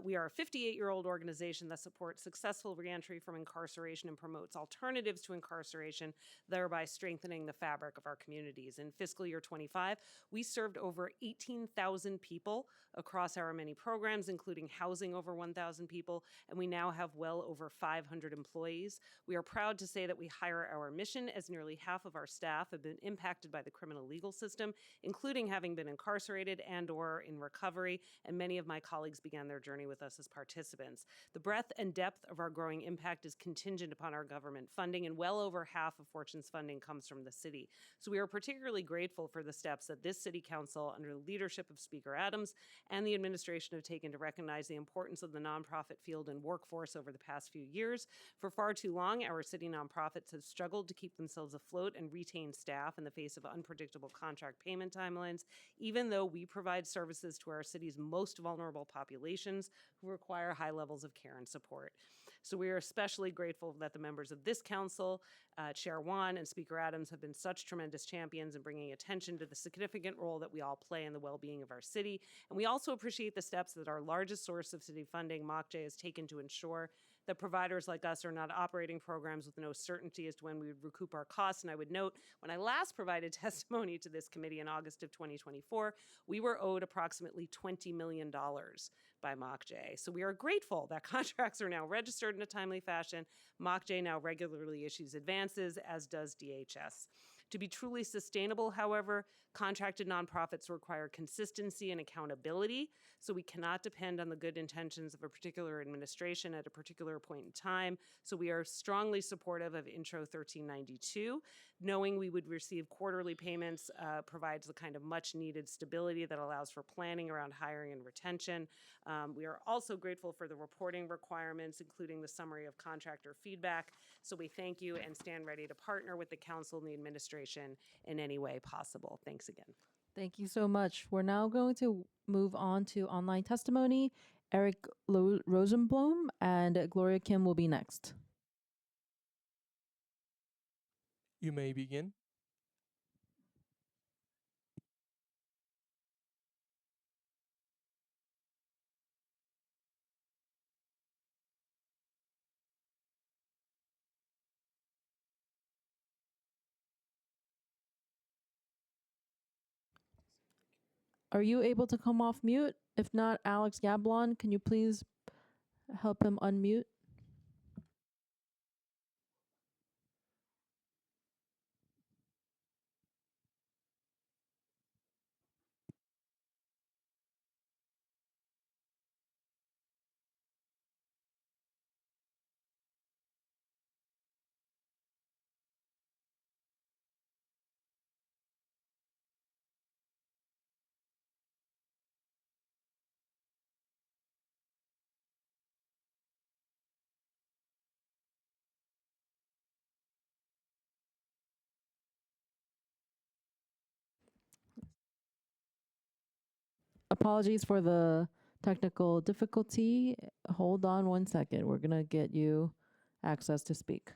S: We are a 58-year-old organization that supports successful reentry from incarceration and promotes alternatives to incarceration, thereby strengthening the fabric of our communities. In fiscal year 25, we served over 18,000 people across our many programs, including housing over 1,000 people, and we now have well over 500 employees. We are proud to say that we hire our mission, as nearly half of our staff have been impacted by the criminal legal system, including having been incarcerated and/or in recovery, and many of my colleagues began their journey with us as participants. The breadth and depth of our growing impact is contingent upon our government funding, and well over half of Fortune's funding comes from the city. So we are particularly grateful for the steps that this City Council, under the leadership of Speaker Adams and the administration, have taken to recognize the importance of the nonprofit field and workforce over the past few years. For far too long, our city nonprofits have struggled to keep themselves afloat and retain staff in the face of unpredictable contract payment timelines, even though we provide services to our city's most vulnerable populations who require high levels of care and support. So we are especially grateful that the members of this council, Chair Wan and Speaker Adams, have been such tremendous champions in bringing attention to the significant role that we all play in the well-being of our city. And we also appreciate the steps that our largest source of city funding, MOCJ, has taken to ensure that providers like us are not operating programs with no certainty as to when we would recoup our costs. And I would note, when I last provided testimony to this committee in August of 2024, we were owed approximately $20 million by MOCJ. So we are grateful that contracts are now registered in a timely fashion. MOCJ now regularly issues advances, as does DHS. To be truly sustainable, however, contracted nonprofits require consistency and accountability, so we cannot depend on the good intentions of a particular administration at a particular point in time. So we are strongly supportive of Intro 1392. Knowing we would receive quarterly payments provides the kind of much needed stability that allows for planning around hiring and retention. We are also grateful for the reporting requirements, including the summary of contractor feedback. So we thank you and stand ready to partner with the council and the administration in any way possible. Thanks again.
J: Thank you so much. We're now going to move on to online testimony. Eric Rosenblum and Gloria Kim will be next.
A: You may begin.
J: Are you able to come off mute? If not, Alex Yablon, can you please help him unmute? apologies for the technical difficulty. Hold on one second. We're going to get you access to speak.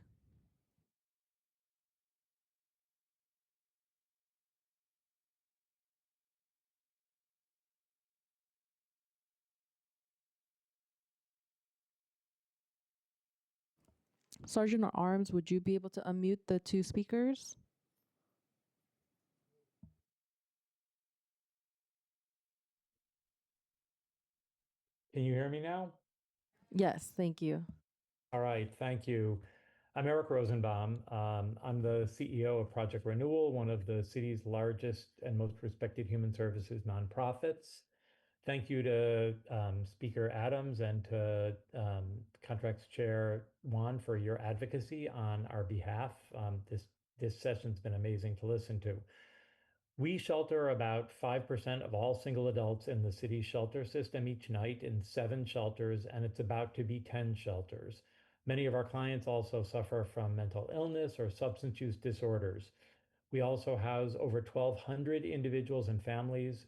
J: Sergeant at Arms, would you be able to unmute the two speakers?
T: Can you hear me now?
J: Yes, thank you.
T: All right, thank you. I'm Eric Rosenbaum. I'm the CEO of Project Renewal, one of the city's largest and most respected human services nonprofits. Thank you to Speaker Adams and to Contracts Chair Juan for your advocacy on our behalf. This session's been amazing to listen to. We shelter about 5% of all single adults in the city's shelter system each night in 7 shelters, and it's about to be 10 shelters. Many of our clients also suffer from mental illness or substance use disorders. We also house over 1,200 individuals and families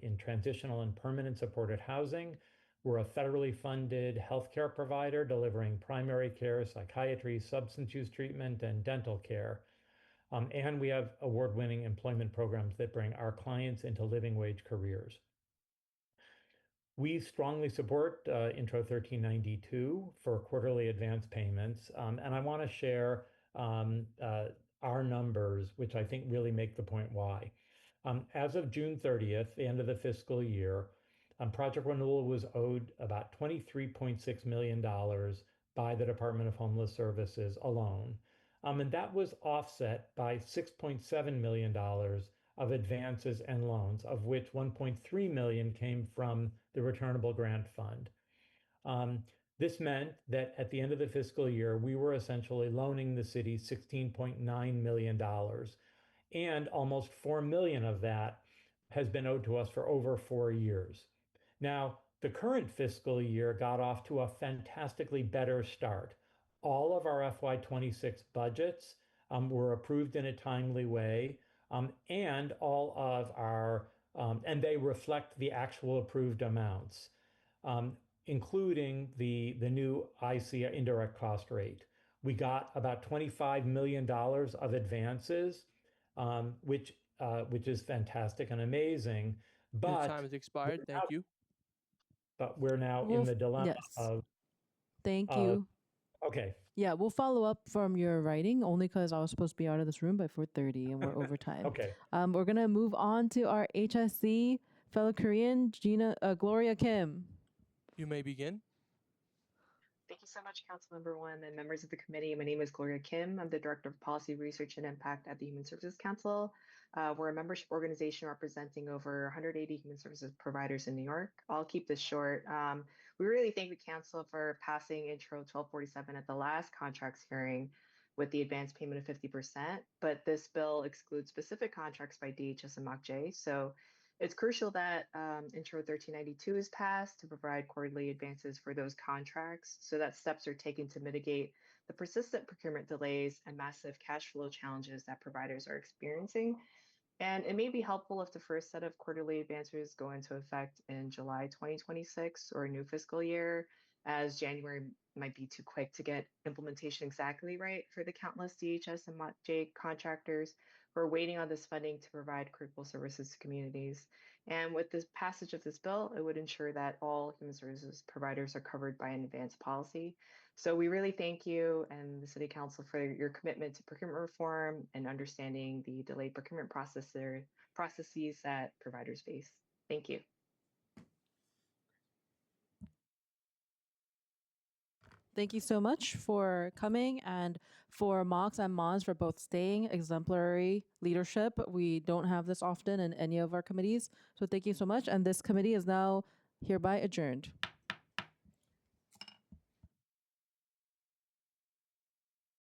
T: in transitional and permanent supported housing. We're a federally funded healthcare provider delivering primary care, psychiatry, substance use treatment, and dental care. And we have award-winning employment programs that bring our clients into living wage careers. We strongly support Intro 1392 for quarterly advance payments. And I want to share our numbers, which I think really make the point why. As of June 30th, the end of the fiscal year, Project Renewal was owed about $23.6 million by the Department of Homeless Services alone. And that was offset by $6.7 million of advances and loans, of which $1.3 million came from the Returnable Grant Fund. This meant that at the end of the fiscal year, we were essentially loaning the city $16.9 million, and almost $4 million of that has been owed to us for over 4 years. Now, the current fiscal year got off to a fantastically better start. All of our FY26 budgets were approved in a timely way, and all of our and they reflect the actual approved amounts, including the new IC indirect cost rate. We got about $25 million of advances, which is fantastic and amazing.
A: Your
T: But
A: time has expired. Thank you.
T: But we're now in the dilemma of.
J: Thank you.
T: Okay.
J: Yeah, we'll follow up from your writing only because I was supposed to be out of this room by 4:30 and we're over time.
T: Okay.
J: We're gonna move on to our HSC fellow Korean, Gloria Kim.
A: You may begin.
U: Thank you so much, Councilmember One and members of the committee. My name is Gloria Kim. I'm the Director of Policy Research and Impact at the Human Services Council. We're a membership organization representing over 180 human services providers in New York. I'll keep this short. We really thank the Council for passing Intro 1247 at the last contracts hearing with the advance payment of 50%, but this bill excludes specific contracts by DHS and Nycc. So it's crucial that Intro 1392 is passed to provide quarterly advances for those contracts so that steps are taken to mitigate the persistent procurement delays and massive cash flow challenges that providers are experiencing. And it may be helpful if the first set of quarterly advances go into effect in July 2026 or a new fiscal year, as January might be too quick to get implementation exactly right for the countless DHS and Nycc contractors who are waiting on this funding to provide critical services to communities. And with this passage of this bill, it would ensure that all human services providers are covered by an advanced policy. So we really thank you and the City Council for your commitment to procurement reform and understanding the delayed procurement processes that providers face. Thank you.
J: Thank you so much for coming and for Mox and Mons for both staying exemplary leadership. We don't have this often in any of our committees. So thank you so much. And this committee is now hereby adjourned.